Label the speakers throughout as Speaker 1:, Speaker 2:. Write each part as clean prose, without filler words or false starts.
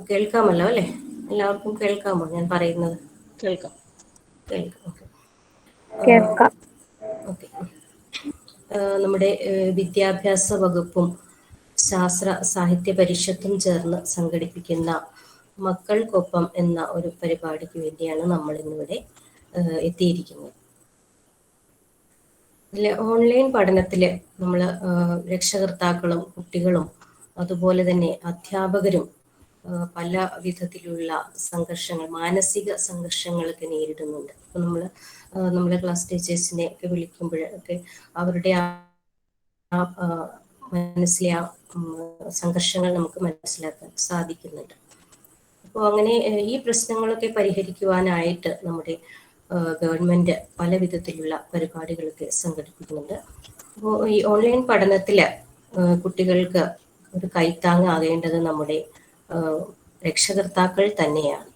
Speaker 1: കേൾക്കാമല്ലോ അല്ലേ? എല്ലാവർക്കും കേൾക്കാമോ ഞാൻ പറയുന്നത്?
Speaker 2: കേൾക്കാം.
Speaker 1: കേൾക്കാം. ഓക്കെ.
Speaker 3: കേൾക്കാം.
Speaker 1: ഓക്കെ. നമ്മുടെ വിദ്യാഭ്യാസ വകുപ്പും ശാസ്ത്ര സാഹിത്യ പരിഷത്തും ചേർന്ന് സംഘടിപ്പിക്കുന്ന മക്കൾക്കൊപ്പം എന്ന ഒരു പരിപാടിക്ക് വേണ്ടിയാണ് നമ്മൾ ഇന്നിവിടെ എത്തിയിരിക്കുന്നത്. ഇതിൽ ഓൺലൈൻ പഠനത്തിൽ നമ്മൾ രക്ഷകർത്താക്കളും കുട്ടികളും അതുപോലെ തന്നെ അധ്യാപകരും പല വിധത്തിലുള്ള സംഘർഷങ്ങൾ, മാനസിക സംഘർഷങ്ങളൊക്കെ നേരിടുന്നുണ്ട്. അപ്പോൾ നമ്മളെ ക്ലാസ് ടീച്ചേഴ്സിനെ ഒക്കെ വിളിക്കുമ്പോഴൊക്കെ അവരുടെ മനസ്സിലെ സംഘർഷങ്ങൾ നമുക്ക് മനസ്സിലാക്കാൻ സാധിക്കുന്നുണ്ട്. അപ്പോൾ അങ്ങനെ ഈ പ്രശ്നങ്ങളൊക്കെ പരിഹരിക്കുവാനായിട്ട് നമ്മുടെ ഗവൺമെന്റ് പല വിധത്തിലുള്ള പരിപാടികളൊക്കെ സംഘടിപ്പിക്കുന്നുണ്ട്. അപ്പോൾ ഈ ഓൺലൈൻ പഠനത്തില് കുട്ടികൾക്ക് ഒരു കൈത്താങ്ങാകേണ്ടത് നമ്മുടെ രക്ഷകർത്താക്കൾ തന്നെയാണ്.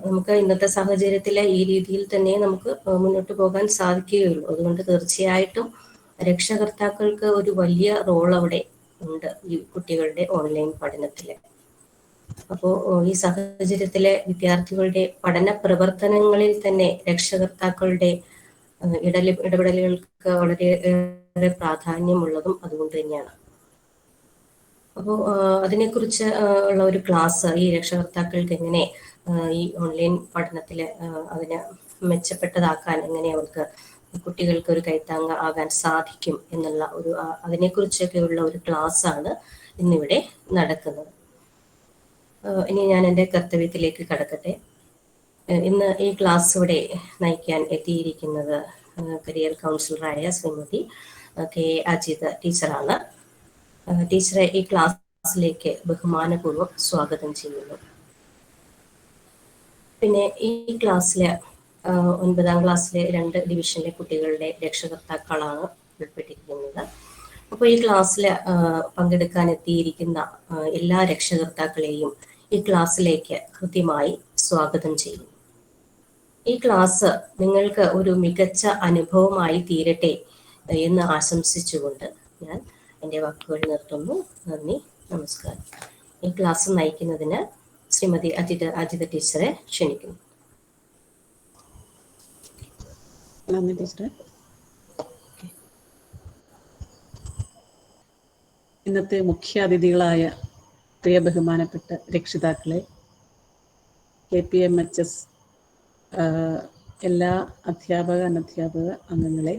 Speaker 1: നമുക്ക് ഇന്നത്തെ സാഹചര്യത്തിൽ ഈ രീതിയിൽ തന്നെ നമുക്ക് മുന്നോട്ട് പോകാൻ സാധിക്കുകയുള്ളൂ. അതുകൊണ്ട് തീർച്ചയായിട്ടും രക്ഷകർത്താക്കൾക്ക് ഒരു വലിയ റോൾ അവിടെ ഉണ്ട് ഈ കുട്ടികളുടെ ഓൺലൈൻ പഠനത്തില്. അപ്പോൾ ഈ സാഹചര്യത്തിലെ വിദ്യാർത്ഥികളുടെ പഠന പ്രവർത്തനങ്ങളിൽ തന്നെ രക്ഷകർത്താക്കളുടെ ഇടപെടലുകൾക്ക് വളരെയേറെ പ്രാധാന്യമുള്ളതും അതുകൊണ്ട് തന്നെയാണ്. അപ്പോൾ അതിനെക്കുറിച്ച് ഉള്ള ഒരു ക്ലാസ് ഈ രക്ഷകർത്താക്കൾക്ക് എങ്ങനെ ഈ ഓൺലൈൻ പഠനത്തിൽ അതിനെ മെച്ചപ്പെട്ടതാക്കാൻ എങ്ങനെ അവർക്ക് കുട്ടികൾക്ക് ഒരു കൈത്താങ്ങ് ആകാൻ സാധിക്കും എന്നുള്ള അതിനെക്കുറിച്ചൊക്കെയുള്ള ഒരു ക്ലാസ് ആണ് ഇന്നിവിടെ നടക്കുന്നത്. ഇനി ഞാൻ എൻ്റെ കർത്തവ്യത്തിലേക്ക് കടക്കട്ടെ. ഇന്ന് ഈ ക്ലാസ് ഇവിടെ നയിക്കാൻ എത്തിയിരിക്കുന്നത് കരിയർ കൗൺസിലറായ ശ്രീമതി കെ അജിത ടീച്ചറാണ്. ടീച്ചറെ ഈ ക്ലാസ്സിലേക്ക് ബഹുമാനപൂർവ്വം സ്വാഗതം ചെയ്യുന്നു. പിന്നെ ഈ ക്ലാസ്സിലെ 9ാം ക്ലാസ്സിലെ 2 ഡിവിഷനിലെ കുട്ടികളുടെ രക്ഷകർത്താക്കളാണ് ഉൾപ്പെട്ടിരിക്കുന്നത്. അപ്പോൾ ഈ ക്ലാസ്സിൽ പങ്കെടുക്കാൻ എത്തിയിരിക്കുന്ന എല്ലാ രക്ഷകർത്താക്കളെയും ഈ ക്ലാസ്സിലേക്ക് കൃത്യമായി സ്വാഗതം ചെയ്യും. ഈ ക്ലാസ് നിങ്ങൾക്ക് ഒരു മികച്ച അനുഭവമായി തീരട്ടെ എന്ന് ആശംസിച്ചുകൊണ്ട് ഞാൻ എൻ്റെ വാക്കുകൾ നിർത്തുന്നു. നന്ദി, നമസ്കാരം. ഈ ക്ലാസ് നയിക്കുന്നതിന് ശ്രീമതി അജിത ടീച്ചറെ ക്ഷണിക്കുന്നു.
Speaker 2: നന്ദി ടീച്ചറെ. ഇന്നത്തെ മുഖ്യ അതിഥികളായ പ്രിയ ബഹുമാനപ്പെട്ട രക്ഷിതാക്കളെ, KPMHS എല്ലാ അധ്യാപക അനധ്യാപക അംഗങ്ങളെ,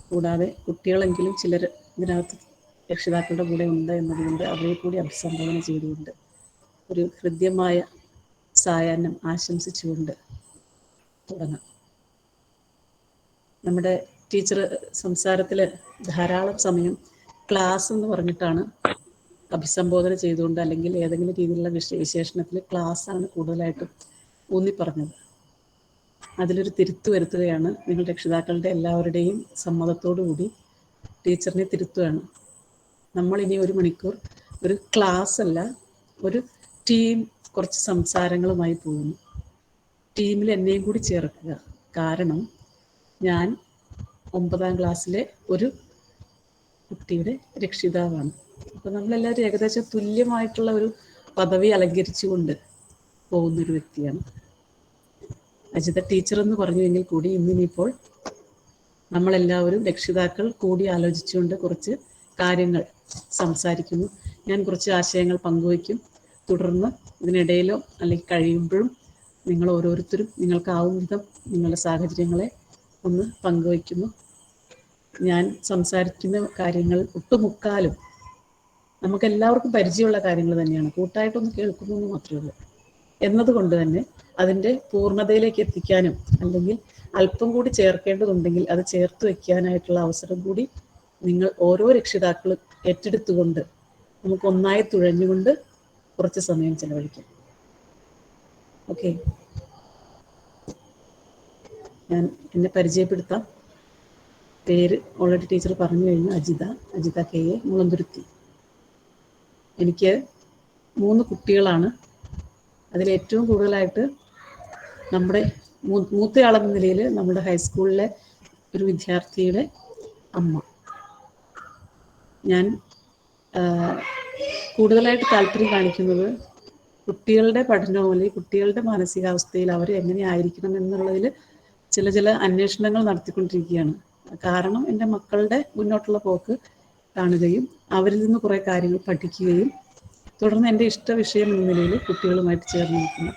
Speaker 2: കൂടാതെ കുട്ടികളെങ്കിലും ചിലർ ഇതിനകത്ത് രക്ഷിതാക്കളുടെ കൂടെ ഉണ്ട് എന്നതുകൊണ്ട് അവരെ കൂടി അഭിസംബോധന ചെയ്തുകൊണ്ട് ഒരു ഹൃദ്യമായ സായാഹ്നം ആശംസിച്ചുകൊണ്ട് തുടങ്ങാം. നമ്മുടെ ടീച്ചർ സംസാരത്തിൽ ധാരാളം സമയം ക്ലാസ് എന്ന് പറഞ്ഞിട്ടാണ് അഭിസംബോധന ചെയ്തുകൊണ്ട്, അല്ലെങ്കിൽ ഏതെങ്കിലും രീതിയിലുള്ള വിശേഷണത്തിൽ ക്ലാസ്സാണ് കൂടുതലായിട്ടും ഊന്നിപ്പറഞ്ഞത്. അതിലൊരു തിരുത്തു വരുത്തുകയാണ്. നിങ്ങൾ രക്ഷിതാക്കളുടെ എല്ലാവരുടെയും സമ്മതത്തോടു കൂടി ടീച്ചറിനെ തിരുത്തുകയാണ്. നമ്മളിനി 1 മണിക്കൂർ ഒരു ക്ലാസ് അല്ല, ഒരു ടീം കുറച്ച് സംസാരങ്ങളുമായി പോകുന്നു. ടീമിൽ എന്നെയും കൂടി ചേർക്കുക. കാരണം ഞാൻ 9ാം ക്ലാസ്സിലെ ഒരു കുട്ടിയുടെ രക്ഷിതാവാണ്. അപ്പോൾ നമ്മളെല്ലാവരും ഏകദേശം തുല്യമായിട്ടുള്ള ഒരു പദവി അലങ്കരിച്ചുകൊണ്ട് പോകുന്നൊരു വ്യക്തിയാണ്. അജിത ടീച്ചർ എന്ന് പറഞ്ഞുവെങ്കിൽ കൂടി ഇന്നിപ്പോൾ നമ്മളെല്ലാവരും രക്ഷിതാക്കൾ കൂടി ആലോചിച്ചുകൊണ്ട് കുറച്ച് കാര്യങ്ങൾ സംസാരിക്കുന്നു. ഞാൻ കുറച്ച് ആശയങ്ങൾ പങ്കുവയ്ക്കും. തുടർന്ന് ഇതിനിടയിലോ അല്ലെങ്കിൽ കഴിയുമ്പോഴും നിങ്ങൾ ഓരോരുത്തരും നിങ്ങൾക്കാവും വിധം നിങ്ങളുടെ സാഹചര്യങ്ങളെ ഒന്ന് പങ്കുവയ്ക്കുന്നു. ഞാൻ സംസാരിക്കുന്ന കാര്യങ്ങൾ ഒട്ടുമുക്കാലും നമുക്കെല്ലാവർക്കും പരിചയമുള്ള കാര്യങ്ങൾ തന്നെയാണ്. കൂട്ടായിട്ടൊന്ന് കേൾക്കുന്നു എന്ന് മാത്രമേ ഉള്ളൂ. എന്നതുകൊണ്ട് തന്നെ അതിൻ്റെ പൂർണ്ണതയിലേക്ക് എത്തിക്കാനും അല്ലെങ്കിൽ അല്പം കൂടി ചേർക്കേണ്ടതുണ്ടെങ്കിൽ അത് ചേർത്ത് വയ്ക്കാനായിട്ടുള്ള അവസരം കൂടി നിങ്ങൾ ഓരോ രക്ഷിതാക്കളും ഏറ്റെടുത്തുകൊണ്ട് നമുക്ക് ഒന്നായി തുഴഞ്ഞുകൊണ്ട് കുറച്ച് സമയം ചെലവഴിക്കാം. ഓക്കെ, ഞാൻ എന്നെ പരിചയപ്പെടുത്താം. പേര് ഓൾറെഡി ടീച്ചർ പറഞ്ഞു കഴിഞ്ഞു. Ajitha K A, Mulanthuruthy. എനിക്ക് 3 കുട്ടികളാണ്. അതിലേറ്റവും കൂടുതലായിട്ട് നമ്മുടെ മൂത്തയാളെന്ന നിലയിൽ നമ്മുടെ ഹൈസ്കൂളിലെ ഒരു വിദ്യാർത്ഥിയുടെ അമ്മ. ഞാൻ കൂടുതലായിട്ട് താല്പര്യം കാണിക്കുന്നത് കുട്ടികളുടെ പഠനവും അല്ലെങ്കിൽ കുട്ടികളുടെ മാനസികാവസ്ഥയിൽ അവർ എങ്ങനെയായിരിക്കണം എന്നുള്ളതിൽ ചില അന്വേഷണങ്ങൾ നടത്തിക്കൊണ്ടിരിക്കുകയാണ്. കാരണം എൻ്റെ മക്കളുടെ മുന്നോട്ടുള്ള പോക്ക് കാണുകയും അവരിൽ നിന്ന് കുറേ കാര്യങ്ങൾ പഠിക്കുകയും തുടർന്ന് എൻ്റെ ഇഷ്ട വിഷയം എന്ന നിലയിൽ കുട്ടികളുമായിട്ട് ചേർന്ന് നിൽക്കുന്നു.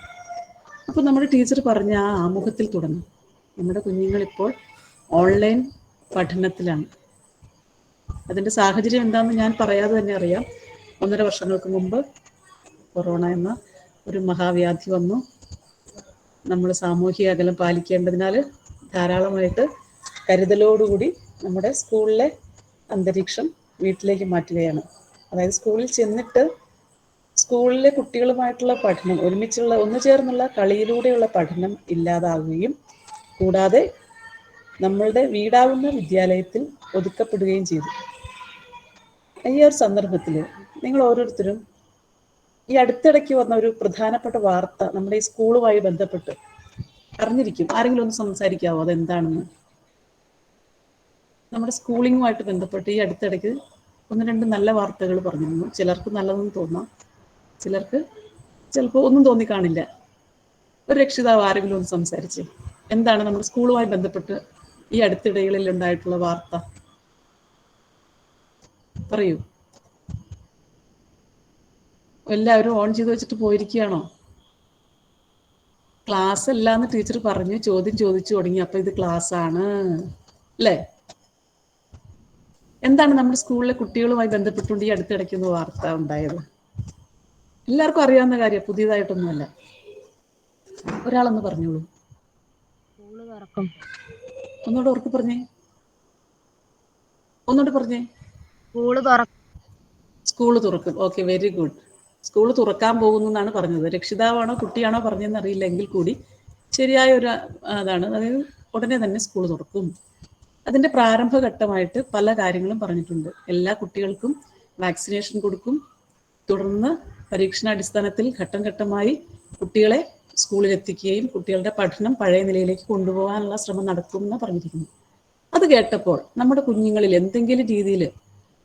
Speaker 2: അപ്പോൾ നമ്മുടെ ടീച്ചർ പറഞ്ഞ ആ ആമുഖത്തിൽ തുടങ്ങും, നമ്മുടെ കുഞ്ഞുങ്ങളിപ്പോൾ ഓൺലൈൻ പഠനത്തിലാണ്. അതിൻ്റെ സാഹചര്യം എന്താണെന്ന് ഞാൻ പറയാതെ തന്നെ അറിയാം. 1.5 വർഷങ്ങൾക്ക് മുമ്പ് കൊറോണ എന്ന ഒരു മഹാവ്യാധി വന്നു. നമ്മൾ സാമൂഹിക അകലം പാലിക്കേണ്ടതിനാൽ ധാരാളമായിട്ട് കരുതലോടുകൂടി നമ്മുടെ സ്കൂളിലെ അന്തരീക്ഷം വീട്ടിലേക്ക് മാറ്റുകയാണ്. അതായത് സ്കൂളിൽ ചെന്നിട്ട് സ്കൂളിലെ കുട്ടികളുമായിട്ടുള്ള പഠനം, ഒരുമിച്ചുള്ള ഒന്നു ചേർന്നുള്ള കളിയിലൂടെയുള്ള പഠനം ഇല്ലാതാവുകയും കൂടാതെ നമ്മളുടെ വീടാവുന്ന വിദ്യാലയത്തിൽ ഒതുക്കപ്പെടുകയും ചെയ്തു. ഈ ഒരു സന്ദർഭത്തിൽ നിങ്ങൾ ഓരോരുത്തരും ഈ അടുത്തിടയ്ക്ക് വന്ന ഒരു പ്രധാനപ്പെട്ട വാർത്ത നമ്മുടെ ഈ സ്കൂളുമായി ബന്ധപ്പെട്ട് അറിഞ്ഞിരിക്കും. ആരെങ്കിലും ഒന്ന് സംസാരിക്കാവോ അതെന്താണെന്ന്? നമ്മുടെ സ്കൂളിങ്ങുമായിട്ട് ബന്ധപ്പെട്ട് ഈ അടുത്തിടയ്ക്ക് 1-2 നല്ല വാർത്തകൾ പറഞ്ഞിരുന്നു. ചിലർക്ക് നല്ലതെന്ന് തോന്നാം, ചിലർക്ക് ചിലപ്പോൾ ഒന്നും തോന്നിക്കാണില്ല. ഒരു രക്ഷിതാവ് ആരെങ്കിലും ഒന്ന് സംസാരിച്ച് എന്താണ് നമ്മുടെ സ്കൂളുമായി ബന്ധപ്പെട്ട് ഈ അടുത്തിടകളിൽ ഉണ്ടായിട്ടുള്ള വാർത്ത? പറയൂ. എല്ലാവരും ഓൺ ചെയ്ത് വെച്ചിട്ട് പോയിരിക്കുകയാണോ? ക്ലാസ് അല്ലാന്ന് ടീച്ചർ പറഞ്ഞു, ചോദ്യം ചോദിച്ചു തുടങ്ങി. അപ്പൊ ഇത് ക്ലാസ് ആണ് അല്ലേ? എന്താണ് നമ്മുടെ സ്കൂളിലെ കുട്ടികളുമായി ബന്ധപ്പെട്ടുകൊണ്ട് ഈ അടുത്തിടയ്ക്കുന്ന വാർത്ത ഉണ്ടായത്? എല്ലാവർക്കും അറിയാവുന്ന കാര്യം, പുതിയതായിട്ടൊന്നുമല്ല. ഒരാളൊന്ന് പറഞ്ഞോളൂ. ഒന്നുകൂടെ ഉറക്കെ പറഞ്ഞേ, ഒന്നുകൂടെ പറഞ്ഞേ. സ്കൂള് തുറക്കും. Okay, very good. സ്കൂള് തുറക്കാൻ പോകുന്നു എന്നാണ് പറഞ്ഞത്. രക്ഷിതാവാണോ കുട്ടിയാണോ പറഞ്ഞതെന്ന് അറിയില്ല, എങ്കിൽ കൂടി ശരിയായ ഒരു അതാണ്. അതായത് ഉടനെ തന്നെ സ്കൂൾ തുറക്കും. അതിൻ്റെ പ്രാരംഭഘട്ടമായിട്ട് പല കാര്യങ്ങളും പറഞ്ഞിട്ടുണ്ട്. എല്ലാ കുട്ടികൾക്കും വാക്സിനേഷൻ കൊടുക്കും. തുടർന്ന് പരീക്ഷണാടിസ്ഥാനത്തിൽ ഘട്ടം ഘട്ടമായി കുട്ടികളെ സ്കൂളിൽ എത്തിക്കുകയും കുട്ടികളുടെ പഠനം പഴയ നിലയിലേക്ക് കൊണ്ടുപോകാനുള്ള ശ്രമം നടക്കും എന്ന് പറഞ്ഞിരിക്കുന്നു. അത് കേട്ടപ്പോൾ നമ്മുടെ കുഞ്ഞുങ്ങളിൽ എന്തെങ്കിലും രീതിയിൽ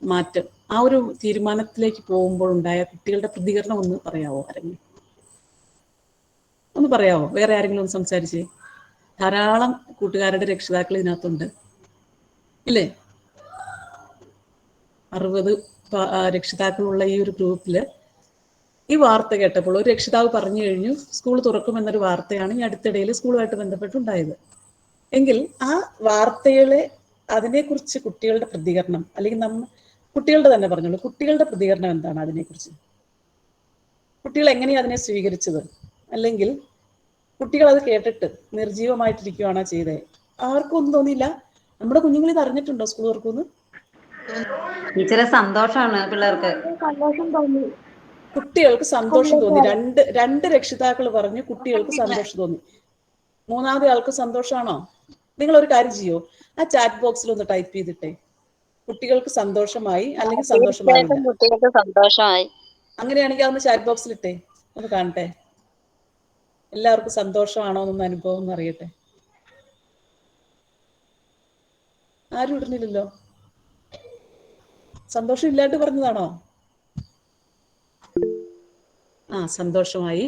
Speaker 2: മാറ്റം, ആ ഒരു തീരുമാനത്തിലേക്ക് പോകുമ്പോൾ ഉണ്ടായ കുട്ടികളുടെ പ്രതികരണം ഒന്ന് പറയാവോ? ആരെങ്കിലും ഒന്ന് പറയാവോ? വേറെ ആരെങ്കിലും ഒന്ന് സംസാരിച്ചേ. ധാരാളം കൂട്ടുകാരുടെ രക്ഷിതാക്കൾ ഇതിനകത്തുണ്ട് ഇല്ലേ? 60 രക്ഷിതാക്കളുള്ള ഈ ഒരു ഗ്രൂപ്പിൽ ഈ വാർത്ത കേട്ടപ്പോൾ ഒരു രക്ഷിതാവ് പറഞ്ഞു കഴിഞ്ഞു, സ്കൂൾ തുറക്കുമെന്നൊരു വാർത്തയാണ് ഈ അടുത്തിടയിൽ സ്കൂളുമായിട്ട് ബന്ധപ്പെട്ടുണ്ടായത്. എങ്കിൽ ആ വാർത്തകളെ, അതിനെക്കുറിച്ച് കുട്ടികളുടെ പ്രതികരണം, അല്ലെങ്കിൽ കുട്ടികളുടെ തന്നെ പറഞ്ഞോളൂ, കുട്ടികളുടെ പ്രതികരണം എന്താണ് അതിനെക്കുറിച്ച്? കുട്ടികൾ എങ്ങനെയാണ് അതിനെ സ്വീകരിച്ചത്? അല്ലെങ്കിൽ കുട്ടികൾ അത് കേട്ടിട്ട് നിർജീവമായിട്ടിരിക്കുകയാണോ ചെയ്തത്? ആർക്കും ഒന്നും തോന്നിയില്ല. നമ്മുടെ കുഞ്ഞുങ്ങൾ ഇത് അറിഞ്ഞിട്ടുണ്ടോ സ്കൂൾ തുറക്കുമെന്ന്?
Speaker 3: ടീച്ചറെ സന്തോഷമാണ് പിള്ളേർക്ക്.
Speaker 2: കുട്ടികൾക്ക് സന്തോഷം തോന്നി. രണ്ട് രക്ഷിതാക്കൾ പറഞ്ഞു കുട്ടികൾക്ക് സന്തോഷം തോന്നി. മൂന്നാമത്തെ ആൾക്ക് സന്തോഷമാണോ? നിങ്ങൾ ഒരു കാര്യം ചെയ്യോ, ആ ചാറ്റ് ബോക്സിൽ ഒന്ന് ടൈപ്പ് ചെയ്തിട്ടേ, കുട്ടികൾക്ക് സന്തോഷമായി അല്ലെങ്കിൽ സന്തോഷമായില്ല.
Speaker 4: കുട്ടികൾക്ക് സന്തോഷമായി.
Speaker 2: അങ്ങനെയാണെങ്കിൽ അതൊന്ന് ചാറ്റ് ബോക്സിൽ ഇട്ടേ, ഒന്ന് കാണട്ടെ. എല്ലാവർക്കും സന്തോഷമാണോ എന്നൊന്ന് അനുഭവം ഒന്ന് അറിയട്ടെ. ആരും ഇടുന്നില്ലല്ലോ. സന്തോഷം ഇല്ലാണ്ട് പറഞ്ഞതാണോ? സന്തോഷമായി.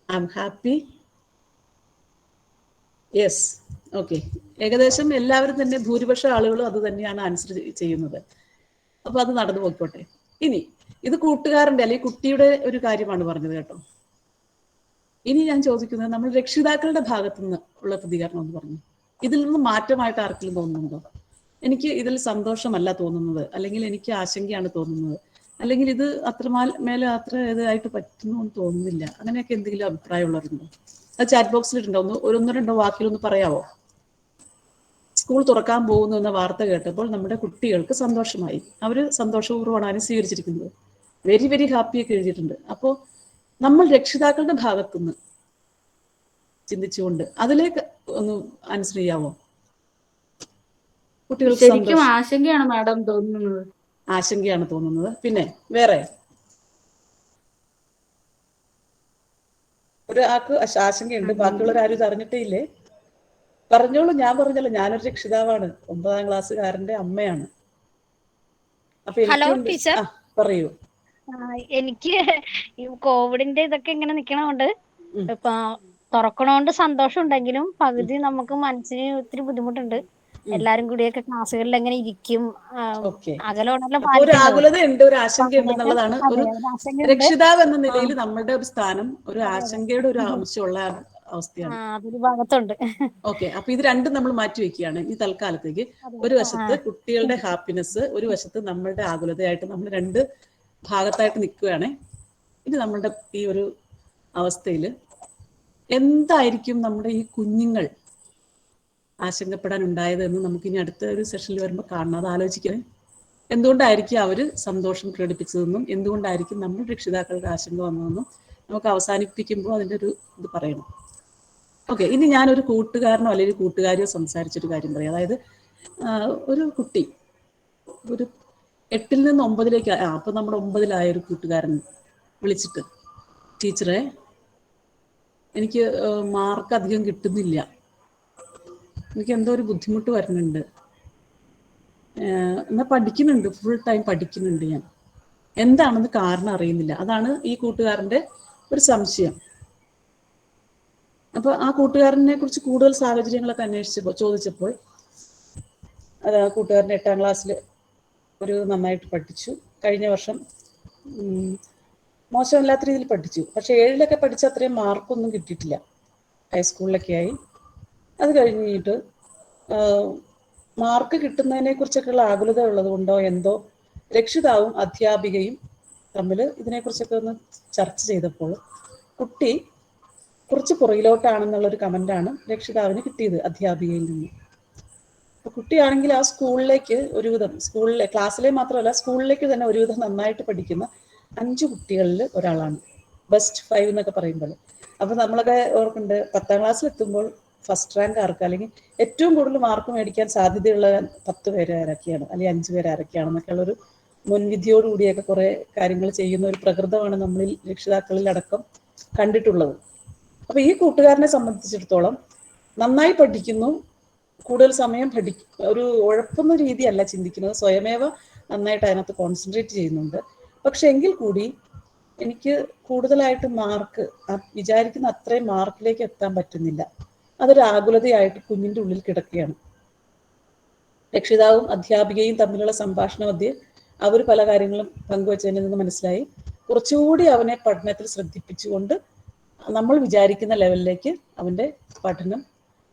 Speaker 2: I am happy. Yes, okay. ഏകദേശം എല്ലാവരും തന്നെ, ഭൂരിപക്ഷ ആളുകളും അത് തന്നെയാണ് ആൻസർ ചെയ്യുന്നത്. അപ്പൊ അത് നടന്നു പോയിക്കോട്ടെ. ഇനി ഇത് കൂട്ടുകാരൻ്റെ അല്ലെങ്കിൽ കുട്ടിയുടെ ഒരു കാര്യമാണ് പറഞ്ഞത് കേട്ടോ. ഇനി ഞാൻ ചോദിക്കുന്നത്, നമ്മൾ രക്ഷിതാക്കളുടെ ഭാഗത്തു നിന്ന് ഉള്ള പ്രതികരണം എന്ന് പറഞ്ഞു. ഇതിൽ നിന്ന് മാറ്റമായിട്ട് ആർക്കെങ്കിലും തോന്നുന്നുണ്ടോ? എനിക്ക് ഇതിൽ സന്തോഷമല്ല തോന്നുന്നത്, അല്ലെങ്കിൽ എനിക്ക് ആശങ്കയാണ് തോന്നുന്നത്, അല്ലെങ്കിൽ ഇത് മേലെ അത്ര ഇതായിട്ട് പറ്റുന്നു എന്ന് തോന്നുന്നില്ല, അങ്ങനെയൊക്കെ എന്തെങ്കിലും അഭിപ്രായമുള്ളവരുണ്ടോ? അത് ചാറ്റ് ബോക്സിൽ ഇട്ടുണ്ടോ? ഒന്നോ രണ്ടോ വാക്കിലൊന്ന് പറയാവോ? സ്കൂൾ തുറക്കാൻ പോകുന്നു എന്ന വാർത്ത കേട്ടപ്പോൾ നമ്മുടെ കുട്ടികൾക്ക് സന്തോഷമായി. അവർ സന്തോഷപൂർവ്വമാണ് അതിനെ സ്വീകരിച്ചിരിക്കുന്നത്. വെരി വെരി ഹാപ്പിയൊക്കെ എഴുതിയിട്ടുണ്ട്. അപ്പോൾ നമ്മൾ രക്ഷിതാക്കളുടെ ഭാഗത്തുനിന്ന് ചിന്തിച്ചുകൊണ്ട് അതിലേക്ക് ഒന്ന് ആൻസർ ചെയ്യാവോ? കുട്ടികൾക്ക്
Speaker 5: ശരിക്കും ആശങ്കയാണ് മാഡം തോന്നുന്നത്.
Speaker 2: ആശങ്കയാണ് തോന്നുന്നത്. പിന്നെ വേറെ ഒരാൾക്ക് ആശങ്കയുണ്ട്, ബാക്കിയുള്ളവരാരും ഇത് അറിഞ്ഞിട്ടേ ഇല്ലേ? പറഞ്ഞോളൂ. ഞാൻ പറഞ്ഞല്ലോ, ഞാനൊരു രക്ഷിതാവാണ്, 9ാം ക്ലാസ്സുകാരന്റെ അമ്മയാണ്. അപ്പൊ എനിക്കുണ്ട്. പറയൂ.
Speaker 4: എനിക്ക് ഈ കോവിഡിന്റെ ഇതൊക്കെ ഇങ്ങനെ നിക്കണോണ്ട്
Speaker 2: ഉം.
Speaker 4: ഇപ്പൊ തുറക്കണോണ്ട് സന്തോഷം ഉണ്ടെങ്കിലും പകുതി നമുക്ക് മനസ്സിന് ഒത്തിരി ബുദ്ധിമുട്ടുണ്ട്. എല്ലാരും കൂടിയൊക്കെ ക്ലാസ്സുകളിൽ എങ്ങനെ ഇരിക്കും,
Speaker 2: ഓക്കെ.
Speaker 4: അകലമാണല്ലോ
Speaker 2: അപ്പൊ ഒരു
Speaker 4: പാലിക്കേണ്ടത്.
Speaker 2: ആകുലത ഉണ്ട്, ഒരു
Speaker 4: അപ്പൊ
Speaker 2: ആശങ്കയുണ്ട്
Speaker 4: അങ്ങനെയൊക്കെ
Speaker 2: എന്നുള്ളതാണ്
Speaker 4: അതെ
Speaker 2: ഒരു
Speaker 4: ഒരു ആശങ്കയുണ്ട്.
Speaker 2: രക്ഷിതാവ് എന്ന
Speaker 4: ആ
Speaker 2: നിലയിൽ നമ്മളുടെ ഒരു സ്ഥാനം ഒരു
Speaker 4: അതെ അതെ
Speaker 2: ആശങ്കയുടെ ഒരു അംശമുള്ള അവസ്ഥയാണ്.
Speaker 4: അതൊരു ഭാഗത്തുണ്ട്.
Speaker 2: ഓക്കെ. അപ്പൊ ഇത് രണ്ടും നമ്മൾ മാറ്റി വെക്കുകയാണ് ഈ തൽക്കാലത്തേക്ക്.
Speaker 4: അതെ
Speaker 2: ഒരു വശത്ത് കുട്ടികളുടെ ഹാപ്പിനെസ്, ഒരു വശത്ത് നമ്മളുടെ ആകുലതയായിട്ട് നമ്മൾ രണ്ട് ഭാഗത്തായിട്ട് നിൽക്കുകയാണ്. ഇനി നമ്മളുടെ ഈ ഒരു അവസ്ഥയിൽ എന്തായിരിക്കും നമ്മുടെ ഈ കുഞ്ഞുങ്ങൾ ആശങ്കപ്പെടാൻ ഉണ്ടായത് എന്ന് നമുക്കിനി അടുത്ത ഒരു സെഷനിൽ വരുമ്പോൾ കാണണം. അത് ആലോചിക്കണേ. എന്തുകൊണ്ടായിരിക്കും അവർ സന്തോഷം പ്രകടിപ്പിച്ചതെന്നും എന്തുകൊണ്ടായിരിക്കും നമ്മൾ രക്ഷിതാക്കൾക്ക് ആശങ്ക വന്നതെന്നും നമുക്ക് അവസാനിപ്പിക്കുമ്പോൾ അതിൻ്റെ ഒരു ഇത് പറയണം. ഓക്കെ. ഇനി ഞാനൊരു കൂട്ടുകാരനോ അല്ലെങ്കിൽ കൂട്ടുകാരിയോ സംസാരിച്ചൊരു കാര്യം പറയാം. അതായത് ഒരു കുട്ടി ഒരു 8ൽ നിന്ന് 9ലേക്ക് അപ്പം നമ്മുടെ 9ലായ ഒരു കൂട്ടുകാരൻ വിളിച്ചിട്ട്, ടീച്ചറെ എനിക്ക് മാർക്ക് അധികം കിട്ടുന്നില്ല, എനിക്ക് എന്തോ ഒരു ബുദ്ധിമുട്ട് വരുന്നുണ്ട്, എന്നാൽ പഠിക്കുന്നുണ്ട്, ഫുൾ ടൈം പഠിക്കുന്നുണ്ട്, ഞാൻ എന്താണെന്ന് കാരണം അറിയുന്നില്ല. അതാണ് ഈ കൂട്ടുകാരൻ്റെ ഒരു സംശയം. അപ്പോൾ ആ കൂട്ടുകാരനെ കുറിച്ച് കൂടുതൽ സാഹചര്യങ്ങളൊക്കെ ചോദിച്ചപ്പോൾ അത് ആ കൂട്ടുകാരൻ്റെ 8ാം ക്ലാസ്സിൽ ഒരു നന്നായിട്ട് പഠിച്ചു, കഴിഞ്ഞ വർഷം മോശമില്ലാത്ത രീതിയിൽ പഠിച്ചു, പക്ഷെ 7ലൊക്കെ പഠിച്ച അത്രയും മാർക്കൊന്നും കിട്ടിയിട്ടില്ല, ഹൈസ്കൂളിലൊക്കെ ആയി. അത് കഴിഞ്ഞിട്ട് മാർക്ക് കിട്ടുന്നതിനെ കുറിച്ചൊക്കെയുള്ള ആകുലത ഉള്ളത് കൊണ്ടോ എന്തോ രക്ഷിതാവും അധ്യാപികയും തമ്മിൽ ഇതിനെക്കുറിച്ചൊക്കെ ഒന്ന് ചർച്ച ചെയ്തപ്പോൾ കുട്ടി കുറച്ച് പുറകിലോട്ടാണെന്നുള്ളൊരു കമൻ്റാണ് രക്ഷിതാവിന് കിട്ടിയത് അധ്യാപികയിൽ നിന്ന്. അപ്പോൾ കുട്ടിയാണെങ്കിൽ ആ സ്കൂളിലേക്ക് ഒരുവിധം, ക്ലാസ്സിലെ മാത്രമല്ല സ്കൂളിലേക്ക് തന്നെ ഒരുവിധം നന്നായിട്ട് പഠിക്കുന്ന 5 കുട്ടികളിൽ ഒരാളാണ്, ബെസ്റ്റ് 5 എന്നൊക്കെ പറയുമ്പോൾ. അപ്പോൾ നമ്മളൊക്കെ ഓർക്കുന്നുണ്ട് 10ാം ക്ലാസ്സിൽ എത്തുമ്പോൾ ഫസ്റ്റ് റാങ്ക് ആർക്ക്, അല്ലെങ്കിൽ ഏറ്റവും കൂടുതൽ മാർക്ക് മേടിക്കാൻ സാധ്യതയുള്ള 10 പേര് ആരൊക്കെയാണ്, അല്ലെങ്കിൽ 5 പേര് ആരൊക്കെയാണെന്നൊക്കെയുള്ളൊരു മുൻവിധിയോടുകൂടിയൊക്കെ കുറേ കാര്യങ്ങൾ ചെയ്യുന്ന ഒരു പ്രകൃതമാണ് നമ്മളിൽ രക്ഷിതാക്കളിൽ അടക്കം കണ്ടിട്ടുള്ളത്. അപ്പോൾ ഈ കൂട്ടുകാരനെ സംബന്ധിച്ചിടത്തോളം നന്നായി പഠിക്കുന്നു, കൂടുതൽ സമയം ഒരു ഉഴപ്പുന്ന രീതിയല്ല ചിന്തിക്കുന്നത്, സ്വയമേവ നന്നായിട്ട് അതിനകത്ത് കോൺസെൻട്രേറ്റ് ചെയ്യുന്നുണ്ട്. പക്ഷെ എങ്കിൽ കൂടി എനിക്ക് കൂടുതലായിട്ട് മാർക്ക് വിചാരിക്കുന്ന അത്രയും മാർക്കിലേക്ക് എത്താൻ പറ്റുന്നില്ല. അതൊരു ആകുലതയായിട്ട് കുഞ്ഞിൻ്റെ ഉള്ളിൽ കിടക്കുകയാണ്. രക്ഷിതാവും അധ്യാപികയും തമ്മിലുള്ള സംഭാഷണ മധ്യേ അവർ പല കാര്യങ്ങളും പങ്കുവച്ചതിൽ നിന്ന് മനസ്സിലായി കുറച്ചുകൂടി അവനെ പഠനത്തിൽ ശ്രദ്ധിപ്പിച്ചുകൊണ്ട് നമ്മൾ വിചാരിക്കുന്ന ലെവലിലേക്ക് അവൻ്റെ പഠനം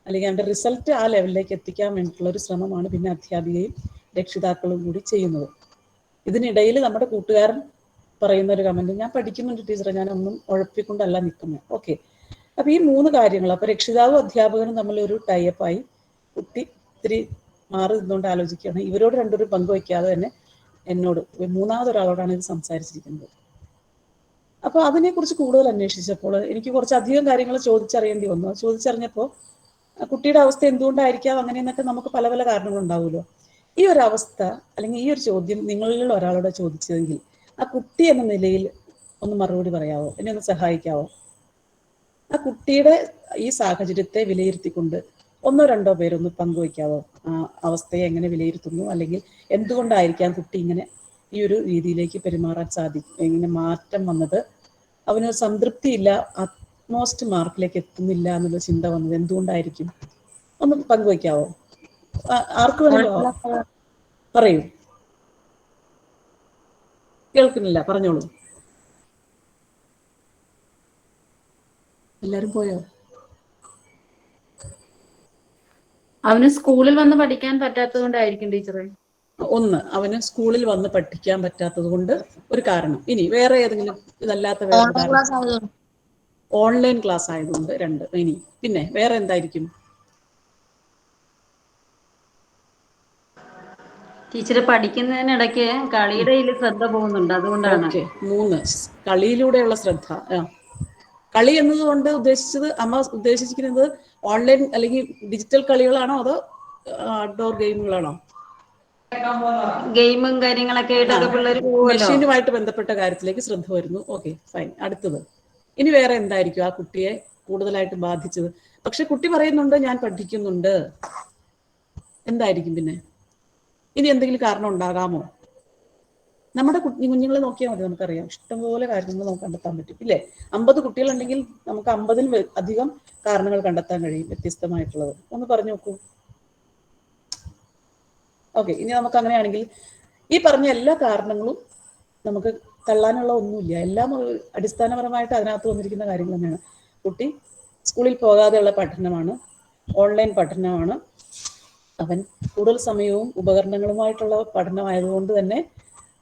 Speaker 2: അല്ലെങ്കിൽ അവൻ്റെ റിസൾട്ട് ആ ലെവലിലേക്ക് എത്തിക്കാൻ വേണ്ടിയിട്ടുള്ള ഒരു ശ്രമമാണ് പിന്നെ അധ്യാപികയും രക്ഷിതാക്കളും കൂടി ചെയ്യുന്നത്. ഇതിനിടയിൽ നമ്മുടെ കൂട്ടുകാരൻ പറയുന്ന ഒരു കമൻറ്റ്, ഞാൻ പഠിക്കുന്നുണ്ട് ടീച്ചറെ, ഞാനൊന്നും ഉഴപ്പിക്കൊണ്ടല്ല നിൽക്കുന്നത്. ഓക്കെ. അപ്പോൾ ഈ 3 കാര്യങ്ങൾ, അപ്പോൾ രക്ഷിതാവും അധ്യാപകനും തമ്മിലൊരു ടൈപ്പായി കുട്ടി ഇത്തിരി മാറി നിന്നുകൊണ്ട് ആലോചിക്കുകയാണ്. ഇവരോട് രണ്ടുപേരും പങ്കുവയ്ക്കാതെ തന്നെ എന്നോട് മൂന്നാമതൊരാളോടാണ് ഇത് സംസാരിച്ചിരിക്കുന്നത്. അപ്പോൾ അതിനെക്കുറിച്ച് കൂടുതൽ അന്വേഷിച്ചപ്പോൾ എനിക്ക് കുറച്ചധികം കാര്യങ്ങൾ ചോദിച്ചറിയേണ്ടി വന്നു. ചോദിച്ചറിഞ്ഞപ്പോൾ കുട്ടിയുടെ അവസ്ഥ എന്തുകൊണ്ടായിരിക്കാം അങ്ങനെയെന്നൊക്കെ നമുക്ക് പല പല കാരണങ്ങളുണ്ടാവുമല്ലോ. ഈ ഒരു അവസ്ഥ അല്ലെങ്കിൽ ഈ ഒരു ചോദ്യം നിങ്ങളിൽ ഒരാളോട് ചോദിച്ചതെങ്കിൽ ആ കുട്ടി എന്ന നിലയിൽ ഒന്ന് മറുപടി പറയാവോ, എന്നെ ഒന്ന് സഹായിക്കാവോ? ആ കുട്ടിയുടെ ഈ സാഹചര്യത്തെ വിലയിരുത്തിക്കൊണ്ട് 1-2 പേരൊന്ന് പങ്കുവയ്ക്കാവോ? ആ അവസ്ഥയെ എങ്ങനെ വിലയിരുത്തുന്നു, അല്ലെങ്കിൽ എന്തുകൊണ്ടായിരിക്കാം കുട്ടി ഇങ്ങനെ ഈ ഒരു രീതിയിലേക്ക് പെരുമാറാൻ ഇങ്ങനെ മാറ്റം വന്നത്, അവന് സംതൃപ്തിയില്ല, അറ്റ്മോസ്റ്റ് മാർക്കിലേക്ക് എത്തുന്നില്ല എന്നുള്ള ചിന്ത വന്നത് എന്തുകൊണ്ടായിരിക്കും? ഒന്ന് പങ്കുവയ്ക്കാവോ? ആർക്ക് വേണമല്ലോ പറയൂ. കേൾക്കുന്നില്ല, പറഞ്ഞോളൂ. എല്ലാരും പോയോ?
Speaker 5: അവന് സ്കൂളിൽ വന്ന് പഠിക്കാൻ പറ്റാത്തത് കൊണ്ടായിരിക്കും ടീച്ചറെ.
Speaker 2: ഒന്ന്, അവന് സ്കൂളിൽ വന്ന് പഠിക്കാൻ പറ്റാത്തത് കൊണ്ട് ഒരു കാരണം. ഇനി വേറെ ഏതെങ്കിലും ഇതല്ലാത്ത വേറെ കാരണം? ഓൺലൈൻ ക്ലാസ് ആയതുകൊണ്ട് 2. ഇനി പിന്നെ വേറെ എന്തായിരിക്കും?
Speaker 3: ടീച്ചർ പഠിക്കുന്നതിനിടയ്ക്ക് കളിയുടെ ശ്രദ്ധ പോകുന്നുണ്ട്, അതുകൊണ്ടാണ്.
Speaker 2: ഓക്കെ. 3, കളിയിലൂടെയുള്ള ശ്രദ്ധ. കളി എന്നതുകൊണ്ട് അമ്മ ഉദ്ദേശിക്കുന്നത് ഓൺലൈൻ അല്ലെങ്കിൽ ഡിജിറ്റൽ കളികളാണോ അതോ ഔട്ട്ഡോർ ഗെയിമുകളാണോ?
Speaker 3: ഗെയിമും കാര്യങ്ങളൊക്കെ ആയിട്ടൊക്കെ പിള്ളേർ പോകുമല്ലോ.
Speaker 2: മെഷീനുമായിട്ട് ബന്ധപ്പെട്ട കാര്യത്തിലേക്ക് ശ്രദ്ധ വരുന്നു. Okay, fine. അടുത്തത് ഇനി വേറെ എന്തായിരിക്കും ആ കുട്ടിയെ കൂടുതലായിട്ട് ബാധിച്ചത്? പക്ഷെ കുട്ടി പറയുന്നുണ്ട് ഞാൻ പഠിക്കുന്നുണ്ട്. എന്തായിരിക്കും പിന്നെ? ഇനി എന്തെങ്കിലും കാരണം ഉണ്ടാകാമോ? നമ്മുടെ കുഞ്ഞുങ്ങളെ നോക്കിയാൽ മതി, നമുക്കറിയാം ഇഷ്ടംപോലെ കാര്യങ്ങൾ നമുക്ക് കണ്ടെത്താൻ പറ്റും ഇല്ലേ. 50 കുട്ടികളുണ്ടെങ്കിൽ നമുക്ക് 50-ൽ അധികം കാരണങ്ങൾ കണ്ടെത്താൻ കഴിയും, വ്യത്യസ്തമായിട്ടുള്ളത്. ഒന്ന് പറഞ്ഞു നോക്കൂ. ഓക്കെ, ഇനി നമുക്ക് അങ്ങനെയാണെങ്കിൽ ഈ പറഞ്ഞ എല്ലാ കാരണങ്ങളും നമുക്ക് തള്ളാനുള്ള ഒന്നുമില്ല. എല്ലാം അടിസ്ഥാനപരമായിട്ട് അതിനകത്ത് വന്നിരിക്കുന്ന കാര്യങ്ങൾ തന്നെയാണ്. കുട്ടി സ്കൂളിൽ പോകാതെയുള്ള പഠനമാണ്, ഓൺലൈൻ പഠനമാണ്, അവൻ കൂടുതൽ സമയവും ഉപകരണങ്ങളുമായിട്ടുള്ള പഠനമായതുകൊണ്ട് തന്നെ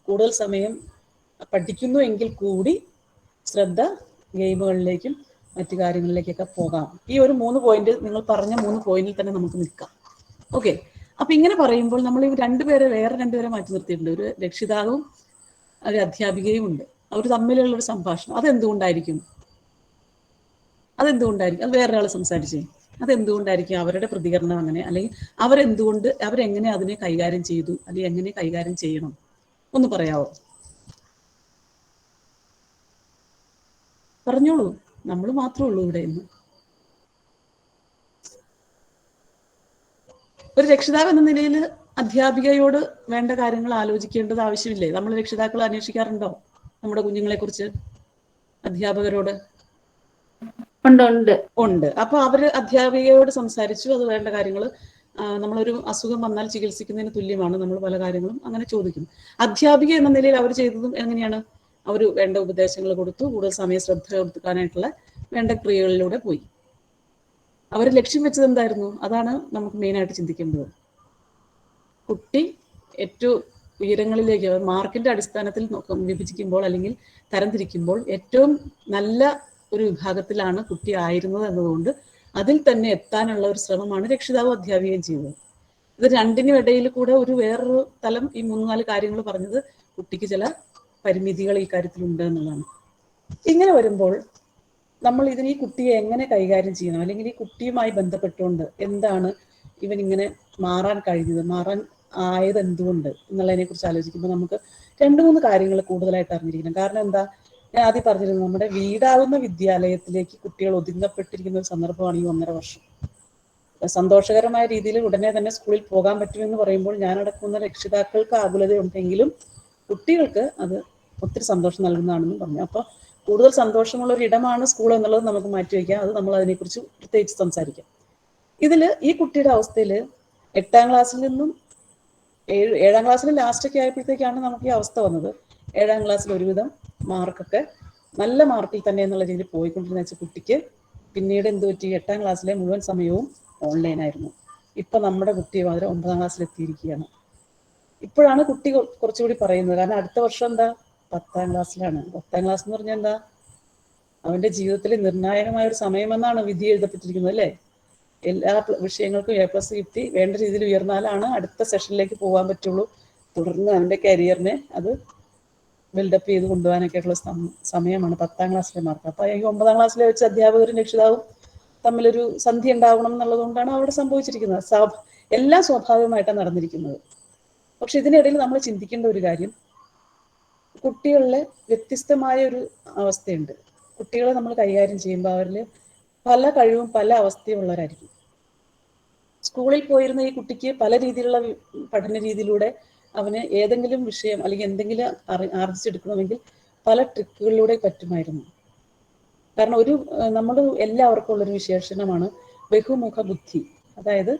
Speaker 2: കൂടുതൽ സമയം പഠിക്കുന്നു എങ്കിൽ കൂടി ശ്രദ്ധ ഗെയിമുകളിലേക്കും മറ്റു കാര്യങ്ങളിലേക്കൊക്കെ പോകാം. ഈ ഒരു 3 പോയിന്റ്, നിങ്ങൾ പറഞ്ഞ 3 പോയിന്റിൽ തന്നെ നമുക്ക് നിൽക്കാം. ഓക്കെ, അപ്പൊ ഇങ്ങനെ പറയുമ്പോൾ നമ്മൾ വേറെ രണ്ടുപേരെ മാറ്റി നിർത്തിയിട്ടുണ്ട്. ഒരു രക്ഷിതാവും ഒരു അധ്യാപികയും ഉണ്ട്. അവർ തമ്മിലുള്ള ഒരു സംഭാഷണം, അതെന്തുകൊണ്ടായിരിക്കും? അത് വേറൊരാൾ സംസാരിച്ചേ, അതെന്തുകൊണ്ടായിരിക്കും അവരുടെ പ്രതികരണം അങ്ങനെ? അല്ലെങ്കിൽ അവരെങ്ങനെ അതിനെ കൈകാര്യം ചെയ്തു, അല്ലെങ്കിൽ എങ്ങനെ കൈകാര്യം ചെയ്യണം, ഒന്ന് പറയാവോ? പറഞ്ഞോളൂ, നമ്മൾ മാത്രമേ ഉള്ളൂ ഇവിടെ ഇന്ന്. ഒരു രക്ഷിതാവ് എന്ന നിലയിൽ അധ്യാപികയോട് വേണ്ട കാര്യങ്ങൾ ആലോചിക്കേണ്ടത് ആവശ്യമില്ലേ? നമ്മൾ രക്ഷിതാക്കൾ അന്വേഷിക്കാറുണ്ടോ നമ്മുടെ കുഞ്ഞുങ്ങളെ കുറിച്ച് അധ്യാപകരോട്? ഉണ്ട്. അപ്പൊ അവര് അധ്യാപികയോട് സംസാരിച്ചു, അത് വേണ്ട കാര്യങ്ങൾ, നമ്മളൊരു അസുഖം വന്നാൽ ചികിത്സിക്കുന്നതിന് തുല്യമാണ് നമ്മൾ പല കാര്യങ്ങളും അങ്ങനെ ചോദിക്കും. അധ്യാപിക എന്ന നിലയിൽ അവർ ചെയ്തതും എങ്ങനെയാണ്? അവർ വേണ്ട ഉപദേശങ്ങൾ കൊടുത്തു, കൂടുതൽ സമയം ശ്രദ്ധ കൊടുക്കാനായിട്ടുള്ള വേണ്ട ക്രിയകളിലൂടെ പോയി. അവർ ലക്ഷ്യം വെച്ചത് എന്തായിരുന്നു? അതാണ് നമുക്ക് മെയിനായിട്ട് ചിന്തിക്കേണ്ടത്. കുട്ടി ഏറ്റവും ഉയരങ്ങളിലേക്ക് മാർക്കിന്റെ അടിസ്ഥാനത്തിൽ വിഭജിക്കുമ്പോൾ അല്ലെങ്കിൽ തരംതിരിക്കുമ്പോൾ ഏറ്റവും നല്ല ഒരു വിഭാഗത്തിലാണ് കുട്ടി ആയിരുന്നത് എന്നതുകൊണ്ട് അതിൽ തന്നെ എത്താനുള്ള ഒരു ശ്രമമാണ് രക്ഷിതാവും അധ്യാപികയും ചെയ്തത്. ഇത് രണ്ടിനും ഇടയിൽ കൂടെ ഒരു വേറൊരു തലം, ഈ 3-4 കാര്യങ്ങൾ പറഞ്ഞത് കുട്ടിക്ക് ചില പരിമിതികൾ ഈ കാര്യത്തിലുണ്ട് എന്നുള്ളതാണ്. ഇങ്ങനെ വരുമ്പോൾ നമ്മൾ ഈ കുട്ടിയെ എങ്ങനെ കൈകാര്യം ചെയ്യണം, അല്ലെങ്കിൽ ഈ കുട്ടിയുമായി ബന്ധപ്പെട്ടുകൊണ്ട് എന്താണ് ഇവൻ ഇങ്ങനെ മാറാൻ കഴിഞ്ഞത്, മാറാൻ ആയത് എന്തുകൊണ്ട് എന്നുള്ളതിനെ കുറിച്ച് ആലോചിക്കുമ്പോൾ നമുക്ക് 2-3 കാര്യങ്ങൾ കൂടുതലായിട്ട് അറിഞ്ഞിരിക്കണം. കാരണം എന്താ, ഞാൻ ആദ്യം പറഞ്ഞിരുന്നു, നമ്മുടെ വീടാവുന്ന വിദ്യാലയത്തിലേക്ക് കുട്ടികൾ ഒതുങ്ങപ്പെട്ടിരിക്കുന്ന ഒരു സന്ദർഭമാണ് ഈ 1.5 വർഷം. സന്തോഷകരമായ രീതിയിൽ ഉടനെ തന്നെ സ്കൂളിൽ പോകാൻ പറ്റുമെന്ന് പറയുമ്പോൾ ഞാനടക്കുന്ന രക്ഷിതാക്കൾക്ക് ആകുലതയുണ്ടെങ്കിലും കുട്ടികൾക്ക് അത് ഒത്തിരി സന്തോഷം നൽകുന്നതാണെന്നും പറഞ്ഞു. അപ്പോൾ കൂടുതൽ സന്തോഷമുള്ള ഒരു ഇടമാണ് സ്കൂൾ എന്നുള്ളത് നമുക്ക് മാറ്റിവെക്കാം. അത് നമ്മൾ അതിനെക്കുറിച്ച് പ്രത്യേകിച്ച് സംസാരിക്കാം. ഇതിൽ ഈ കുട്ടിയുടെ അവസ്ഥയിൽ 8ാം ക്ലാസ്സിൽ നിന്നും 7ാം ക്ലാസ്സിൽ ലാസ്റ്റൊക്കെ ആയപ്പോഴത്തേക്കാണ് നമുക്ക് ഈ അവസ്ഥ വന്നത്. 7ാം ക്ലാസ്സിൽ ഒരുവിധം മാർക്കൊക്കെ നല്ല മാർക്കിൽ തന്നെ എന്നുള്ള രീതിയിൽ പോയിക്കൊണ്ടിരുന്ന വെച്ച കുട്ടിക്ക് പിന്നീട് എന്ത് പറ്റി? 8ാം ക്ലാസ്സിലെ മുഴുവൻ സമയവും ഓൺലൈനായിരുന്നു. ഇപ്പൊ നമ്മുടെ കുട്ടി വളരെ 9ാം ക്ലാസ്സിൽ എത്തിയിരിക്കുകയാണ്. ഇപ്പോഴാണ് കുട്ടി കുറച്ചുകൂടി പറയുന്നത്. കാരണം അടുത്ത വർഷം എന്താ, 10ാം ക്ലാസ്സിലാണ്. 10ാം ക്ലാസ് എന്ന് പറഞ്ഞാൽ എന്താ, അവന്റെ ജീവിതത്തിലെ നിർണായകമായ ഒരു സമയമെന്നാണ് വിധി എഴുതപ്പെട്ടിരിക്കുന്നത് അല്ലേ. എല്ലാ വിഷയങ്ങൾക്കും A+ കിട്ടി വേണ്ട രീതിയിൽ ഉയർന്നാലാണ് അടുത്ത സെഷനിലേക്ക് പോകാൻ പറ്റുള്ളൂ. തുടർന്ന് അവന്റെ കരിയറിനെ അത് ബിൽഡപ്പ് ചെയ്ത് കൊണ്ടുപോകാനൊക്കെ ആയിട്ടുള്ള സമയമാണ് 10ാം ക്ലാസ്സിലെ മാർക്ക്. അപ്പൊ ഈ 9ാം ക്ലാസ്സിലെ വെച്ച് അധ്യാപകരും രക്ഷിതാവും തമ്മിലൊരു സന്ധി ഉണ്ടാവണം എന്നുള്ളത് കൊണ്ടാണ് അവിടെ സംഭവിച്ചിരിക്കുന്നത്. എല്ലാം സ്വാഭാവികമായിട്ടാണ് നടന്നിരിക്കുന്നത്. പക്ഷെ ഇതിനിടയിൽ നമ്മൾ ചിന്തിക്കേണ്ട ഒരു കാര്യം, കുട്ടികളിലെ വ്യത്യസ്തമായ ഒരു അവസ്ഥയുണ്ട്. കുട്ടികളെ നമ്മൾ കൈകാര്യം ചെയ്യുമ്പോൾ അവരിൽ പല കഴിവും പല അവസ്ഥയും ഉള്ളവരായിരിക്കും. സ്കൂളിൽ പോയിരുന്ന ഈ കുട്ടിക്ക് പല രീതിയിലുള്ള പഠന രീതിയിലൂടെ അവന് ഏതെങ്കിലും വിഷയം അല്ലെങ്കിൽ എന്തെങ്കിലും ആർജിച്ചെടുക്കണമെങ്കിൽ പല ട്രിക്കുകളിലൂടെ പറ്റുമായിരുന്നു. കാരണം നമ്മൾ എല്ലാവർക്കും ഉള്ളൊരു വിശേഷണമാണ് ബഹുമുഖ ബുദ്ധി. അതായത്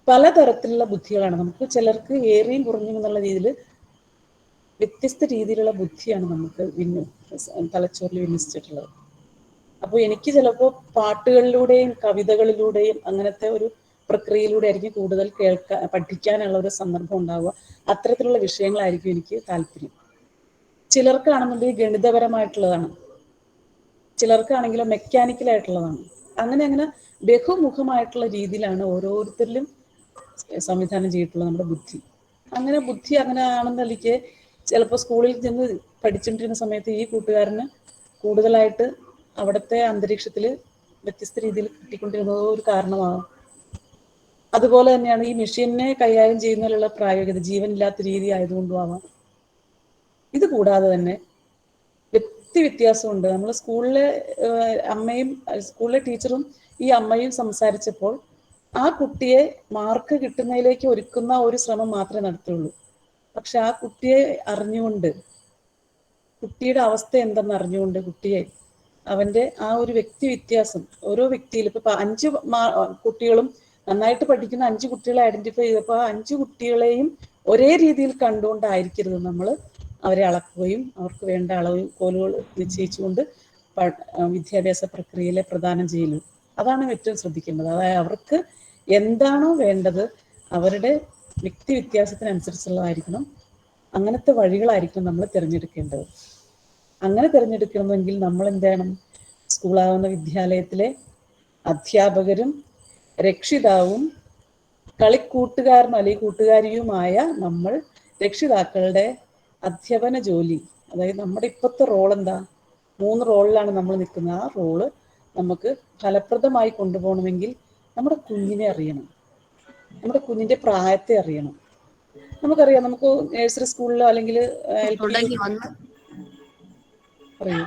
Speaker 2: പലതരത്തിലുള്ള ബുദ്ധികളാണ് നമുക്ക്. ചിലർക്ക് ഏറിയും കുറഞ്ഞും എന്നുള്ള രീതിയിൽ വ്യത്യസ്ത രീതിയിലുള്ള ബുദ്ധിയാണ് നമുക്ക് തലച്ചോറിൽ വിന്യസിച്ചിട്ടുള്ളത്. അപ്പോൾ എനിക്ക് ചിലപ്പോൾ പാട്ടുകളിലൂടെയും കവിതകളിലൂടെയും അങ്ങനത്തെ ഒരു പ്രക്രിയയിലൂടെ ആയിരിക്കും കൂടുതൽ പഠിക്കാനുള്ള ഒരു സന്ദർഭം ഉണ്ടാവുക. അത്തരത്തിലുള്ള വിഷയങ്ങളായിരിക്കും എനിക്ക് താല്പര്യം. ചിലർക്കാണെന്നുണ്ടെങ്കിൽ ഗണിതപരമായിട്ടുള്ളതാണ്, ചിലർക്കാണെങ്കിലും മെക്കാനിക്കലായിട്ടുള്ളതാണ്. അങ്ങനെ ബഹുമുഖമായിട്ടുള്ള രീതിയിലാണ് ഓരോരുത്തരിലും സംവിധാനം ചെയ്തിട്ടുള്ള നമ്മുടെ ബുദ്ധി. ബുദ്ധി അങ്ങനെ ആണെന്നല്ലിക്ക് ചിലപ്പോൾ സ്കൂളിൽ ചെന്ന് പഠിച്ചുകൊണ്ടിരുന്ന സമയത്ത് ഈ കൂട്ടുകാരന് കൂടുതലായിട്ട് അവിടുത്തെ അന്തരീക്ഷത്തിൽ വ്യത്യസ്ത രീതിയിൽ കിട്ടിക്കൊണ്ടിരുന്നത് ഒരു കാരണമാകും. അതുപോലെ തന്നെയാണ് ഈ മെഷീനെ കൈകാര്യം ചെയ്യുന്നതിലുള്ള പ്രായോഗികത ജീവനില്ലാത്ത രീതി ആയതുകൊണ്ടും ആവാം. ഇത് കൂടാതെ തന്നെ വ്യത്യാസമുണ്ട്. നമ്മൾ സ്കൂളിലെ സ്കൂളിലെ ടീച്ചറും ഈ അമ്മയും സംസാരിച്ചപ്പോൾ ആ കുട്ടിയെ മാർക്ക് കിട്ടുന്നതിലേക്ക് ഒരുക്കുന്ന ഒരു ശ്രമം മാത്രമേ നടത്തുള്ളൂ. പക്ഷെ ആ കുട്ടിയെ അറിഞ്ഞുകൊണ്ട്, കുട്ടിയുടെ അവസ്ഥ എന്തെന്ന് അറിഞ്ഞുകൊണ്ട് കുട്ടിയെ അവന്റെ ആ ഒരു വ്യക്തി വ്യത്യാസം ഓരോ വ്യക്തിയിലും ഇപ്പൊ 5 കുട്ടികളും നന്നായിട്ട് പഠിക്കുന്ന 5 കുട്ടികളെ ഐഡന്റിഫൈ ചെയ്തപ്പോൾ ആ 5 കുട്ടികളെയും ഒരേ രീതിയിൽ കണ്ടുകൊണ്ടായിരിക്കരുത് നമ്മൾ അവരെ അളക്കുകയും അവർക്ക് വേണ്ട അളവ് കോലുകൾ നിശ്ചയിച്ചുകൊണ്ട് വിദ്യാഭ്യാസ പ്രക്രിയയിലെ പ്രദാനം ചെയ്യലും. അതാണ് ഏറ്റവും ശ്രദ്ധിക്കേണ്ടത്. അതായത് അവർക്ക് എന്താണോ വേണ്ടത് അവരുടെ വ്യക്തി വ്യത്യാസത്തിനനുസരിച്ചുള്ളതായിരിക്കണം, അങ്ങനത്തെ വഴികളായിരിക്കണം നമ്മൾ തിരഞ്ഞെടുക്കേണ്ടത്. അങ്ങനെ തിരഞ്ഞെടുക്കണമെങ്കിൽ നമ്മൾ എന്ത് ചെയ്യണം? സ്കൂളാവുന്ന വിദ്യാലയത്തിലെ അധ്യാപകരും രക്ഷിതാവും കളിക്കൂട്ടുകാരനും അല്ലെങ്കിൽ കൂട്ടുകാരിയുമായ നമ്മൾ രക്ഷിതാക്കളുടെ അധ്യാപന ജോലി, അതായത് നമ്മുടെ ഇപ്പോഴത്തെ റോൾ എന്താ? 3 റോളിലാണ് നമ്മൾ നിൽക്കുന്നത്. ആ റോള് നമുക്ക് ഫലപ്രദമായി കൊണ്ടുപോകണമെങ്കിൽ നമ്മുടെ കുഞ്ഞിനെ അറിയണം, നമ്മുടെ കുഞ്ഞിന്റെ പ്രായത്തെ അറിയണം. നമുക്കറിയാം, നമുക്ക് നഴ്സറി സ്കൂളിലോ അല്ലെങ്കിൽ പറയൂ,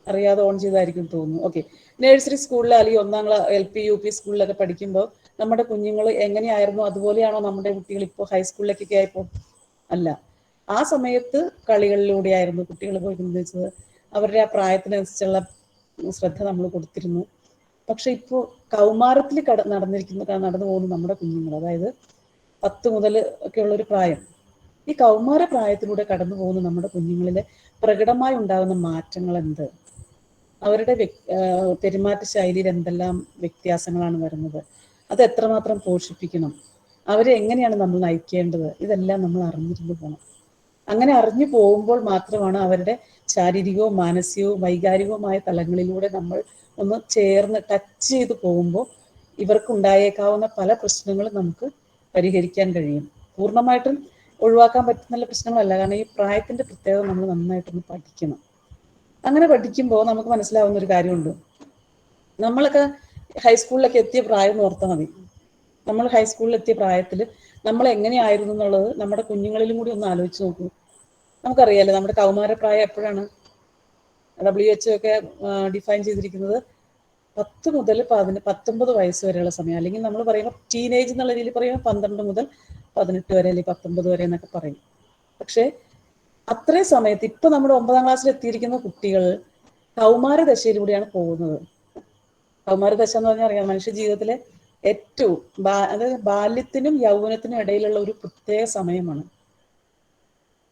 Speaker 2: അറിയാതെ ഓൺ ചെയ്തായിരിക്കും തോന്നുന്നു. ഓക്കെ, നഴ്സറി സ്കൂളിൽ അല്ലെങ്കിൽ 1ാം ക്ലാസ് LP UP സ്കൂളിലൊക്കെ പഠിക്കുമ്പോൾ നമ്മുടെ കുഞ്ഞുങ്ങൾ എങ്ങനെയായിരുന്നു അതുപോലെയാണോ നമ്മുടെ കുട്ടികൾ ഇപ്പോൾ ഹൈസ്കൂളിലേക്കൊക്കെ ആയപ്പോൾ? അല്ല. ആ സമയത്ത് കളികളിലൂടെയായിരുന്നു കുട്ടികൾ പോയിരുന്നത്. അവരുടെ ആ പ്രായത്തിനനുസരിച്ചുള്ള ശ്രദ്ധ നമ്മൾ കൊടുത്തിരുന്നു. പക്ഷെ ഇപ്പോൾ കൗമാരത്തിൽ നടന്നു പോകുന്ന നമ്മുടെ കുഞ്ഞുങ്ങൾ, അതായത് 10 മുതൽ ഒക്കെ ഉള്ളൊരു പ്രായം, ഈ കൗമാര പ്രായത്തിലൂടെ കടന്നു പോകുന്ന നമ്മുടെ കുഞ്ഞുങ്ങളിലെ പ്രകടമായി ഉണ്ടാകുന്ന മാറ്റങ്ങൾ എന്ത്? അവരുടെ പെരുമാറ്റ ശൈലിയിൽ എന്തെല്ലാം വ്യത്യാസങ്ങളാണ് വരുന്നത്? അത് എത്രമാത്രം പോഷിപ്പിക്കണം? അവരെ എങ്ങനെയാണ് നമ്മൾ നയിക്കേണ്ടത്? ഇതെല്ലാം നമ്മൾ അറിഞ്ഞിരുന്നു പോകണം. അങ്ങനെ അറിഞ്ഞു പോകുമ്പോൾ മാത്രമാണ് അവരുടെ ശാരീരികവും മാനസികവും വൈകാരികവുമായ തലങ്ങളിലൂടെ നമ്മൾ ഒന്ന് ചേർന്ന് ടച്ച് ചെയ്ത് പോകുമ്പോൾ ഇവർക്കുണ്ടായേക്കാവുന്ന പല പ്രശ്നങ്ങളും നമുക്ക് പരിഹരിക്കാൻ കഴിയും. പൂർണ്ണമായിട്ടും ഒഴിവാക്കാൻ പറ്റുന്ന പ്രശ്നങ്ങളല്ല, കാരണം ഈ പ്രായത്തിന്റെ പ്രത്യേകത നമ്മൾ നന്നായിട്ടൊന്ന് പഠിക്കണം. അങ്ങനെ പഠിക്കുമ്പോൾ നമുക്ക് മനസ്സിലാവുന്ന ഒരു കാര്യമുണ്ട്. നമ്മളൊക്കെ ഹൈസ്കൂളിലൊക്കെ എത്തിയ പ്രായം എന്ന് ഓർത്താൽ മതി. നമ്മൾ ഹൈസ്കൂളിൽ എത്തിയ പ്രായത്തിൽ നമ്മൾ എങ്ങനെയായിരുന്നു എന്നുള്ളത് നമ്മുടെ കുഞ്ഞുങ്ങളിലും കൂടി ഒന്ന് ആലോചിച്ച് നോക്കൂ. നമുക്കറിയാലോ നമ്മുടെ കൗമാരപ്രായം എപ്പോഴാണ്? WHO ഒക്കെ ഡിഫൈൻ ചെയ്തിരിക്കുന്നത് 10 മുതൽ 19 വയസ്സ് വരെയുള്ള സമയം, അല്ലെങ്കിൽ നമ്മൾ പറയുമ്പോൾ ടീനേജ് എന്നുള്ള രീതിയിൽ പറയുമ്പോൾ 12 മുതൽ 18 വരെ അല്ലെങ്കിൽ 19 വരെ എന്നൊക്കെ പറയും. പക്ഷെ അത്രയും സമയത്ത് ഇപ്പൊ നമ്മുടെ 9ാം ക്ലാസ്സിൽ എത്തിയിരിക്കുന്ന കുട്ടികൾ കൗമാരദശയിലൂടെയാണ് പോകുന്നത്. കൗമാരദശ എന്ന് പറഞ്ഞാൽ അറിയാം, മനുഷ്യ ജീവിതത്തിലെ ഏറ്റവും അതായത് ബാല്യത്തിനും യൗവനത്തിനും ഇടയിലുള്ള ഒരു പ്രത്യേക സമയമാണ്.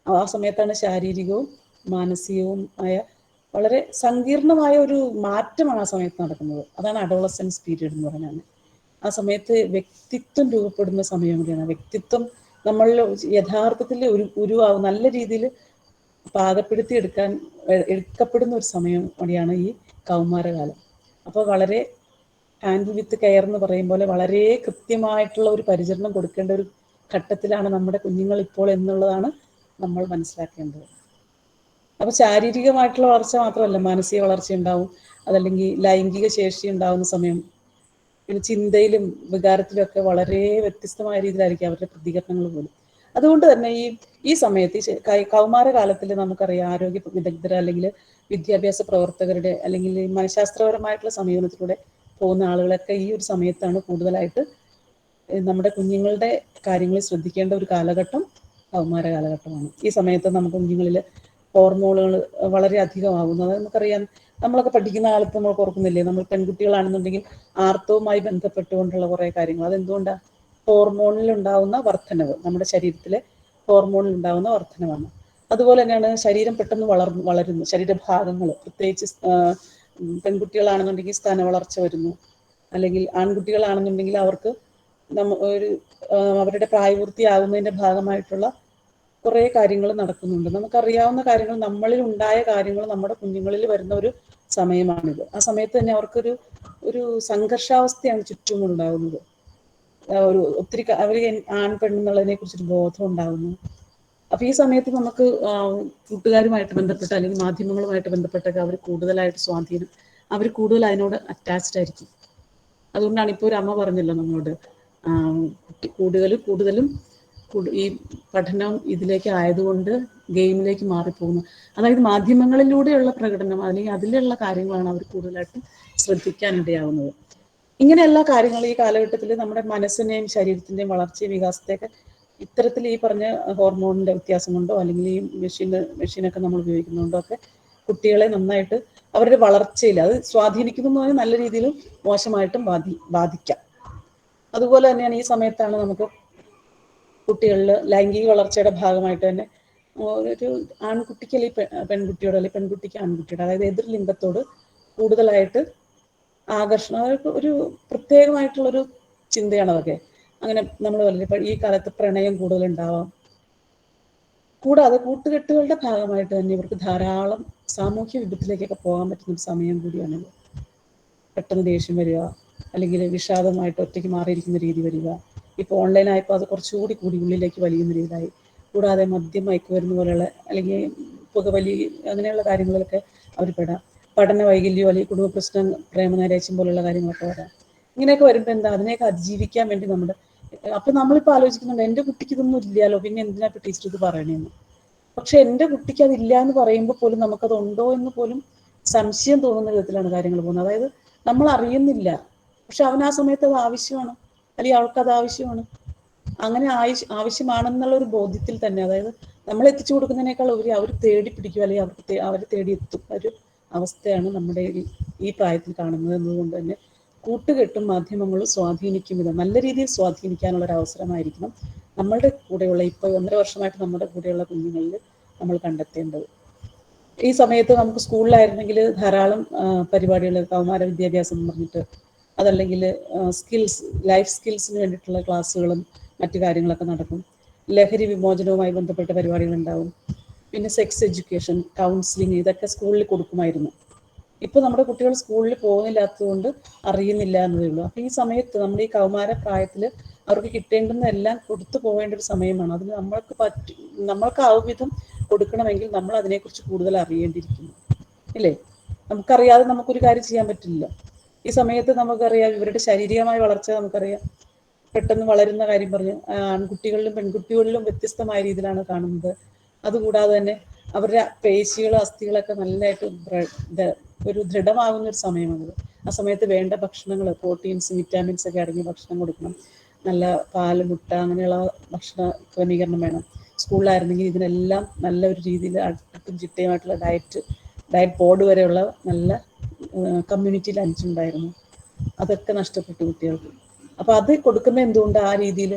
Speaker 2: ആ സമയത്താണ് ശാരീരികവും മാനസികവും ആയ വളരെ സങ്കീർണമായ ഒരു മാറ്റമാണ് ആ സമയത്ത് നടക്കുന്നത്. അതാണ് അഡോളസൻസ് പീരീഡ് എന്ന് പറഞ്ഞാൽ. ആ സമയത്ത് വ്യക്തിത്വം രൂപപ്പെടുന്ന സമയം കൂടിയാണ്. വ്യക്തിത്വം നമ്മളിൽ യഥാർത്ഥത്തിൽ ഉരുവാകും, നല്ല രീതിയിൽ പാകപ്പെടുത്തി എടുക്കപ്പെടുന്ന ഒരു സമയം കൂടിയാണ് ഈ കൗമാരകാലം. അപ്പോൾ വളരെ ഹാൻഡിൽ വിത്ത് കെയർ എന്ന് പറയും പോലെ വളരെ കൃത്യമായിട്ടുള്ള ഒരു പരിചരണം കൊടുക്കേണ്ട ഒരു ഘട്ടത്തിലാണ് നമ്മുടെ കുഞ്ഞുങ്ങൾ ഇപ്പോൾ എന്നുള്ളതാണ് നമ്മൾ മനസ്സിലാക്കേണ്ടത്. അപ്പോൾ ശാരീരികമായിട്ടുള്ള വളർച്ച മാത്രമല്ല, മാനസിക വളർച്ച ഉണ്ടാവും, അതല്ലെങ്കിൽ ലൈംഗിക ശേഷി ഉണ്ടാവുന്ന സമയം, പിന്നെ ചിന്തയിലും വികാരത്തിലും ഒക്കെ വളരെ വ്യത്യസ്തമായ രീതിയിലായിരിക്കും അവരുടെ പ്രതികരണങ്ങൾ പോലും. അതുകൊണ്ട് തന്നെ ഈ സമയത്ത് കൗമാരകാലത്തിൽ നമുക്കറിയാം, ആരോഗ്യ വിദഗ്ധർ അല്ലെങ്കിൽ വിദ്യാഭ്യാസ പ്രവർത്തകരുടെ അല്ലെങ്കിൽ മനഃശാസ്ത്രപരമായിട്ടുള്ള സമീപനത്തിലൂടെ പോകുന്ന ആളുകളൊക്കെ ഈ ഒരു സമയത്താണ് കൂടുതലായിട്ട് നമ്മുടെ കുഞ്ഞുങ്ങളുടെ കാര്യങ്ങളിൽ ശ്രദ്ധിക്കേണ്ട ഒരു കാലഘട്ടം കൗമാര കാലഘട്ടമാണ്. ഈ സമയത്ത് നമുക്ക് കുഞ്ഞുങ്ങളിൽ ഹോർമോണുകൾ വളരെ അധികമാകുന്നത് നമുക്കറിയാം. നമ്മളൊക്കെ പഠിക്കുന്ന കാലത്ത് നമ്മൾ ഓർക്കുന്നില്ലേ, നമ്മൾ പെൺകുട്ടികളാണെന്നുണ്ടെങ്കിൽ ആർത്തവുമായി ബന്ധപ്പെട്ടുകൊണ്ടുള്ള കുറേ കാര്യങ്ങൾ. അതെന്തുകൊണ്ടാണ്? ഹോർമോണിൽ ഉണ്ടാവുന്ന വർധനവ്, നമ്മുടെ ശരീരത്തിലെ ഹോർമോണിൽ ഉണ്ടാവുന്ന വർധനവാണ്. അതുപോലെ തന്നെയാണ് ശരീരം പെട്ടെന്ന് വളരുന്നു, ശരീരഭാഗങ്ങൾ, പ്രത്യേകിച്ച് പെൺകുട്ടികളാണെന്നുണ്ടെങ്കിൽ സ്തന വളർച്ച വരുന്നു, അല്ലെങ്കിൽ ആൺകുട്ടികളാണെന്നുണ്ടെങ്കിൽ അവർക്ക് അവരുടെ പ്രായപൂർത്തിയാകുന്നതിൻ്റെ ഭാഗമായിട്ടുള്ള കുറേ കാര്യങ്ങൾ നടക്കുന്നുണ്ട്. നമുക്കറിയാവുന്ന കാര്യങ്ങൾ, നമ്മളിൽ ഉണ്ടായ കാര്യങ്ങൾ നമ്മുടെ കുഞ്ഞുങ്ങളിൽ വരുന്ന ഒരു സമയമാണിത്. ആ സമയത്ത് തന്നെ ഒരു സംഘർഷാവസ്ഥയാണ് ചുറ്റും ഉണ്ടാകുന്നത്. ഒത്തിരി അവർ ആൺ പെണ്ണെന്നുള്ളതിനെ കുറിച്ചൊരു ബോധം ഉണ്ടാകുന്നു. അപ്പൊ ഈ സമയത്ത് നമുക്ക് കൂട്ടുകാരുമായിട്ട് ബന്ധപ്പെട്ട അല്ലെങ്കിൽ മാധ്യമങ്ങളുമായിട്ട് ബന്ധപ്പെട്ടൊക്കെ അവർ കൂടുതലായിട്ട് സ്വാധീനം, അവർ കൂടുതൽ അതിനോട് അറ്റാച്ച്ഡ് ആയിരിക്കും. അതുകൊണ്ടാണ് ഇപ്പോൾ ഒരു അമ്മ പറഞ്ഞല്ലോ നമ്മളോട്, കൂടുതലും ഈ പഠനം ഇതിലേക്ക് ആയതുകൊണ്ട് ഗെയിമിലേക്ക് മാറിപ്പോകുന്നു. അതായത് മാധ്യമങ്ങളിലൂടെയുള്ള പ്രകടനം അല്ലെങ്കിൽ അതിലുള്ള കാര്യങ്ങളാണ് അവർ കൂടുതലായിട്ട് ശ്രദ്ധിക്കാനിടയാവുന്നത്. ഇങ്ങനെയുള്ള കാര്യങ്ങൾ ഈ കാലഘട്ടത്തിൽ നമ്മുടെ മനസ്സിനെയും ശരീരത്തിൻ്റെയും വളർച്ചയും വികാസത്തെയൊക്കെ ഇത്തരത്തിൽ ഈ പറഞ്ഞ ഹോർമോണിൻ്റെ വ്യത്യാസം കൊണ്ടോ അല്ലെങ്കിൽ ഈ മെഷീനൊക്കെ നമ്മൾ ഉപയോഗിക്കുന്നതുകൊണ്ടോ ഒക്കെ കുട്ടികളെ നന്നായിട്ട് അവരുടെ വളർച്ചയിൽ അത് സ്വാധീനിക്കുന്നു എന്ന് പറഞ്ഞാൽ നല്ല രീതിയിലും മോശമായിട്ടും ബാധിക്കാം. അതുപോലെ തന്നെയാണ് ഈ സമയത്താണ് നമുക്ക് കുട്ടികളിൽ ലൈംഗിക വളർച്ചയുടെ ഭാഗമായിട്ട് തന്നെ ഒരു ആൺകുട്ടിക്ക് അല്ലെങ്കിൽ പെൺകുട്ടിയോട് അല്ലെങ്കിൽ പെൺകുട്ടിക്ക് ആൺകുട്ടിയോട്, അതായത് എതിർ ലിംഗത്തോട് കൂടുതലായിട്ട് ആകർഷണം, ഒരു പ്രത്യേകമായിട്ടുള്ളൊരു ചിന്തയാണ് അതൊക്കെ. അങ്ങനെ നമ്മൾ പറയുന്നത് ഈ കാലത്ത് പ്രണയം കൂടുതലുണ്ടാവാം. കൂടാതെ കൂട്ടുകെട്ടുകളുടെ ഭാഗമായിട്ട് തന്നെ ഇവർക്ക് ധാരാളം സാമൂഹ്യ വിപത്തിലേക്കൊക്കെ പോകാൻ പറ്റുന്ന ഒരു സമയം കൂടിയാണിത്. പെട്ടെന്ന് ദേഷ്യം വരിക, അല്ലെങ്കിൽ വിഷാദമായിട്ട് ഒറ്റയ്ക്ക് മാറിയിരിക്കുന്ന രീതി വരിക. ഇപ്പോൾ ഓൺലൈനായപ്പോൾ അത് കുറച്ചുകൂടി ഉള്ളിലേക്ക് വലിയുന്ന രീതിയിലായി. കൂടാതെ മദ്യം, മയക്കുമരുന്ന് പോലെയുള്ള അല്ലെങ്കിൽ പുകവലി അങ്ങനെയുള്ള കാര്യങ്ങളിലൊക്കെ അവർ പെടാം. പഠന വൈകല്യം അല്ലെങ്കിൽ കുടുംബ പ്രശ്നം, പ്രേമനൈരാശ്യം പോലുള്ള കാര്യങ്ങളൊക്കെ വരാം. ഇങ്ങനെയൊക്കെ വരുമ്പോൾ എന്താ, അതിനെയൊക്കെ അതിജീവിക്കാൻ വേണ്ടി അപ്പം നമ്മളിപ്പോൾ ആലോചിക്കുന്നുണ്ട് എൻ്റെ കുട്ടിക്ക് ഇതൊന്നും ഇല്ലല്ലോ, പിന്നെ എന്തിനാ ഇപ്പോൾ ടീച്ചർ ഇത് പറയണേന്ന്. പക്ഷെ എൻ്റെ കുട്ടിക്ക് അതില്ല എന്ന് പറയുമ്പോൾ പോലും നമുക്കത് ഉണ്ടോ എന്ന് പോലും സംശയം തോന്നുന്ന വിധത്തിലാണ് കാര്യങ്ങൾ പോകുന്നത്. അതായത് നമ്മൾ അറിയുന്നില്ല, പക്ഷെ അവൻ ആ സമയത്ത് അത് ആവശ്യമാണ്, അല്ലെങ്കിൽ അവൾക്കത് ആവശ്യമാണ്. അങ്ങനെ ആവശ്യമാണെന്നുള്ള ഒരു ബോധ്യത്തിൽ തന്നെ, അതായത് നമ്മൾ എത്തിച്ചു കൊടുക്കുന്നതിനേക്കാൾ ഉപരി അവർ തേടി പിടിക്കും, അല്ലെങ്കിൽ അവർ തേടി എത്തും ഒരു അവസ്ഥയാണ് നമ്മുടെ ഈ പ്രായത്തിൽ കാണുന്നത്. എന്നതുകൊണ്ട് തന്നെ കൂട്ടുകെട്ടും മാധ്യമങ്ങളും സ്വാധീനിക്കും വിധം നല്ല രീതിയിൽ സ്വാധീനിക്കാനുള്ള ഒരു അവസരമായിരിക്കണം നമ്മളുടെ കൂടെയുള്ള ഇപ്പോൾ 1.5 വർഷമായിട്ട് നമ്മുടെ കൂടെയുള്ള കുഞ്ഞുങ്ങളിൽ നമ്മൾ കണ്ടെത്തേണ്ടത്. ഈ സമയത്ത് നമുക്ക് സ്കൂളിലായിരുന്നെങ്കിൽ ധാരാളം പരിപാടികൾ, കൗമാര വിദ്യാഭ്യാസം എന്ന് പറഞ്ഞിട്ട്, അതല്ലെങ്കിൽ ലൈഫ് സ്കിൽസിന് വേണ്ടിയിട്ടുള്ള ക്ലാസ്സുകളും മറ്റു കാര്യങ്ങളൊക്കെ നടക്കും. ലഹരി വിമോചനവുമായി ബന്ധപ്പെട്ട പരിപാടികളുണ്ടാവും. പിന്നെ സെക്സ് എഡ്യൂക്കേഷൻ, കൗൺസിലിംഗ്, ഇതൊക്കെ സ്കൂളിൽ കൊടുക്കുമായിരുന്നു. ഇപ്പോൾ നമ്മുടെ കുട്ടികൾ സ്കൂളിൽ പോകുന്നില്ലാത്തതുകൊണ്ട് അറിയുന്നില്ല എന്നതേ ഉള്ളൂ. അപ്പോൾ ഈ സമയത്ത് നമ്മുടെ ഈ കൗമാര പ്രായത്തിൽ അവർക്ക് കിട്ടേണ്ടുന്നതെല്ലാം കൊടുത്തു പോകേണ്ട ഒരു സമയമാണ്. അതിന് നമ്മൾക്ക് ആ വിധം കൊടുക്കണമെങ്കിൽ നമ്മൾ അതിനെക്കുറിച്ച് കൂടുതൽ അറിയേണ്ടിയിരിക്കുന്നു, ഇല്ലേ? നമുക്കറിയാതെ നമുക്കൊരു കാര്യം ചെയ്യാൻ പറ്റില്ല. ഈ സമയത്ത് നമുക്കറിയാം ഇവരുടെ ശാരീരികമായ വളർച്ച നമുക്കറിയാം. പെട്ടെന്ന് വളരുന്ന കാര്യം പറഞ്ഞു, ആൺകുട്ടികളിലും പെൺകുട്ടികളിലും വ്യത്യസ്തമായ രീതിയിലാണ് കാണുന്നത്. അതുകൂടാതെ തന്നെ അവരുടെ പേശികളും അസ്ഥികളൊക്കെ നല്ലതായിട്ട് ഒരു ദൃഢമാകുന്ന ഒരു സമയമാണിത്. ആ സമയത്ത് വേണ്ട ഭക്ഷണങ്ങൾ, പ്രോട്ടീൻസ്, വിറ്റാമിൻസ് ഒക്കെ അടങ്ങിയ ഭക്ഷണം കൊടുക്കണം. നല്ല പാല്, മുട്ട അങ്ങനെയുള്ള ഭക്ഷണ ക്രമീകരണം വേണം. സ്കൂളിലായിരുന്നെങ്കിൽ ഇതിനെല്ലാം നല്ല ഒരു രീതിയിൽ അടുക്കും ചിട്ടയുമായിട്ടുള്ള ഡയറ്റ് ബോർഡ് വരെയുള്ള നല്ല കമ്മ്യൂണിറ്റി ലഞ്ച് ഉണ്ടായിരുന്നു. അതൊക്കെ നഷ്ടപ്പെട്ടു കുട്ടികൾക്ക്. അപ്പോൾ അത് കൊടുക്കുന്നത് എന്തുകൊണ്ട് ആ രീതിയിൽ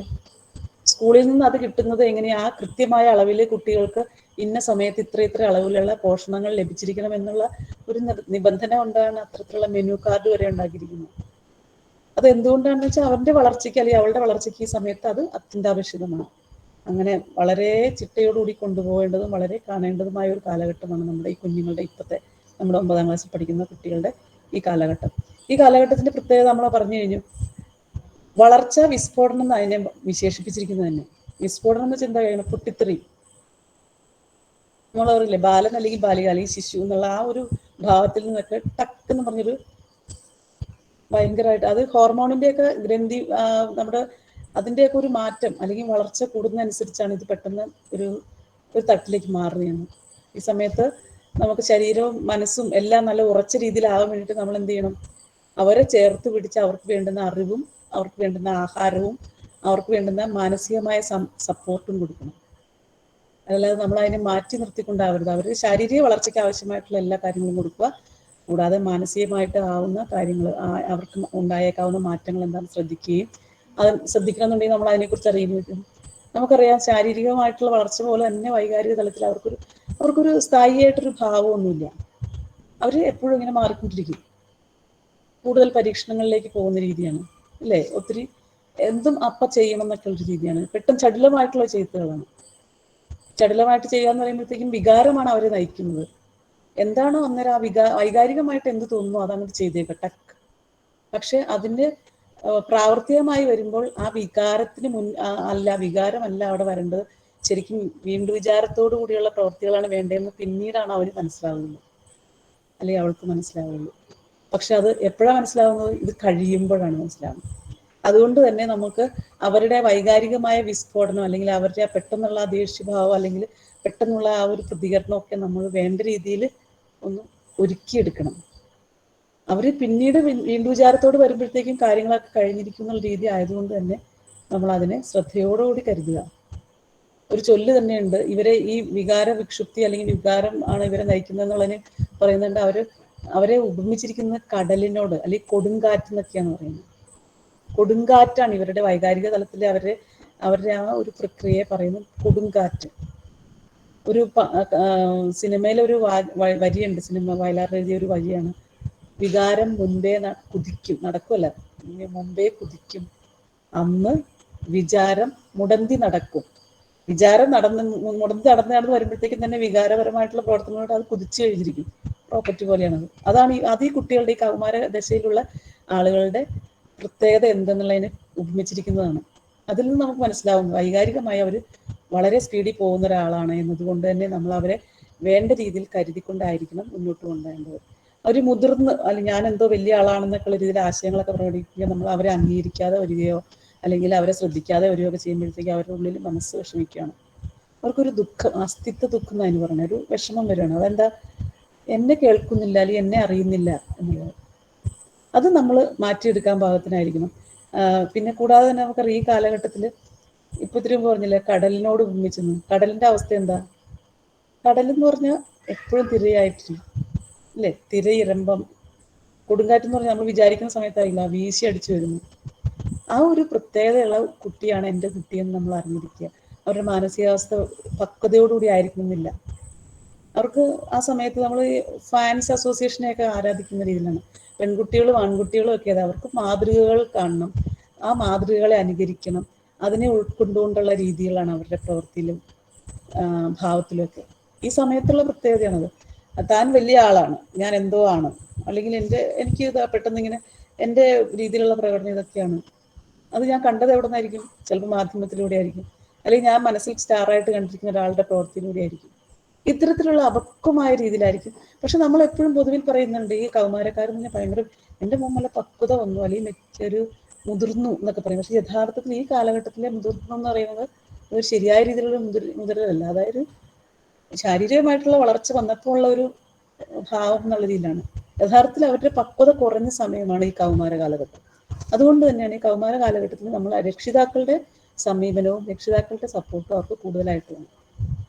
Speaker 2: സ്കൂളിൽ നിന്ന് അത് കിട്ടുന്നത് എങ്ങനെയാ, ആ കൃത്യമായ അളവിൽ കുട്ടികൾക്ക് ഇന്ന സമയത്ത് ഇത്ര അളവിലുള്ള പോഷണങ്ങൾ ലഭിച്ചിരിക്കണം എന്നുള്ള ഒരു നിബന്ധന കൊണ്ടാണ് അത്തരത്തിലുള്ള മെനു കാർഡ് വരെ ഉണ്ടാക്കിയിരിക്കുന്നത്. അത് എന്തുകൊണ്ടാണെന്ന് വെച്ചാൽ അവരുടെ വളർച്ചയ്ക്ക് അല്ലെങ്കിൽ അവളുടെ വളർച്ചയ്ക്ക് ഈ സമയത്ത് അത് അത്യന്താപേക്ഷിതമാണ്. അങ്ങനെ വളരെ ചിട്ടയോടുകൂടി കൊണ്ടുപോകേണ്ടതും വളരെ കാണേണ്ടതുമായ ഒരു കാലഘട്ടമാണ് നമ്മുടെ ഈ കുഞ്ഞുങ്ങളുടെ ഇപ്പോഴത്തെ നമ്മുടെ 9ാം ക്ലാസ്സിൽ പഠിക്കുന്ന കുട്ടികളുടെ ഈ കാലഘട്ടം. ഈ കാലഘട്ടത്തിന്റെ പ്രത്യേകത നമ്മൾ പറഞ്ഞു കഴിഞ്ഞു. വളർച്ച വിസ്ഫോടനം എന്ന് അതിനെ വിശേഷിപ്പിച്ചിരിക്കുന്നത് തന്നെ. വിസ്ഫോടനം എന്ന് വെച്ചാൽ എന്താ കഴിയണം, പൊട്ടിത്തെറി. നമ്മൾ പറയില്ലേ ബാലൻ അല്ലെങ്കിൽ ബാലിക അല്ലെങ്കിൽ ശിശു എന്നുള്ള ആ ഒരു ഭാവത്തിൽ നിന്നൊക്കെ ടക്ക് എന്ന് പറഞ്ഞൊരു ഭയങ്കരമായിട്ട്, അത് ഹോർമോണിൻ്റെയൊക്കെ ഗ്രന്ഥി, നമ്മുടെ അതിൻ്റെയൊക്കെ ഒരു മാറ്റം അല്ലെങ്കിൽ വളർച്ച കൂടുന്നതനുസരിച്ചാണ് ഇത് പെട്ടെന്ന് ഒരു തട്ടിലേക്ക് മാറുകയാണ്. ഈ സമയത്ത് നമുക്ക് ശരീരവും മനസ്സും എല്ലാം നല്ല ഉറച്ച രീതിയിലാകാൻ വേണ്ടിയിട്ട് നമ്മൾ എന്ത് ചെയ്യണം, അവരെ ചേർത്ത് പിടിച്ച് അവർക്ക് വേണ്ടുന്ന അറിവും അവർക്ക് വേണ്ടുന്ന ആഹാരവും അവർക്ക് വേണ്ടുന്ന മാനസികമായ സപ്പോർട്ടും കൊടുക്കണം. അതല്ലാതെ നമ്മൾ അതിനെ മാറ്റി നിർത്തിക്കൊണ്ടാവരുത്. അവർ ശാരീരിക വളർച്ചയ്ക്ക് ആവശ്യമായിട്ടുള്ള എല്ലാ കാര്യങ്ങളും കൊടുക്കുക. കൂടാതെ മാനസികമായിട്ട് ആവുന്ന കാര്യങ്ങൾ, അവർക്ക് ഉണ്ടായേക്കാവുന്ന മാറ്റങ്ങൾ എന്താണെന്ന് ശ്രദ്ധിക്കുകയും, അത് ശ്രദ്ധിക്കണമെന്നുണ്ടെങ്കിൽ നമ്മൾ അതിനെക്കുറിച്ച് അറിയുകയും. നമുക്കറിയാം ശാരീരികമായിട്ടുള്ള വളർച്ച പോലെ തന്നെ വൈകാരിക തലത്തിൽ അവർക്കൊരു സ്ഥായിയായിട്ടൊരു ഭാവമൊന്നുമില്ല. അവർ എപ്പോഴും ഇങ്ങനെ മാറിക്കൊണ്ടിരിക്കും. കൂടുതൽ പരീക്ഷണങ്ങളിലേക്ക് പോകുന്ന രീതിയാണ്, അല്ലേ? ഒത്തിരി എന്തും ചെയ്യണം എന്നൊക്കെയുള്ള രീതിയാണ്. പെട്ടെന്ന് ചടുലമായിട്ടുള്ള ചെയ്ത്തുകളാണ്. ചടുലമായിട്ട് ചെയ്യുക എന്ന് പറയുമ്പോഴത്തേക്കും വികാരമാണ് അവരെ നയിക്കുന്നത്. എന്താണോ അന്നേരം ആ വൈകാരികമായിട്ട് എന്ത് തോന്നുന്നു അതങ്ങോട്ട് ചെയ്തേക്കട്ടെ. പക്ഷെ അതിൻ്റെ പ്രാവർത്തികമായി വരുമ്പോൾ ആ വികാരത്തിന് വികാരമല്ല അവിടെ വരേണ്ടത്. ശരിക്കും വീണ്ടും വിചാരത്തോടു കൂടിയുള്ള പ്രവൃത്തികളാണ് വേണ്ടതെന്ന് പിന്നീടാണ് അവന് മനസ്സിലാവുന്നത്, അല്ലെങ്കിൽ അവൾക്ക് മനസ്സിലാവുള്ളൂ. പക്ഷെ അത് എപ്പോഴാണ് മനസ്സിലാവുന്നത്? ഇത് കഴിയുമ്പോഴാണ് മനസ്സിലാവുന്നത്. അതുകൊണ്ട് തന്നെ നമുക്ക് അവരുടെ വൈകാരികമായ വിസ്ഫോടനം അല്ലെങ്കിൽ അവരുടെ പെട്ടെന്നുള്ള ദേഷ്യഭാവം അല്ലെങ്കിൽ പെട്ടെന്നുള്ള ആ ഒരു പ്രതികരണമൊക്കെ നമ്മൾ വേണ്ട രീതിയിൽ ഒന്ന് ഒരുക്കിയെടുക്കണം. അവർ പിന്നീട് വീണ്ടും വിചാരത്തോട് വരുമ്പോഴത്തേക്കും കാര്യങ്ങളൊക്കെ കഴിഞ്ഞിരിക്കുന്ന രീതി ആയതുകൊണ്ട് തന്നെ നമ്മൾ അതിനെ ശ്രദ്ധയോടുകൂടി കരുതുക. ഒരു ചൊല്ല് തന്നെയുണ്ട്, ഇവരെ ഈ വികാര വിക്ഷുപ്തി അല്ലെങ്കിൽ വികാരം ആണ് ഇവരെ നയിക്കുന്നത് എന്നുള്ളതിന് പറയുന്നുണ്ട്. അവരെ ഉപമിച്ചിരിക്കുന്നത് കടലിനോട് അല്ലെങ്കിൽ കൊടുങ്കാറ്റ് എന്നൊക്കെയാണ് പറയുന്നത്. കൊടുങ്കാറ്റാണ് ഇവരുടെ വൈകാരിക തലത്തിൽ അവരുടെ ആ ഒരു പ്രക്രിയയെ പറയുന്നത് കൊടുങ്കാറ്റ്. ഒരു സിനിമയിലെ ഒരു വരിയുണ്ട്, സിനിമ വയലാർ എഴുതിയ ഒരു വരിയാണ്, വികാരം മുൻപേ കുതിക്കും, നടക്കുമല്ല, മുമ്പേ കുതിക്കും, അന്ന് വിചാരം മുടന്തി നടക്കും. വിചാരം മുടന്തി നടന്ന് വരുമ്പോഴത്തേക്കും തന്നെ വികാരപരമായിട്ടുള്ള പ്രവർത്തനങ്ങളോട് അത് കുതിച്ചു കഴിഞ്ഞിരിക്കും. റോക്കറ്റ് പോലെയാണത്. അത് ഈ കുട്ടികളുടെ ഈ കൗമാര ദശയിലുള്ള ആളുകളുടെ പ്രത്യേകത എന്തെന്നുള്ളതിനെ ഉപമിച്ചിരിക്കുന്നതാണ്. അതിൽ നിന്ന് നമുക്ക് മനസ്സിലാവും വൈകാരികമായി അവർ വളരെ സ്പീഡിൽ പോകുന്ന ഒരാളാണ് എന്നതുകൊണ്ട് തന്നെ നമ്മൾ അവരെ വേണ്ട രീതിയിൽ കരുതിക്കൊണ്ടായിരിക്കണം മുന്നോട്ട് കൊണ്ടുപോകേണ്ടത്. അവർ മുതിർന്ന് അല്ലെങ്കിൽ ഞാൻ എന്തോ വലിയ ആളാണെന്നൊക്കെയുള്ള രീതിയിൽ ആശയങ്ങളൊക്കെ പ്രകടിപ്പിക്കുക, നമ്മൾ അവരെ അംഗീകരിക്കാതെ വരികയോ അല്ലെങ്കിൽ അവരെ ശ്രദ്ധിക്കാതെ വരികയോ ഒക്കെ ചെയ്യുമ്പോഴത്തേക്ക് അവരുടെ ഉള്ളിൽ മനസ്സ് വിഷമിക്കുകയാണ്. അവർക്കൊരു ദുഃഖം, അസ്തിത്വ ദുഃഖം എന്നതിന് പറഞ്ഞ ഒരു വിഷമം വരികയാണ്. അതെന്താ, എന്നെ കേൾക്കുന്നില്ല അല്ലെങ്കിൽ എന്നെ അറിയുന്നില്ല എന്നുള്ളത്. അത് നമ്മൾ മാറ്റിയെടുക്കാൻ പാകത്തിനായിരിക്കണം. പിന്നെ കൂടാതെ തന്നെ നമുക്കറിയാം ഈ കാലഘട്ടത്തിൽ ഇപ്പൊ ഇത്തിരി പറഞ്ഞില്ലേ കടലിനോട് ഉപമിച്ചെന്ന്. കടലിന്റെ അവസ്ഥ എന്താ? കടലെന്ന് പറഞ്ഞാൽ എപ്പോഴും തിരയായിട്ടിരിക്കും അല്ലേ? തിരയിരമ്പം. കൊടുങ്കാറ്റെന്ന് പറഞ്ഞാൽ നമ്മൾ വിചാരിക്കുന്ന സമയത്തായില്ല വീശി അടിച്ചു വരുന്നു. ആ ഒരു പ്രത്യേകതയുള്ള കുട്ടിയാണ് എൻ്റെ കുട്ടിയെന്ന് നമ്മൾ അറിഞ്ഞിരിക്കുക. അവരുടെ മാനസികാവസ്ഥ പക്വതയോടുകൂടി ആയിരിക്കുന്നില്ല. അവർക്ക് ആ സമയത്ത് നമ്മൾ ഫാൻസ് അസോസിയേഷനെയൊക്കെ ആരാധിക്കുന്ന രീതിയിലാണ്. പെൺകുട്ടികളും ആൺകുട്ടികളും ഒക്കെ അവർക്ക് മാതൃകകൾ കാണണം, ആ മാതൃകകളെ അനുകരിക്കണം, അതിനെ ഉൾക്കൊണ്ടുകൊണ്ടുള്ള രീതികളാണ് അവരുടെ പ്രവൃത്തിയിലും ഭാവത്തിലും ഒക്കെ. ഈ സമയത്തുള്ള പ്രത്യേകതയാണത്. താൻ വലിയ ആളാണ്, ഞാൻ എന്തോ ആണ്, അല്ലെങ്കിൽ എനിക്ക് പെട്ടെന്ന് ഇങ്ങനെ എൻ്റെ രീതിയിലുള്ള പ്രകടനം ഇതൊക്കെയാണ്. അത് ഞാൻ കണ്ടത് എവിടെ നിന്നായിരിക്കും? ചിലപ്പോൾ മാധ്യമത്തിലൂടെ ആയിരിക്കും, അല്ലെങ്കിൽ ഞാൻ മനസ്സിൽ സ്റ്റാറായിട്ട് കണ്ടിരിക്കുന്ന ഒരാളുടെ പ്രവൃത്തിയിലൂടെ ആയിരിക്കും. ഇത്തരത്തിലുള്ള അപക്വമായ രീതിയിലായിരിക്കും. പക്ഷെ നമ്മൾ എപ്പോഴും പൊതുവിൽ പറയുന്നുണ്ട് ഈ കൗമാരക്കാരെന്ന് പറഞ്ഞാൽ ഭയങ്കര എൻ്റെ മുമ്പിലെ പക്വത വന്നു അല്ലെങ്കിൽ ഒരു മുതിർന്നു എന്നൊക്കെ പറയും. പക്ഷെ യഥാർത്ഥത്തിൽ ഈ കാലഘട്ടത്തിലെ മുതിർന്നു എന്ന് പറയുന്നത് ഒരു ശരിയായ രീതിയിലുള്ള മുതിരലല്ല. അതായത് ശാരീരികമായിട്ടുള്ള വളർച്ച വന്നപ്പോൾ ഉള്ള ഒരു ഭാവം എന്നുള്ള രീതിയിലാണ്. യഥാർത്ഥത്തിൽ അവരുടെ പക്വത കുറഞ്ഞ സമയമാണ് ഈ കൗമാര കാലഘട്ടം. അതുകൊണ്ട് തന്നെയാണ് ഈ കൗമാര കാലഘട്ടത്തിൽ നമ്മൾ രക്ഷിതാക്കളുടെ സമീപനവും രക്ഷിതാക്കളുടെ സപ്പോർട്ടും അവർക്ക് കൂടുതലായിട്ട് വേണം.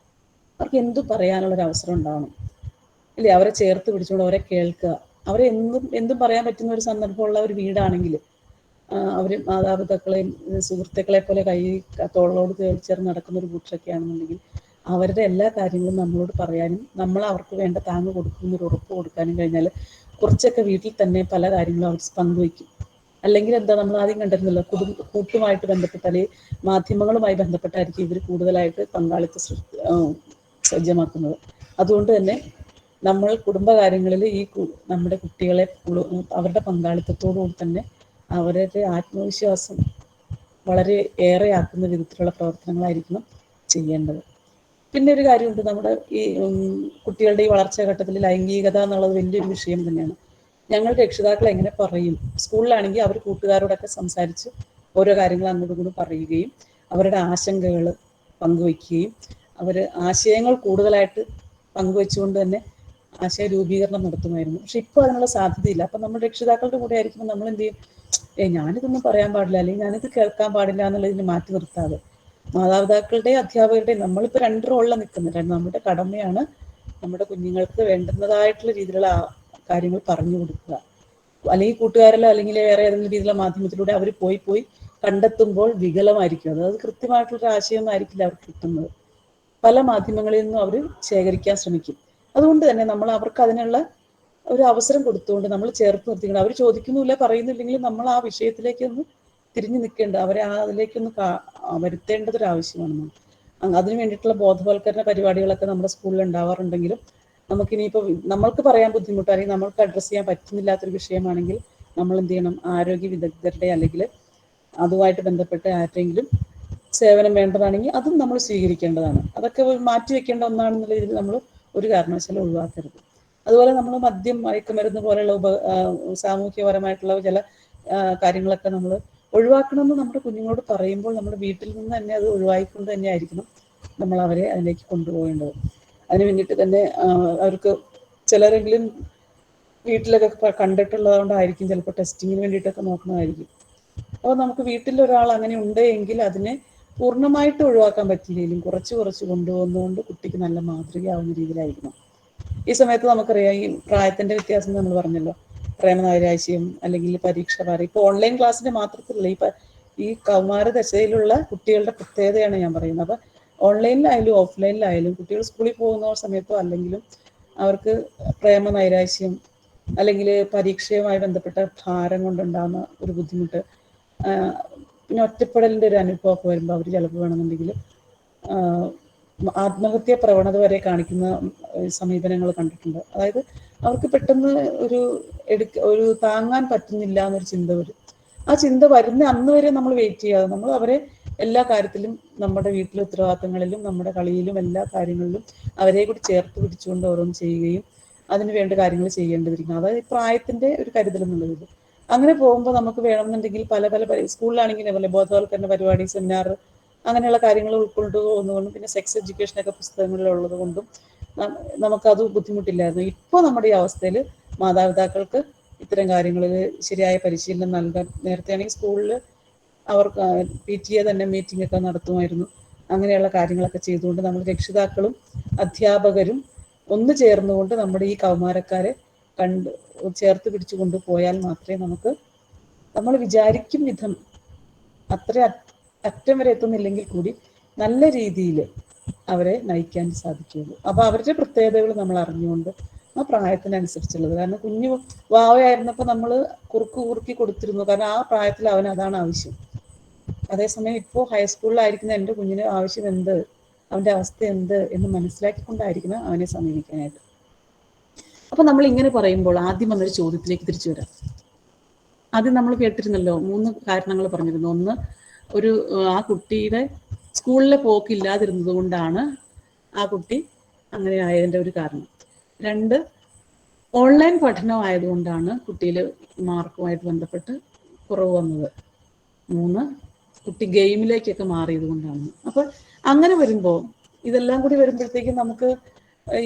Speaker 2: അവർക്ക് എന്തു പറയാനുള്ളൊരു അവസരം ഉണ്ടാവണം ഇല്ലേ? അവരെ ചേർത്ത് പിടിച്ചുകൊണ്ട് അവരെ കേൾക്കുക. അവരെ എന്തും പറയാൻ പറ്റുന്ന ഒരു സന്ദർഭമുള്ള ഒരു വീടാണെങ്കിൽ അവർ മാതാപിതാക്കളെയും സുഹൃത്തുക്കളെ പോലെ തോളോട് ചേർന്ന് നടക്കുന്ന ഒരു കൂട്ടരൊക്കെ ആണെന്നുണ്ടെങ്കിൽ അവരുടെ എല്ലാ കാര്യങ്ങളും നമ്മളോട് പറയാനും നമ്മൾ അവർക്ക് വേണ്ട താങ്ങ് കൊടുക്കുന്നൊരു ഉറപ്പ് കൊടുക്കാനും കഴിഞ്ഞാൽ കുറച്ചൊക്കെ വീട്ടിൽ തന്നെ പല കാര്യങ്ങളും അവർ പങ്കുവയ്ക്കും. അല്ലെങ്കിൽ എന്താ, നമ്മൾ ആദ്യം കണ്ടിരുന്നില്ല, കൂട്ടുമായിട്ട് ബന്ധപ്പെട്ട അല്ലെങ്കിൽ മാധ്യമങ്ങളുമായി ബന്ധപ്പെട്ടായിരിക്കും ഇവർ കൂടുതലായിട്ട് പങ്കാളിത്തം സജ്ജമാക്കുന്നത്. അതുകൊണ്ട് തന്നെ നമ്മൾ കുടുംബകാര്യങ്ങളിൽ നമ്മുടെ കുട്ടികളെ അവരുടെ പങ്കാളിത്തത്തോടുകൂടി തന്നെ അവരുടെ ആത്മവിശ്വാസം വളരെ ഏറെയാക്കുന്ന വിധത്തിലുള്ള പ്രവർത്തനങ്ങളായിരിക്കണം ചെയ്യേണ്ടത്. പിന്നെ ഒരു കാര്യമുണ്ട്, നമ്മുടെ ഈ കുട്ടികളുടെ ഈ വളർച്ചാ ഘട്ടത്തിൽ ലൈംഗികത എന്നുള്ളത് വലിയൊരു വിഷയം തന്നെയാണ്. ഞങ്ങൾ രക്ഷിതാക്കൾ എങ്ങനെ പറയും? സ്കൂളിലാണെങ്കിൽ അവർ കൂട്ടുകാരോടൊക്കെ സംസാരിച്ച് ഓരോ കാര്യങ്ങൾ അങ്ങോട്ടും ഇങ്ങോട്ടും പറയുകയും അവരുടെ ആശങ്കകൾ പങ്കുവയ്ക്കുകയും അവർ ആശയങ്ങൾ കൂടുതലായിട്ട് പങ്കുവെച്ചുകൊണ്ട് തന്നെ ആശയ രൂപീകരണം നടത്തുമായിരുന്നു. പക്ഷെ ഇപ്പോൾ അതിനുള്ള സാധ്യതയില്ല. അപ്പം നമ്മൾ രക്ഷിതാക്കളുടെ കൂടെ ആയിരിക്കുമ്പോൾ നമ്മൾ എന്ത് ചെയ്യും? ഞാനിതൊന്നും പറയാൻ പാടില്ല അല്ലെങ്കിൽ ഞാനിത് കേൾക്കാൻ പാടില്ല എന്നുള്ളതിന് മാറ്റി നിർത്താതെ മാതാപിതാക്കളുടെയും അധ്യാപകരുടെയും നമ്മളിപ്പോൾ രണ്ട് റോളിലാണ് നിൽക്കുന്നത്. നമ്മുടെ കടമയാണ് നമ്മുടെ കുഞ്ഞുങ്ങൾക്ക് വേണ്ടുന്നതായിട്ടുള്ള രീതിയിലുള്ള കാര്യങ്ങൾ പറഞ്ഞു കൊടുക്കുക. അല്ലെങ്കിൽ കൂട്ടുകാരല്ലോ അല്ലെങ്കിൽ വേറെ ഏതെങ്കിലും രീതിയിലുള്ള മാധ്യമത്തിലൂടെ അവർ പോയി കണ്ടെത്തുമ്പോൾ വികലമായിരിക്കും. അത് കൃത്യമായിട്ടുള്ളൊരു ആശയമൊന്നും ആയിരിക്കില്ല അവർക്ക് കിട്ടുന്നത്. പല മാധ്യമങ്ങളിൽ നിന്നും അവർ ശേഖരിക്കാൻ ശ്രമിക്കും. അതുകൊണ്ട് തന്നെ നമ്മൾ അവർക്ക് അതിനുള്ള ഒരു അവസരം കൊടുത്തുകൊണ്ട് നമ്മൾ ചേർത്ത് നിർത്തിക്കണം. അവർ ചോദിക്കുന്നില്ല പറയുന്നില്ലെങ്കിൽ നമ്മൾ ആ വിഷയത്തിലേക്ക് ഒന്ന് തിരിഞ്ഞു നിൽക്കേണ്ട, അവരെ അതിലേക്കൊന്ന് വരുത്തേണ്ടതൊരു ആവശ്യമാണ്. അതിനു വേണ്ടിയിട്ടുള്ള ബോധവൽക്കരണ പരിപാടികളൊക്കെ നമ്മുടെ സ്കൂളിൽ ഉണ്ടാവാറുണ്ടെങ്കിലും നമുക്കിനിയിപ്പോൾ നമ്മൾക്ക് പറയാൻ ബുദ്ധിമുട്ട് അല്ലെങ്കിൽ നമ്മൾക്ക് അഡ്രസ്സ് ചെയ്യാൻ പറ്റുന്നില്ലാത്തൊരു വിഷയമാണെങ്കിൽ നമ്മൾ എന്ത് ചെയ്യണം? ആരോഗ്യ വിദഗ്ധരുടെ അല്ലെങ്കിൽ അതുമായിട്ട് ബന്ധപ്പെട്ട് ആരെങ്കിലും സേവനം വേണ്ടതാണെങ്കിൽ അതും നമ്മൾ സ്വീകരിക്കേണ്ടതാണ്. അതൊക്കെ മാറ്റിവെക്കേണ്ട ഒന്നാണെന്നുള്ള രീതിയിൽ നമ്മൾ ഒരു കാരണവശാലും ഒഴിവാക്കരുത്. അതുപോലെ നമ്മൾ മദ്യം, മയക്കുമരുന്ന് പോലെയുള്ള സാമൂഹ്യപരമായിട്ടുള്ള ചില കാര്യങ്ങളൊക്കെ നമ്മൾ ഒഴിവാക്കണമെന്ന് നമ്മുടെ കുഞ്ഞുങ്ങളോട് പറയുമ്പോൾ നമ്മുടെ വീട്ടിൽ നിന്ന് തന്നെ അത് ഒഴിവാക്കിക്കൊണ്ട് തന്നെ ആയിരിക്കണം നമ്മൾ അവരെ അതിലേക്ക് കൊണ്ടുപോകേണ്ടത്. അതിന് വേണ്ടിയിട്ട് തന്നെ അവർക്ക് ചിലരെങ്കിലും വീട്ടിലൊക്കെ കണ്ടിട്ടുള്ളത് കൊണ്ടായിരിക്കും ചിലപ്പോൾ ടെസ്റ്റിങ്ങിന് വേണ്ടിയിട്ടൊക്കെ നോക്കുന്നതായിരിക്കും. അപ്പോൾ നമുക്ക് വീട്ടിൽ ഒരാൾ അങ്ങനെ ഉണ്ട് എങ്കിൽ അതിനെ പൂർണ്ണമായിട്ട് ഒഴിവാക്കാൻ പറ്റില്ലെങ്കിലും കുറച്ച് കുറച്ച് കൊണ്ടുപോകുന്നതുകൊണ്ട് കുട്ടിക്ക് നല്ല മാതൃകയാവുന്ന രീതിയിലായിരിക്കണം. ഈ സമയത്ത് നമുക്കറിയാം ഈ പ്രായത്തിന്റെ വ്യത്യാസം നമ്മൾ പറഞ്ഞല്ലോ, പ്രേമനൈരാശ്യം അല്ലെങ്കിൽ പരീക്ഷ പാരം. ഇപ്പോൾ ഓൺലൈൻ ക്ലാസ്സിന്റെ മാത്രത്തിലുള്ള ഈ കൗമാര ദശയിലുള്ള കുട്ടികളുടെ പ്രത്യേകതയാണ് ഞാൻ പറയുന്നത്. അപ്പം ഓൺലൈനിലായാലും ഓഫ്ലൈനിലായാലും കുട്ടികൾ സ്കൂളിൽ പോകുന്ന സമയത്തോ അല്ലെങ്കിലും അവർക്ക് പ്രേമനൈരാശ്യം അല്ലെങ്കിൽ പരീക്ഷയുമായി ബന്ധപ്പെട്ട ഭാരം കൊണ്ടുണ്ടാകുന്ന ഒരു ബുദ്ധിമുട്ട്, പിന്നെ ഒറ്റപ്പെടലിൻ്റെ ഒരു അനുഭവമൊക്കെ വരുമ്പോൾ അവർ ചിലപ്പോൾ വേണമെന്നുണ്ടെങ്കിൽ ആത്മഹത്യാ പ്രവണത വരെ കാണിക്കുന്ന സമീപനങ്ങൾ കണ്ടിട്ടുണ്ട്. അതായത് അവർക്ക് പെട്ടെന്ന് ഒരു താങ്ങാൻ പറ്റുന്നില്ല എന്നൊരു ചിന്ത വരും. ആ ചിന്ത വരുന്ന അന്ന് വരെ നമ്മൾ വെയിറ്റ് ചെയ്യാതെ നമ്മൾ അവരെ എല്ലാ കാര്യത്തിലും നമ്മുടെ വീട്ടിലെ ഉത്തരവാദിത്തങ്ങളിലും നമ്മുടെ കളിയിലും എല്ലാ കാര്യങ്ങളിലും അവരെ കൂടി ചേർത്ത് പിടിച്ചുകൊണ്ട് ഓരോന്ന് ചെയ്യുകയും അതിന് വേണ്ട കാര്യങ്ങൾ ചെയ്യേണ്ടതിരിക്കണം. അതായത് പ്രായത്തിന്റെ ഒരു കരുതൽ എന്നുള്ളത്. അങ്ങനെ പോകുമ്പോൾ നമുക്ക് വേണമെന്നുണ്ടെങ്കിൽ പല സ്കൂളിലാണെങ്കിൽ പോലെ ബോധവൽക്കരണ പരിപാടി, സെമിനാർ, അങ്ങനെയുള്ള കാര്യങ്ങൾ ഉൾക്കൊണ്ടു പോകുന്നതുകൊണ്ടും പിന്നെ സെക്സ് എഡ്യൂക്കേഷനൊക്കെ പുസ്തകങ്ങളിലുള്ളത് കൊണ്ടും നമുക്കത് ബുദ്ധിമുട്ടില്ലായിരുന്നു. ഇപ്പോൾ നമ്മുടെ ഈ അവസ്ഥയിൽ മാതാപിതാക്കൾക്ക് ഇത്തരം കാര്യങ്ങളിൽ ശരിയായ പരിശീലനം നൽകാൻ, നേരത്തെ ആണെങ്കിൽ സ്കൂളിൽ അവർക്ക് PTA തന്നെ മീറ്റിംഗ് ഒക്കെ നടത്തുമായിരുന്നു. അങ്ങനെയുള്ള കാര്യങ്ങളൊക്കെ ചെയ്തുകൊണ്ട് നമ്മൾ രക്ഷിതാക്കളും അധ്യാപകരും ഒന്ന് ചേർന്നുകൊണ്ട് നമ്മുടെ ഈ കൗമാരക്കാരെ ചേർത്ത് പിടിച്ചു കൊണ്ടുപോയാൽ മാത്രമേ നമുക്ക് നമ്മൾ വിചാരിക്കും വിധം അത്ര അറ്റം വരെ എത്തുന്നില്ലെങ്കിൽ കൂടി നല്ല രീതിയിൽ അവരെ നയിക്കാൻ സാധിക്കുകയുള്ളൂ. അപ്പോൾ അവരുടെ പ്രത്യേകതകൾ നമ്മൾ അറിഞ്ഞുകൊണ്ട് ആ പ്രായത്തിനനുസരിച്ചുള്ളത്, കാരണം കുഞ്ഞു വാവയായിരുന്നപ്പോൾ നമ്മൾ കുറുക്കി കൊടുത്തിരുന്നു, കാരണം ആ പ്രായത്തിൽ അവന് അതാണ് ആവശ്യം. അതേസമയം ഇപ്പോൾ ഹൈസ്കൂളിലായിരിക്കുന്ന എൻ്റെ കുഞ്ഞിന് ആവശ്യം എന്ത്, അവൻ്റെ അവസ്ഥ എന്ത് എന്ന് മനസ്സിലാക്കിക്കൊണ്ടായിരിക്കണം അവനെ സമീപിക്കാനായിട്ട്. അപ്പം നമ്മൾ ഇങ്ങനെ പറയുമ്പോൾ ആദ്യം വന്നൊരു ചോദ്യത്തിലേക്ക് തിരിച്ചു വരാം. ആദ്യം നമ്മൾ കേട്ടിരുന്നല്ലോ, 3 കാരണങ്ങൾ പറഞ്ഞിരുന്നു. ഒന്ന്, ആ കുട്ടിയുടെ സ്കൂളിലെ പോക്കില്ലാതിരുന്നത് കൊണ്ടാണ് ആ കുട്ടി അങ്ങനെ ആയതിൻ്റെ ഒരു കാരണം. 2, ഓൺലൈൻ പഠനം ആയതുകൊണ്ടാണ് കുട്ടിയിൽ മാർക്കുമായിട്ട് ബന്ധപ്പെട്ട് കുറവ് വന്നത്. 3, കുട്ടി ഗെയിമിലേക്കൊക്കെ മാറിയത് കൊണ്ടാണ്. അപ്പോൾ അങ്ങനെ വരുമ്പോൾ ഇതെല്ലാം കൂടി വരുമ്പോഴത്തേക്കും നമുക്ക്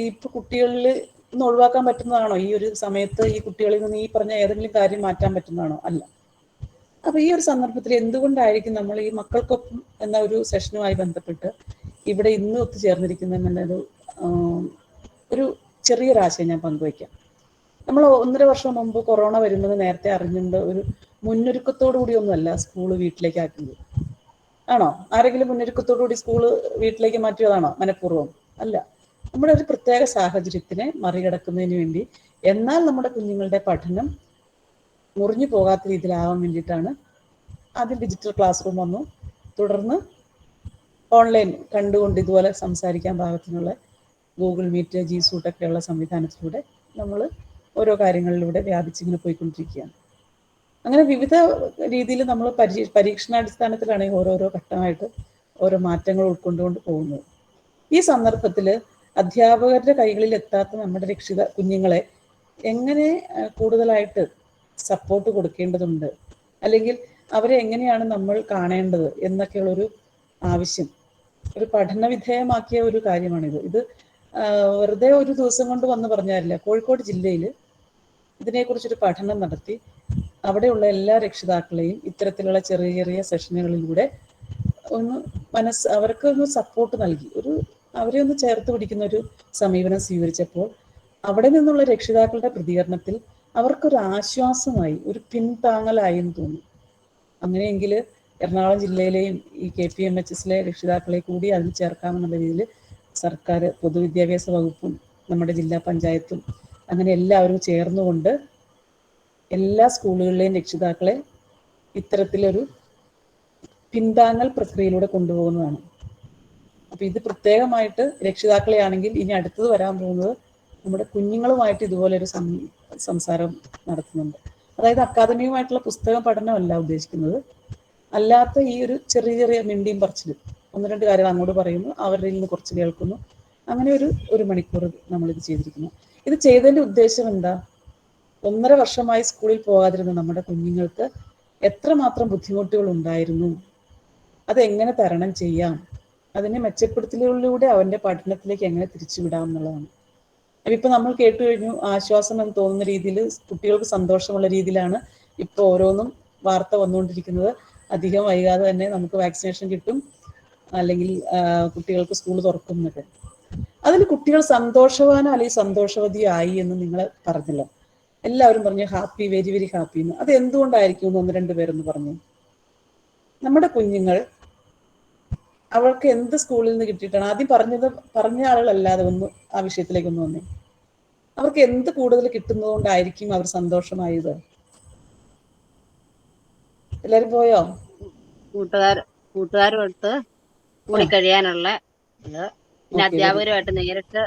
Speaker 2: ഇപ്പൊ കുട്ടികളിൽ ഒന്ന് ഒഴിവാക്കാൻ പറ്റുന്നതാണോ ഈ ഒരു സമയത്ത് ഈ കുട്ടികളിൽ നിന്ന് ഈ പറഞ്ഞ ഏതെങ്കിലും കാര്യം മാറ്റാൻ പറ്റുന്നതാണോ? അല്ല. അപ്പൊ ഈ ഒരു സന്ദർഭത്തിൽ എന്തുകൊണ്ടായിരിക്കും നമ്മൾ ഈ മക്കൾക്കൊപ്പം എന്ന ഒരു സെഷനുമായി ബന്ധപ്പെട്ട് ഇവിടെ ഇന്ന് ഒത്തുചേർന്നിരിക്കുന്നതെന്നുള്ളൊരു ഒരു ചെറിയൊരാശയം ഞാൻ പങ്കുവയ്ക്കാം. നമ്മൾ 1.5 വർഷം മുമ്പ് കൊറോണ വരുന്നത് നേരത്തെ അറിഞ്ഞുകൊണ്ട് ഒരു മുന്നൊരുക്കത്തോടു കൂടിയൊന്നുമല്ല സ്കൂള് വീട്ടിലേക്ക് ആക്കുന്നത്. ആണോ? ആരെങ്കിലും മുന്നൊരുക്കത്തോടു കൂടി സ്കൂള് വീട്ടിലേക്ക് മാറ്റിയതാണോ മനഃപൂർവ്വം? അല്ല. നമ്മുടെ ഒരു പ്രത്യേക സാഹചര്യത്തിനെ മറികടക്കുന്നതിന് വേണ്ടി, എന്നാൽ നമ്മുടെ കുഞ്ഞുങ്ങളുടെ പഠനം മുറിഞ്ഞു പോകാത്ത രീതിയിലാവാൻ വേണ്ടിയിട്ടാണ് ആദ്യം ഡിജിറ്റൽ ക്ലാസ് റൂം വന്നു. തുടർന്ന് ഓൺലൈൻ കണ്ടുകൊണ്ട് ഇതുപോലെ സംസാരിക്കാൻ പാകത്തിനുള്ള ഗൂഗിൾ മീറ്റ്, G Suite ഒക്കെയുള്ള സംവിധാനത്തിലൂടെ നമ്മൾ ഓരോ കാര്യങ്ങളിലൂടെ വ്യാപിച്ചിങ്ങനെ പോയിക്കൊണ്ടിരിക്കുകയാണ്. അങ്ങനെ വിവിധ രീതിയിൽ നമ്മൾ പരീക്ഷണാടിസ്ഥാനത്തിലാണ് ഓരോരോ ഘട്ടമായിട്ട് ഓരോ മാറ്റങ്ങൾ ഉൾക്കൊണ്ടുകൊണ്ട് പോകുന്നത്. ഈ സന്ദർഭത്തിൽ അധ്യാപകരുടെ കൈകളിൽ എത്താത്ത നമ്മുടെ കുഞ്ഞുങ്ങളെ എങ്ങനെ കൂടുതലായിട്ട് സപ്പോർട്ട് കൊടുക്കേണ്ടതുണ്ട്, അല്ലെങ്കിൽ അവരെ എങ്ങനെയാണ് നമ്മൾ കാണേണ്ടത് എന്നൊക്കെയുള്ളൊരു ആവശ്യം ഒരു പഠന വിധേയമാക്കിയ ഒരു കാര്യമാണിത്. ഇത് വെറുതെ ഒരു ദിവസം കൊണ്ട് വന്ന് പറഞ്ഞാലില്ല. കോഴിക്കോട് ജില്ലയിൽ ഇതിനെക്കുറിച്ചൊരു പഠനം നടത്തി അവിടെയുള്ള എല്ലാ രക്ഷിതാക്കളെയും ഇത്തരത്തിലുള്ള ചെറിയ ചെറിയ സെഷനുകളിലൂടെ അവർക്ക് ഒന്ന് സപ്പോർട്ട് നൽകി അവരെ ഒന്ന് ചേർത്ത് പിടിക്കുന്ന ഒരു സമീപനം സ്വീകരിച്ചപ്പോൾ അവിടെ നിന്നുള്ള രക്ഷിതാക്കളുടെ പ്രതികരണത്തിൽ അവർക്കൊരു ആശ്വാസമായി, ഒരു പിൻതാങ്ങലായി എന്ന് തോന്നി. അങ്ങനെയെങ്കിൽ എറണാകുളം ജില്ലയിലെയും ഈ KPMHSലെ രക്ഷിതാക്കളെ കൂടി അതിൽ ചേർക്കാമെന്നുള്ള രീതിയിൽ സർക്കാർ, പൊതുവിദ്യാഭ്യാസ വകുപ്പും നമ്മുടെ ജില്ലാ പഞ്ചായത്തും അങ്ങനെ എല്ലാവരും ചേർന്നുകൊണ്ട് എല്ലാ സ്കൂളുകളിലെയും രക്ഷിതാക്കളെ ഇത്തരത്തിലൊരു പിന്താങ്ങൽ പ്രക്രിയയിലൂടെ കൊണ്ടുപോകുന്നതാണ്. അപ്പം ഇത് പ്രത്യേകമായിട്ട് രക്ഷിതാക്കളെ ആണെങ്കിൽ ഇനി അടുത്തത് വരാൻ പോകുന്നത് നമ്മുടെ കുഞ്ഞുങ്ങളുമായിട്ട് ഇതുപോലൊരു സംസാരം നടത്തുന്നുണ്ട്. അതായത് അക്കാദമികമായിട്ടുള്ള പുസ്തക പഠനമല്ല ഉദ്ദേശിക്കുന്നത്, അല്ലാത്ത ഈ ഒരു ചെറിയ ചെറിയ മിണ്ടിയും പറിച്ചിലും 1-2 കാര്യങ്ങൾ അങ്ങോട്ട് പറയുന്നു, അവരിൽ നിന്ന് കുറച്ച് കേൾക്കുന്നു, അങ്ങനെ ഒരു മണിക്കൂർ നമ്മളിത് ചെയ്തിരിക്കുന്നു. ഇത് ചെയ്തതിൻ്റെ ഉദ്ദേശം എന്താ? 1.5 വർഷമായി സ്കൂളിൽ പോകാതിരുന്ന നമ്മുടെ കുഞ്ഞുങ്ങൾക്ക് എത്രമാത്രം ബുദ്ധിമുട്ടുകൾ ഉണ്ടായിരുന്നു, അതെങ്ങനെ തരണം ചെയ്യാം, അതിനെ മെച്ചപ്പെടുത്തലിലൂടെ അവൻ്റെ പഠനത്തിലേക്ക് എങ്ങനെ തിരിച്ചുവിടാം എന്നുള്ളതാണ്. ഇപ്പം നമ്മൾ കേട്ടു കഴിഞ്ഞു, ആശ്വാസം എന്ന് തോന്നുന്ന രീതിയിൽ, കുട്ടികൾക്ക് സന്തോഷമുള്ള രീതിയിലാണ് ഇപ്പോൾ ഓരോന്നും വാർത്ത വന്നുകൊണ്ടിരിക്കുന്നത്. അധികം വൈകാതെ തന്നെ നമുക്ക് വാക്സിനേഷൻ കിട്ടും, അല്ലെങ്കിൽ കുട്ടികൾക്ക് സ്കൂൾ തുറക്കുന്നൊക്കെ. അതിൽ കുട്ടികൾ സന്തോഷവാനോ അല്ലെങ്കിൽ സന്തോഷവതിയോ ആയി എന്ന് നിങ്ങൾ പറഞ്ഞല്ലോ. എല്ലാവരും പറഞ്ഞു ഹാപ്പി, വെരി വെരി ഹാപ്പി എന്ന്. അത് എന്തുകൊണ്ടായിരിക്കും എന്ന് 1-2 പേരൊന്ന് പറഞ്ഞു. നമ്മുടെ കുഞ്ഞുങ്ങൾ അവർക്ക് എന്ത് സ്കൂളിൽ നിന്ന് കിട്ടിയിട്ടാണ് ആദ്യം പറഞ്ഞ ആളുകളല്ലാതെ ഒന്ന് ആ വിഷയത്തിലേക്കൊന്ന് വന്നേ. അവർക്ക് എന്ത് കൂടുതൽ കിട്ടുന്നതുകൊണ്ടായിരിക്കും അവർ സന്തോഷമായത്? എല്ലാരും പോയോ?
Speaker 6: കൂട്ടുകാരുമായിട്ട് കൂടി കഴിയാനുള്ള ഇത്, പിന്നെ
Speaker 2: ഓക്കെ, വെരി
Speaker 6: അധ്യാപകരുമായിട്ട് നേരിട്ട്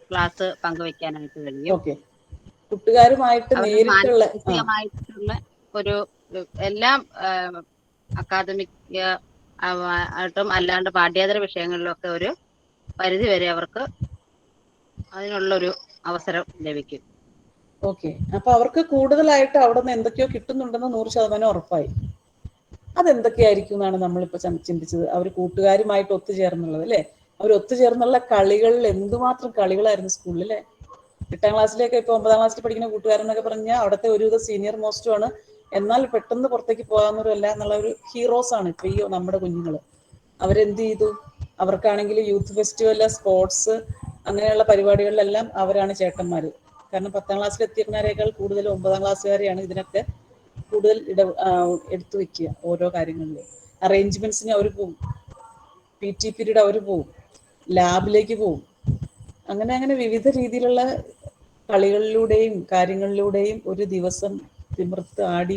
Speaker 6: ക്ലാസ് പങ്കുവെക്കാനായിട്ട് കഴിയും.
Speaker 2: ഓക്കെ. കൂട്ടുകാരുമായിട്ട്
Speaker 6: അവരുടെ
Speaker 2: നേരിട്ടുള്ള
Speaker 6: മാനസികമായിട്ടുള്ള ഒരു എല്ലാം അക്കാദമിക് ആയിട്ടും അല്ലാണ്ട് പാഠ്യേതര വിഷയങ്ങളിലൊക്കെ ഒരു പരിധി വരെ അവർക്ക് അതിനുള്ളൊരു അവസരം ലഭിക്കും.
Speaker 2: ഓക്കെ. അപ്പൊ അവർക്ക് കൂടുതലായിട്ട് അവിടെ നിന്ന് എന്തൊക്കെയോ കിട്ടുന്നുണ്ടെന്ന് 100% ഉറപ്പായി. അതെന്തൊക്കെയായിരിക്കും എന്നാണ് നമ്മളിപ്പോ ചിന്തിച്ചത്. അവർ കൂട്ടുകാരുമായിട്ട് ഒത്തുചേർന്നുള്ളത് അല്ലേ? അവർ ഒത്തുചേർന്നുള്ള കളികളിൽ എന്തുമാത്രം കളികളായിരുന്നു സ്കൂളിൽ അല്ലേ? 8ാം ക്ലാസ്സിലേക്ക് ഇപ്പൊ 9ാം ക്ലാസ്സിൽ പഠിക്കുന്ന കൂട്ടുകാരെന്നൊക്കെ പറഞ്ഞാൽ അവിടുത്തെ ഒരുവിധ സീനിയർ മോസ്റ്റും ആണ്. എന്നാൽ പെട്ടെന്ന് പുറത്തേക്ക് പോകാവുന്നവരല്ല എന്നുള്ള ഒരു ഹീറോസ് ആണ് ഇപ്പൊ ഈ നമ്മുടെ കുഞ്ഞുങ്ങള്. അവരെന്ത് ചെയ്തു? അവർക്കാണെങ്കിൽ യൂത്ത് ഫെസ്റ്റിവല്, സ്പോർട്സ്, അങ്ങനെയുള്ള പരിപാടികളിലെല്ലാം അവരാണ് ചേട്ടന്മാര്. കാരണം 10ാം ക്ലാസ്സിൽ എത്തിക്കുന്നവരേക്കാൾ കൂടുതൽ 9ാം ക്ലാസ്സുകാരെയാണ് ഇതിനൊക്കെ കൂടുതൽ എടുത്തു വെക്കുക. ഓരോ കാര്യങ്ങളിലും അറേഞ്ച്മെന്റ്സിന് അവർ പോവും, PT പീരീഡ് അവർ പോവും, ലാബിലേക്ക് പോവും. അങ്ങനെ വിവിധ രീതിയിലുള്ള കളികളിലൂടെയും കാര്യങ്ങളിലൂടെയും ഒരു ദിവസം തിമിർത്ത് ആടി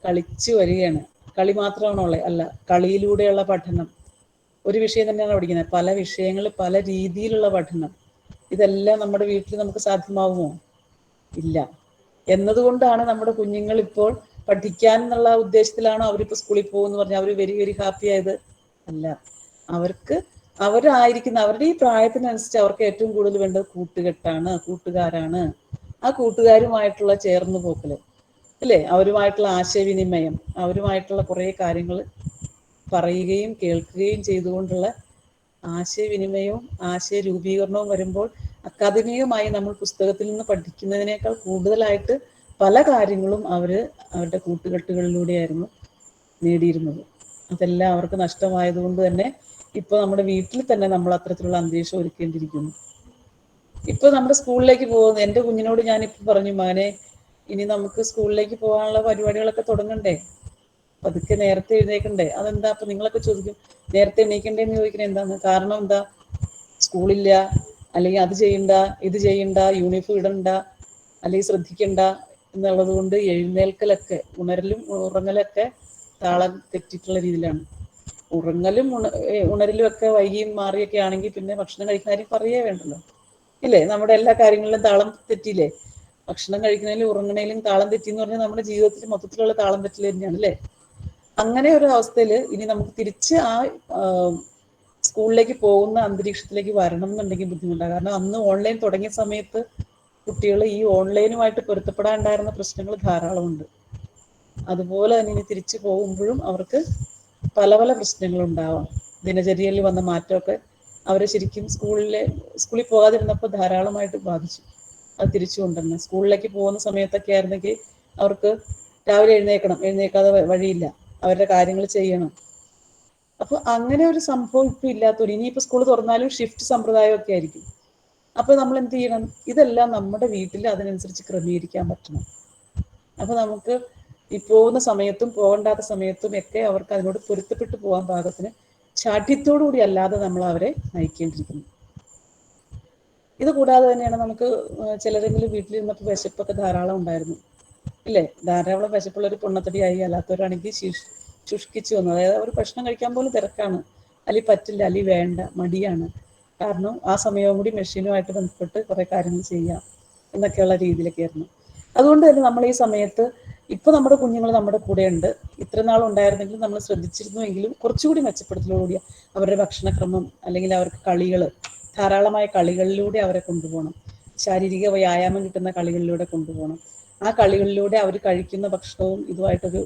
Speaker 2: കളിച്ചു വരികയാണ്. കളി മാത്രമാണോ ഉള്ളത്? അല്ല, കളിയിലൂടെയുള്ള പഠനം. ഒരു വിഷയം തന്നെയാണ് പഠിക്കുന്നത്, പല വിഷയങ്ങൾ, പല രീതിയിലുള്ള പഠനം. ഇതെല്ലാം നമ്മുടെ വീട്ടിൽ നമുക്ക് സാധ്യമാവുമോ? ഇല്ല. എന്നതുകൊണ്ടാണ് നമ്മുടെ കുഞ്ഞുങ്ങൾ ഇപ്പോൾ പഠിക്കാൻ എന്നുള്ള ഉദ്ദേശത്തിലാണോ അവരിപ്പോൾ സ്കൂളിൽ പോകുമെന്ന് പറഞ്ഞാൽ അവർ വെരി വെരി ഹാപ്പി ആയത്? അല്ല. അവർക്ക് അവരായിരിക്കുന്ന അവരുടെ ഈ പ്രായത്തിനനുസരിച്ച് അവർക്ക് ഏറ്റവും കൂടുതൽ വേണ്ടത് കൂട്ടുകെട്ടാണ്, കൂട്ടുകാരാണ്. ആ കൂട്ടുകാരുമായിട്ടുള്ള ചേർന്ന് പോക്കല് അല്ലേ? അവരുമായിട്ടുള്ള ആശയവിനിമയം, അവരുമായിട്ടുള്ള കുറേ കാര്യങ്ങൾ പറയുകയും കേൾക്കുകയും ചെയ്തുകൊണ്ടുള്ള ആശയവിനിമയവും ആശയ രൂപീകരണവും വരുമ്പോൾ അക്കാദമികമായി നമ്മൾ പുസ്തകത്തിൽ നിന്ന് പഠിക്കുന്നതിനേക്കാൾ കൂടുതലായിട്ട് പല കാര്യങ്ങളും അവരുടെ കൂട്ടുകെട്ടുകളിലൂടെയായിരുന്നു നേടിയിരുന്നത്. അതെല്ലാം അവർക്ക് നഷ്ടമായതുകൊണ്ട് തന്നെ ഇപ്പൊ നമ്മുടെ വീട്ടിൽ തന്നെ നമ്മൾ അത്തരത്തിലുള്ള അന്തരീക്ഷം ഒരുക്കേണ്ടിയിരിക്കുന്നു. ഇപ്പൊ നമ്മുടെ സ്കൂളിലേക്ക് പോകുന്ന എൻ്റെ കുഞ്ഞിനോട് ഞാനിപ്പോൾ പറഞ്ഞു, മകനെ ഇനി നമുക്ക് സ്കൂളിലേക്ക് പോകാനുള്ള പരിപാടികളൊക്കെ തുടങ്ങണ്ടേ, പതുക്കെ നേരത്തെ എഴുന്നേക്കണ്ടേ. അതെന്താ? അപ്പൊ നിങ്ങളൊക്കെ ചോദിക്കും നേരത്തെ എണീക്കണ്ടേന്ന് ചോദിക്കണേ എന്താന്ന്? കാരണം എന്താ? സ്കൂളില്ല, അല്ലെങ്കിൽ അത് ചെയ്യണ്ട, ഇത് ചെയ്യണ്ട, യൂണിഫോം ഇടണ്ട, അല്ലെങ്കിൽ ശ്രദ്ധിക്കണ്ട എന്നുള്ളത് കൊണ്ട് എഴുന്നേൽക്കലൊക്കെ, ഉണരലും ഉറങ്ങലൊക്കെ താളം തെറ്റിയിട്ടുള്ള രീതിയിലാണ്. ഉറങ്ങലും ഉണരലും ഒക്കെ വൈകിയും മാറിയൊക്കെ ആണെങ്കിൽ പിന്നെ ഭക്ഷണം കഴിക്കുന്ന കാര്യം പറയേ വേണ്ടല്ലോ ഇല്ലേ? നമ്മുടെ എല്ലാ കാര്യങ്ങളിലും താളം തെറ്റിയില്ലേ? ഭക്ഷണം കഴിക്കുന്നതിലും ഉറങ്ങണേലും താളം തെറ്റി എന്ന് പറഞ്ഞാൽ നമ്മുടെ ജീവിതത്തിൽ മൊത്തത്തിലുള്ള താളം തെറ്റിൽ തന്നെയാണ് അല്ലേ? അങ്ങനെ ഒരു അവസ്ഥയിൽ ഇനി നമുക്ക് തിരിച്ച് ആ സ്കൂളിലേക്ക് പോകുന്ന അന്തരീക്ഷത്തിലേക്ക് വരണം എന്നുണ്ടെങ്കിൽ ബുദ്ധിമുട്ടാണ്. കാരണം അന്ന് ഓൺലൈൻ തുടങ്ങിയ സമയത്ത് കുട്ടികൾ ഈ ഓൺലൈനുമായിട്ട് പൊരുത്തപ്പെടാനുണ്ടായിരുന്ന പ്രശ്നങ്ങൾ ധാരാളമുണ്ട്. അതുപോലെ തന്നെ ഇനി തിരിച്ചു പോകുമ്പോഴും അവർക്ക് പല പല പ്രശ്നങ്ങളുണ്ടാവാം. ദിനചര്യയിൽ വന്ന മാറ്റമൊക്കെ അവരെ ശരിക്കും സ്കൂളിൽ പോകാതിരുന്നപ്പോൾ ധാരാളമായിട്ട് ബാധിച്ചു. അത് തിരിച്ചു കൊണ്ടുവരണം. സ്കൂളിലേക്ക് പോകുന്ന സമയത്തൊക്കെ ആയിരുന്നെങ്കിൽ അവർക്ക് രാവിലെ എഴുന്നേക്കാതെ വഴിയില്ല, അവരുടെ കാര്യങ്ങൾ ചെയ്യണം. അപ്പൊ അങ്ങനെ ഒരു സംഭവം ഇപ്പം ഇല്ലാത്തവര് ഇനിയിപ്പോൾ സ്കൂൾ തുറന്നാലും ഷിഫ്റ്റ് സമ്പ്രദായമൊക്കെ ആയിരിക്കും. അപ്പൊ നമ്മൾ എന്ത് ചെയ്യണം? ഇതെല്ലാം നമ്മുടെ വീട്ടിൽ അതിനനുസരിച്ച് ക്രമീകരിക്കാൻ പറ്റണം. അപ്പൊ നമുക്ക് ഈ പോകുന്ന സമയത്തും പോകണ്ടാത്ത സമയത്തും ഒക്കെ അവർക്ക് അതിനോട് പൊരുത്തപ്പെട്ടു പോകാൻ പാകത്തിന് ശാഠ്യത്തോടു കൂടി അല്ലാതെ നമ്മൾ അവരെ നയിക്കേണ്ടിയിരിക്കുന്നു. ഇത് കൂടാതെ തന്നെയാണ് നമുക്ക് ചിലരെങ്കിലും വീട്ടിലിരുന്നപ്പോൾ വിശപ്പൊക്കെ ധാരാളം ഉണ്ടായിരുന്നു ഇല്ലേ? ധാരാളം വിശപ്പുള്ള ഒരു പൊണ്ണത്തടിയായി, അല്ലാത്തവരാണെങ്കിൽ ശുഷ്കിച്ചു വന്നു. അതായത് അവർ ഭക്ഷണം കഴിക്കാൻ പോലും തിരക്കാണ്, അല്ലെങ്കിൽ പറ്റില്ല, അല്ലെങ്കിൽ വേണ്ട, മടിയാണ്. കാരണം ആ സമയവും കൂടി മെഷീനുമായിട്ട് ബന്ധപ്പെട്ട് കുറേ കാര്യങ്ങൾ ചെയ്യാം എന്നൊക്കെയുള്ള രീതിയിലൊക്കെ ആയിരുന്നു. അതുകൊണ്ട് തന്നെ നമ്മൾ ഈ സമയത്ത് ഇപ്പൊ നമ്മുടെ കുഞ്ഞുങ്ങൾ നമ്മുടെ കൂടെ ഉണ്ട്. ഇത്ര നാൾ ഉണ്ടായിരുന്നെങ്കിലും നമ്മൾ ശ്രദ്ധിച്ചിരുന്നുവെങ്കിലും കുറച്ചുകൂടി മെച്ചപ്പെടുത്തലോടുകൂടി അവരുടെ ഭക്ഷണക്രമം, അല്ലെങ്കിൽ അവർക്ക് കളികൾ, ധാരാളമായ കളികളിലൂടെ അവരെ കൊണ്ടുപോകണം. ശാരീരിക വ്യായാമം കിട്ടുന്ന കളികളിലൂടെ കൊണ്ടുപോകണം. ആ കളികളിലൂടെ അവർ കഴിക്കുന്ന ഭക്ഷണവും ഇതുമായിട്ടൊരു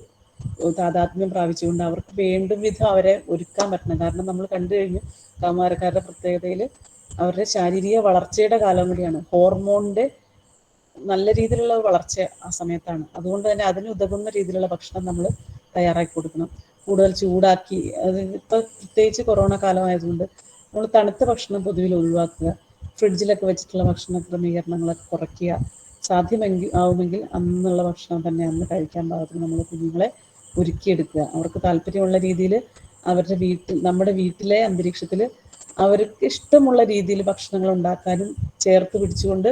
Speaker 2: താതാത്മ്യം പ്രാപിച്ചുകൊണ്ട് അവർക്ക് വേണ്ടും വിധം അവരെ ഒരുക്കാൻ പറ്റണം. കാരണം നമ്മൾ കണ്ടു കഴിഞ്ഞു കൗമാരക്കാരുടെ പ്രത്യേകതയിൽ അവരുടെ ശാരീരിക വളർച്ചയുടെ കാലം കൂടിയാണ്. ഹോർമോണിന്റെ നല്ല രീതിയിലുള്ള വളർച്ച ആ സമയത്താണ്. അതുകൊണ്ട് തന്നെ അതിന് ഉതകുന്ന രീതിയിലുള്ള ഭക്ഷണം നമ്മൾ തയ്യാറാക്കി കൊടുക്കണം. കൂടുതൽ ചൂടാക്കി, അത് ഇപ്പോൾ പ്രത്യേകിച്ച് കൊറോണ കാലമായതുകൊണ്ട് നമ്മൾ തണുത്ത ഭക്ഷണം പൊതുവിൽ ഒഴിവാക്കുക, ഫ്രിഡ്ജിലൊക്കെ വെച്ചിട്ടുള്ള ഭക്ഷണ ക്രമീകരണങ്ങളൊക്കെ കുറയ്ക്കുക. സാധ്യമെങ്കിൽ ആവുമെങ്കിൽ അന്നുള്ള ഭക്ഷണം തന്നെ അന്ന് കഴിക്കാൻ പാകത്തിന് നമ്മൾ കുഞ്ഞുങ്ങളെ ഒരുക്കിയെടുക്കുക. അവർക്ക് താല്പര്യമുള്ള രീതിയിൽ അവരുടെ നമ്മുടെ വീട്ടിലെ അന്തരീക്ഷത്തിൽ അവർക്ക് ഇഷ്ടമുള്ള രീതിയിൽ ഭക്ഷണങ്ങൾ ഉണ്ടാക്കാനും ചേർത്ത് പിടിച്ചുകൊണ്ട്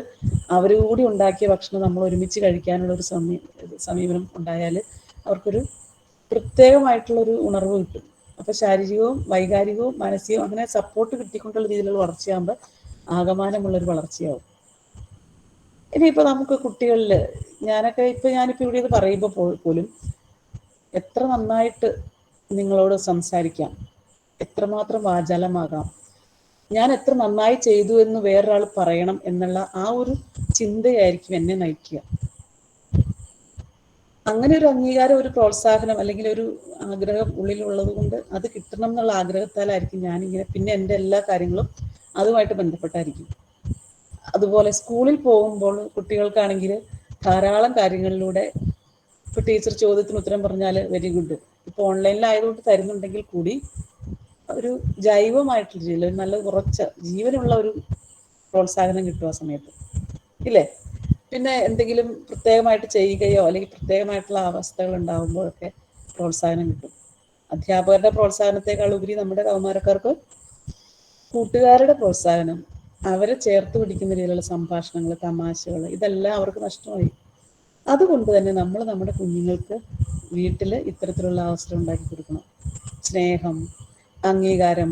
Speaker 2: അവരുകൂടി ഉണ്ടാക്കിയ ഭക്ഷണം നമ്മൾ ഒരുമിച്ച് കഴിക്കാനുള്ള ഒരു സമീപനം ഉണ്ടായാൽ അവർക്കൊരു പ്രത്യേകമായിട്ടുള്ളൊരു ഉണർവ് കിട്ടും. അപ്പോൾ ശാരീരികവും വൈകാരികവും മാനസികവും അങ്ങനെ സപ്പോർട്ട് കിട്ടിക്കൊണ്ടുള്ള രീതിയിലുള്ള വളർച്ചയാകുമ്പോൾ ആകമാനമുള്ളൊരു വളർച്ചയാവും. ഇനിയിപ്പോൾ നമുക്ക് കുട്ടികളിൽ ഞാനിപ്പോൾ ഇവിടെ ഇത് പറയുമ്പോൾ പോലും എത്ര നന്നായിട്ട് നിങ്ങളോട് സംസാരിക്കാം, എത്രമാത്രം വാചാലമാകാം, ഞാൻ എത്ര നന്നായി ചെയ്തു എന്ന് വേറൊരാൾ പറയണം എന്നുള്ള ആ ഒരു ചിന്തയായിരിക്കും എന്നെ നയിക്കുക. അങ്ങനെ ഒരു അംഗീകാരം, ഒരു പ്രോത്സാഹനം അല്ലെങ്കിൽ ഒരു ആഗ്രഹം ഉള്ളിലുള്ളത് കൊണ്ട് അത് കിട്ടണം എന്നുള്ള ആഗ്രഹത്താലായിരിക്കും ഞാനിങ്ങനെ പിന്നെ എൻ്റെ എല്ലാ കാര്യങ്ങളും അതുമായിട്ട് ബന്ധപ്പെട്ടായിരിക്കും. അതുപോലെ സ്കൂളിൽ പോകുമ്പോൾ കുട്ടികൾക്കാണെങ്കിൽ ധാരാളം കാര്യങ്ങളിലൂടെ ഇപ്പോൾ ടീച്ചർ ചോദ്യത്തിന് ഉത്തരം പറഞ്ഞാൽ വെരി ഗുഡ്, ഇപ്പോൾ ഓൺലൈനിലായതുകൊണ്ട് തരുന്നുണ്ടെങ്കിൽ കൂടി ഒരു ജൈവമായിട്ടുള്ള രീതിയിൽ ഒരു നല്ല ഉറച്ച ജീവനുള്ള ഒരു പ്രോത്സാഹനം കിട്ടും ആ സമയത്ത്, ഇല്ലേ? പിന്നെ എന്തെങ്കിലും പ്രത്യേകമായിട്ട് ചെയ്യുകയോ അല്ലെങ്കിൽ പ്രത്യേകമായിട്ടുള്ള അവസ്ഥകൾ ഉണ്ടാകുമ്പോഴൊക്കെ പ്രോത്സാഹനം കിട്ടും. അധ്യാപകരുടെ പ്രോത്സാഹനത്തെക്കാൾ ഉപരി നമ്മുടെ കൗമാരക്കാർക്ക് കൂട്ടുകാരുടെ പ്രോത്സാഹനം, അവരെ ചേർത്ത് പിടിക്കുന്ന രീതിയിലുള്ള സംഭാഷണങ്ങൾ, തമാശകൾ, ഇതെല്ലാം അവർക്ക് നഷ്ടമായി. അതുകൊണ്ട് തന്നെ നമ്മൾ നമ്മുടെ കുഞ്ഞുങ്ങൾക്ക് വീട്ടിൽ ഇത്തരത്തിലുള്ള അവസരം ഉണ്ടാക്കി കൊടുക്കണം. സ്നേഹം, അംഗീകാരം,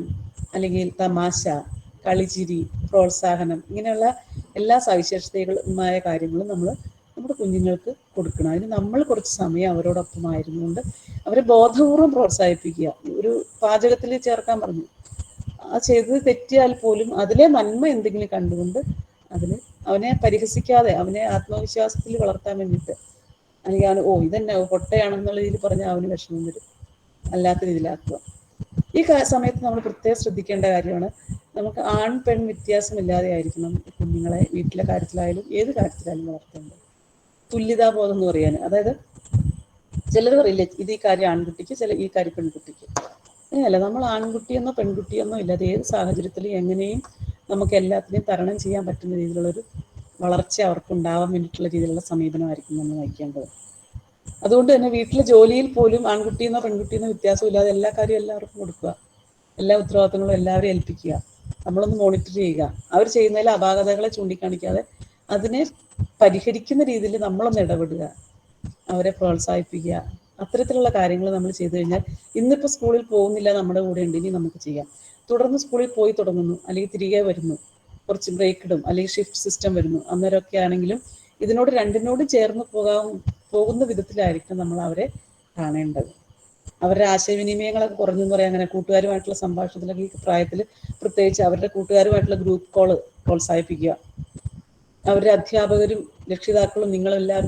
Speaker 2: അല്ലെങ്കിൽ തമാശ, കളിച്ചിരി, പ്രോത്സാഹനം, ഇങ്ങനെയുള്ള എല്ലാ സവിശേഷതകളുമായ കാര്യങ്ങളും നമ്മൾ നമ്മുടെ കുഞ്ഞുങ്ങൾക്ക് കൊടുക്കണം. അതിന് നമ്മൾ കുറച്ച് സമയം അവരോടൊപ്പമായിരുന്നുകൊണ്ട് അവരെ ബോധപൂർവം പ്രോത്സാഹിപ്പിക്കുക. ഒരു പാചകത്തിൽ ചേർക്കാൻ പറഞ്ഞു, ആ ചെയ്തത് തെറ്റിയാൽ പോലും അതിലെ നന്മ എന്തെങ്കിലും കണ്ടുകൊണ്ട് അവനെ പരിഹസിക്കാതെ അവനെ ആത്മവിശ്വാസത്തിൽ വളർത്താൻ വേണ്ടിയിട്ട്, അല്ലെങ്കിൽ അവന് ഇതെന്നെ പൊട്ടയാണെന്നുള്ള രീതിയിൽ പറഞ്ഞാൽ അവന് വിഷമം വരും, അല്ലാത്ത രീതിയിലാക്കുക. ഈ സമയത്ത് നമ്മൾ പ്രത്യേകം ശ്രദ്ധിക്കേണ്ട കാര്യമാണ്, നമുക്ക് ആൺ പെൺ വ്യത്യാസമില്ലാതെ ആയിരിക്കണം കുഞ്ഞുങ്ങളെ വീട്ടിലെ കാര്യത്തിലായാലും ഏത് കാര്യത്തിലായാലും വളർത്തേണ്ടത്. തുല്യതാബോധം എന്ന് പറയാൻ, അതായത് ചിലർ പറയില്ലേ ഇത് ഈ കാര്യം ആൺകുട്ടിക്ക്, ഈ കാര്യം പെൺകുട്ടിക്ക്. അങ്ങനെയല്ല, നമ്മൾ ആൺകുട്ടിയെന്നോ പെൺകുട്ടിയെന്നോ ഇല്ലാതെ ഏത് സാഹചര്യത്തിലും എങ്ങനെയും നമുക്ക് എല്ലാത്തിനെയും തരണം ചെയ്യാൻ പറ്റുന്ന രീതിയിലുള്ളൊരു വളർച്ച അവർക്ക് ഉണ്ടാവാൻ വേണ്ടിയിട്ടുള്ള രീതിയിലുള്ള സമീപനമായിരിക്കും നമ്മൾ നയിക്കേണ്ടത്. അതുകൊണ്ട് തന്നെ വീട്ടിലെ ജോലിയിൽ പോലും ആൺകുട്ടിയെന്നോ പെൺകുട്ടിയെന്നോ വ്യത്യാസമില്ലാതെ എല്ലാ കാര്യവും എല്ലാവർക്കും കൊടുക്കുക, എല്ലാ ഉത്തരവാദിത്തങ്ങളും എല്ലാവരും ഏൽപ്പിക്കുക, നമ്മളൊന്ന് മോണിറ്റർ ചെയ്യുക. അവർ ചെയ്യുന്നതിൽ അപാകതകളെ ചൂണ്ടിക്കാണിക്കാതെ അതിനെ പരിഹരിക്കുന്ന രീതിയിൽ നമ്മളൊന്ന് ഇടപെടുക, അവരെ പ്രോത്സാഹിപ്പിക്കുക. അത്തരത്തിലുള്ള കാര്യങ്ങൾ നമ്മൾ ചെയ്തു കഴിഞ്ഞാൽ, ഇന്നിപ്പോൾ സ്കൂളിൽ പോകുന്നില്ല, നമ്മുടെ കൂടെ ഉണ്ട്, ഇനി നമുക്ക് ചെയ്യാം. തുടർന്ന് സ്കൂളിൽ പോയി തുടങ്ങുന്നു, അല്ലെങ്കിൽ തിരികെ വരുന്നു, കുറച്ച് ബ്രേക്ക് ഇടും, അല്ലെങ്കിൽ ഷിഫ്റ്റ് സിസ്റ്റം വരുന്നു, അന്നേരമൊക്കെ ആണെങ്കിലും ഇതിനോട് രണ്ടിനോട് ചേർന്ന് പോകുന്ന വിധത്തിലായിരിക്കും നമ്മൾ അവരെ കാണേണ്ടത്. അവരുടെ ആശയവിനിമയങ്ങളൊക്കെ കുറഞ്ഞു എന്ന് പറയാം. അങ്ങനെ കൂട്ടുകാരുമായിട്ടുള്ള സംഭാഷണത്തിലൊക്കെ ഈ പ്രായത്തിൽ പ്രത്യേകിച്ച് അവരുടെ കൂട്ടുകാരുമായിട്ടുള്ള ഗ്രൂപ്പ് കോള് പ്രോത്സാഹിപ്പിക്കുക. അവരുടെ അധ്യാപകരും രക്ഷിതാക്കളും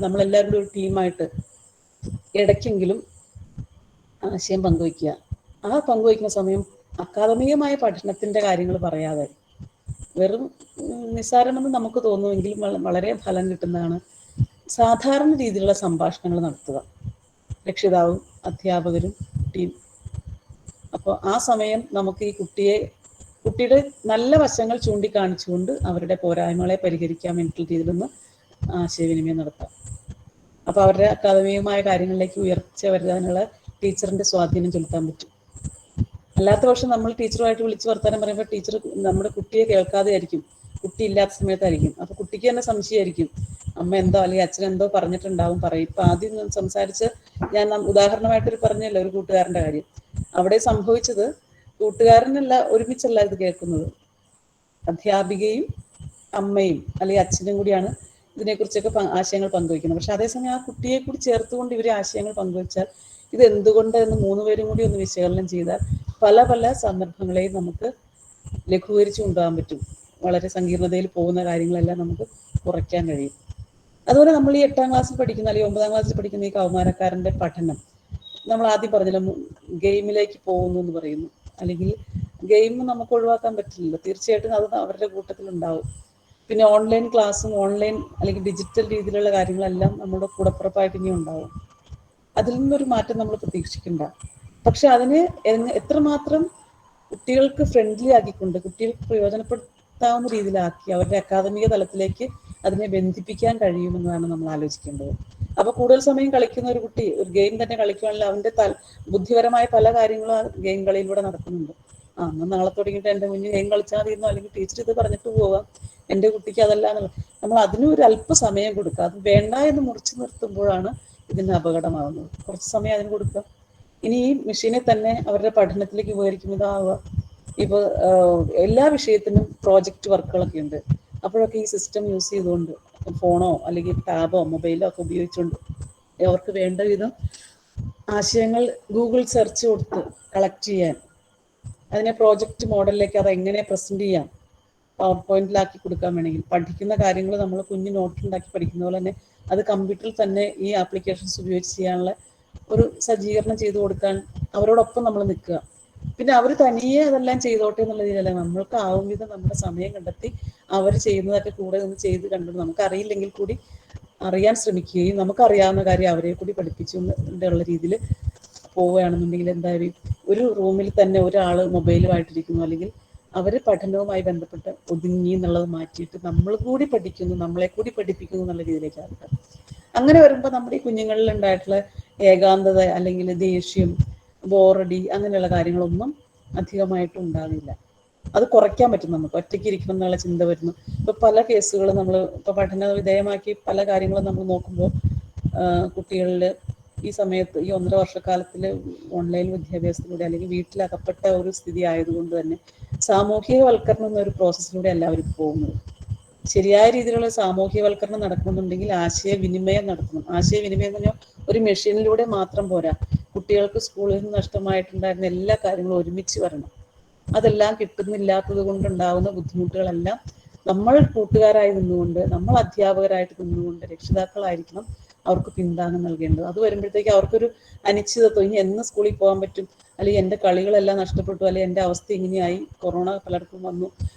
Speaker 2: നമ്മളെല്ലാവരും കൂടി ഒരു ടീമായിട്ട് ഇടയ്ക്കെങ്കിലും ആശയം പങ്കുവയ്ക്കുക. ആ പങ്കുവയ്ക്കുന്ന സമയം അക്കാദമികമായ പഠനത്തിൻ്റെ കാര്യങ്ങൾ പറയാതെ, വെറും നിസ്സാരമെന്ന് നമുക്ക് തോന്നുമെങ്കിലും വളരെ ഫലം കിട്ടുന്നതാണ് സാധാരണ രീതിയിലുള്ള സംഭാഷണങ്ങൾ നടത്തുക, രക്ഷിതാവും അധ്യാപകരും ടീം. അപ്പോൾ ആ സമയം നമുക്ക് ഈ കുട്ടിയുടെ നല്ല വശങ്ങൾ ചൂണ്ടിക്കാണിച്ചുകൊണ്ട് അവരുടെ പോരായ്മകളെ പരിഹരിക്കാൻ വേണ്ടിയിട്ടുള്ള രീതിയിലൊന്ന് ആശയവിനിമയം നടത്താം. അപ്പോൾ അവരുടെ അക്കാദമികമായ കാര്യങ്ങളിലേക്ക് ഉയർച്ച വരുത്താനുള്ള ടീച്ചറിൻ്റെ സ്വാധീനം ചെലുത്താൻ പറ്റും. അല്ലാത്ത പക്ഷം നമ്മൾ ടീച്ചറുമായിട്ട് വിളിച്ച് വർത്താനം പറയുമ്പോൾ ടീച്ചർ നമ്മുടെ കുട്ടിയെ കേൾക്കാതെ ആയിരിക്കും, കുട്ടി ഇല്ലാത്ത സമയത്തായിരിക്കും. അപ്പോൾ കുട്ടിക്ക് തന്നെ സംശയമായിരിക്കും, അമ്മ എന്തോ അല്ലെങ്കിൽ അച്ഛൻ എന്തോ പറഞ്ഞിട്ടുണ്ടാവും പറയും. ഇപ്പം ആദ്യം സംസാരിച്ച് ഞാൻ ഉദാഹരണമായിട്ടൊരു പറഞ്ഞല്ലോ ഒരു കൂട്ടുകാരൻ്റെ കാര്യം. അവിടെ സംഭവിച്ചത് കൂട്ടുകാരനല്ല, ഒരുമിച്ചല്ല ഇത് കേൾക്കുന്നത്, അധ്യാപികയും അമ്മയും അല്ലെങ്കിൽ അച്ഛനും കൂടിയാണ് ഇതിനെക്കുറിച്ചൊക്കെ ആശയങ്ങൾ പങ്കുവയ്ക്കുന്നത്. പക്ഷെ അതേസമയം ആ കുട്ടിയെ കൂടി ചേർത്തുകൊണ്ട് ഇവർ ആശയങ്ങൾ പങ്കുവച്ചാൽ ഇത് എന്തുകൊണ്ട് എന്ന് 3 പേരും കൂടി ഒന്ന് വിശകലനം ചെയ്താൽ പല സന്ദർഭങ്ങളെയും നമുക്ക് ലഘൂകരിച്ചു കൊണ്ടുപോകാൻ പറ്റും. വളരെ സങ്കീർണതയിൽ പോകുന്ന കാര്യങ്ങളെല്ലാം നമുക്ക് കുറയ്ക്കാൻ കഴിയും. അതുപോലെ നമ്മൾ ഈ 8ാം ക്ലാസ്സിൽ പഠിക്കുന്ന അല്ലെങ്കിൽ 9ാം ക്ലാസ്സിൽ പഠിക്കുന്ന ഈ കൗമാരക്കാരൻ്റെ പഠനം, നമ്മൾ ആദ്യം പറഞ്ഞല്ലോ ഗെയിമിലേക്ക് പോകുന്നു എന്ന് പറയുന്നു. അല്ലെങ്കിൽ ഗെയിം നമുക്ക് ഒഴിവാക്കാൻ പറ്റില്ലല്ലോ, തീർച്ചയായിട്ടും അത് അവരുടെ കൂട്ടത്തിലുണ്ടാവും. പിന്നെ ഓൺലൈൻ ക്ലാസ്സും ഓൺലൈൻ അല്ലെങ്കിൽ ഡിജിറ്റൽ രീതിയിലുള്ള കാര്യങ്ങളെല്ലാം നമ്മുടെ കൂടപ്പുറപ്പായിട്ട് ഇനിയും ഉണ്ടാവും. അതിൽ നിന്നൊരു മാറ്റം നമ്മൾ പ്രതീക്ഷിക്കണ്ട. പക്ഷെ അതിനെ എത്രമാത്രം കുട്ടികൾക്ക് ഫ്രണ്ട്ലി ആക്കിക്കൊണ്ട് കുട്ടികൾക്ക് പ്രയോജനപ്പെടുത്താവുന്ന രീതിയിലാക്കി അവരുടെ അക്കാദമിക തലത്തിലേക്ക് അതിനെ ബന്ധിപ്പിക്കാൻ കഴിയുമെന്നാണ് നമ്മൾ ആലോചിക്കേണ്ടത്. അപ്പൊ കൂടുതൽ സമയം കളിക്കുന്ന ഒരു കുട്ടി ഒരു ഗെയിം തന്നെ കളിക്കുകയാണെങ്കിൽ അവന്റെ ബുദ്ധിപരമായ പല കാര്യങ്ങളും ആ ഗെയിം കളിയിലൂടെ നടക്കുന്നുണ്ട്. അന്ന് നാളെ തുടങ്ങിയിട്ട് എൻ്റെ മുന്നിൽ ഗെയിം കളിച്ചാൽ മതിയെന്നോ അല്ലെങ്കിൽ ടീച്ചർ ഇത് പറഞ്ഞിട്ട് പോവാം, എൻ്റെ കുട്ടിക്ക് അതല്ല എന്നുള്ളത്. നമ്മൾ അതിന് ഒരു അല്പസമയം കൊടുക്കുക. അത് വേണ്ട എന്ന് മുറിച്ചു നിർത്തുമ്പോഴാണ് ഇതിന് അപകടമാകുന്നത്. കുറച്ച് സമയം അതിന് കൊടുക്കുക. ഇനി ഈ മെഷീനെ തന്നെ അവരുടെ പഠനത്തിലേക്ക് ഉപകരിക്കുന്നതാവുക. ഇപ്പോൾ എല്ലാ വിഷയത്തിനും പ്രോജക്റ്റ് വർക്കുകളൊക്കെ ഉണ്ട്. അപ്പോഴൊക്കെ ഈ സിസ്റ്റം യൂസ് ചെയ്തുകൊണ്ട് ഫോണോ അല്ലെങ്കിൽ ടാബോ മൊബൈലോ ഒക്കെ ഉപയോഗിച്ചുകൊണ്ട് അവർക്ക് വേണ്ട വിധം ആശയങ്ങൾ ഗൂഗിൾ സെർച്ച് കൊടുത്ത് കളക്ട് ചെയ്യാൻ, അതിനെ പ്രോജക്റ്റ് മോഡലിലേക്ക് അത് എങ്ങനെ പ്രസന്റ് ചെയ്യാം, പവർ പോയിന്റിലാക്കി കൊടുക്കാൻ വേണമെങ്കിൽ പഠിക്കുന്ന കാര്യങ്ങൾ നമ്മൾ കുഞ്ഞ് നോട്ടുണ്ടാക്കി പഠിക്കുന്ന പോലെ തന്നെ അത് കമ്പ്യൂട്ടറിൽ തന്നെ ഈ ആപ്ലിക്കേഷൻസ് ഉപയോഗിച്ച് ചെയ്യാനുള്ള ഒരു സജ്ജീകരണം ചെയ്തു കൊടുക്കാൻ അവരോടൊപ്പം നമ്മൾ നിൽക്കുക. പിന്നെ അവർ തനിയെ അതെല്ലാം ചെയ്തോട്ടെ എന്നുള്ള രീതിയിലല്ല, നമ്മൾക്ക് ആവും വിധം നമ്മുടെ സമയം കണ്ടെത്തി അവർ ചെയ്യുന്നതൊക്കെ കൂടെ ഒന്ന് ചെയ്ത് കണ്ടു നമുക്കറിയില്ലെങ്കിൽ കൂടി അറിയാൻ ശ്രമിക്കുകയും നമുക്കറിയാവുന്ന കാര്യം അവരെ കൂടി പഠിപ്പിച്ചുകൊണ്ടുള്ള രീതിയിൽ പോവുകയാണെന്നുണ്ടെങ്കിൽ എന്തായാലും ഒരു റൂമിൽ തന്നെ ഒരാൾ മൊബൈലുമായിട്ടിരിക്കുന്നു അല്ലെങ്കിൽ അവർ പഠനവുമായി ബന്ധപ്പെട്ട് ഒതുങ്ങി എന്നുള്ളത് മാറ്റിയിട്ട് നമ്മൾ കൂടി പഠിക്കുന്നു, നമ്മളെ കൂടി പഠിപ്പിക്കുന്നു എന്നുള്ള രീതിയിലേക്ക് ആക്കുക. അങ്ങനെ വരുമ്പോൾ നമ്മുടെ ഈ കുഞ്ഞുങ്ങളിൽ ഉണ്ടായിട്ടുള്ള ഏകാന്തത അല്ലെങ്കിൽ ദേഷ്യം, ബോറടി അങ്ങനെയുള്ള കാര്യങ്ങളൊന്നും അധികമായിട്ടും ഉണ്ടാവില്ല. അത് കുറയ്ക്കാൻ പറ്റും. നമുക്ക് ഒറ്റയ്ക്ക് ഇരിക്കണം എന്നുള്ള ചിന്ത വരുന്നു. ഇപ്പൊ പല കേസുകളും നമ്മൾ ഇപ്പൊ പഠന വിധേയമാക്കി പല കാര്യങ്ങളും നമ്മൾ നോക്കുമ്പോൾ കുട്ടികളിൽ ഈ സമയത്ത് ഈ 1.5 വർഷക്കാലത്തിൽ ഓൺലൈൻ വിദ്യാഭ്യാസത്തിലൂടെ അല്ലെങ്കിൽ വീട്ടിലകപ്പെട്ട ഒരു സ്ഥിതി ആയതുകൊണ്ട് തന്നെ സാമൂഹികവൽക്കരണം എന്നൊരു പ്രോസസ്സിലൂടെ എല്ലാവരും പോകുന്നത്. ശരിയായ രീതിയിലുള്ള സാമൂഹികവൽക്കരണം നടക്കുന്നുണ്ടെങ്കിൽ ആശയവിനിമയം നടത്തണം. ആശയവിനിമയം എന്ന് പറഞ്ഞാൽ ഒരു മെഷീനിലൂടെ മാത്രം പോരാ. കുട്ടികൾക്ക് സ്കൂളിൽ നിന്ന് നഷ്ടമായിട്ടുണ്ടായിരുന്ന എല്ലാ കാര്യങ്ങളും ഒരുമിച്ച് വരണം. അതെല്ലാം കിട്ടുന്നില്ലാത്തത് കൊണ്ടുണ്ടാകുന്ന ബുദ്ധിമുട്ടുകളെല്ലാം നമ്മൾ കൂട്ടുകാരായി നിന്നുകൊണ്ട്, നമ്മൾ അധ്യാപകരായിട്ട് നിന്നുകൊണ്ട്, രക്ഷിതാക്കളായിരിക്കണം അവർക്ക് പിന്താങ്ങം നൽകേണ്ടത്. അത് വരുമ്പോഴത്തേക്ക് അവർക്കൊരു അനിശ്ചിതത്വം, ഇനി എന്ന് സ്കൂളിൽ പോകാൻ പറ്റും, അല്ലെങ്കിൽ എൻ്റെ കളികളെല്ലാം നഷ്ടപ്പെട്ടു, അല്ലെങ്കിൽ എൻ്റെ അവസ്ഥ ഇങ്ങനെയായി, കൊറോണ പലർക്കും വന്നു,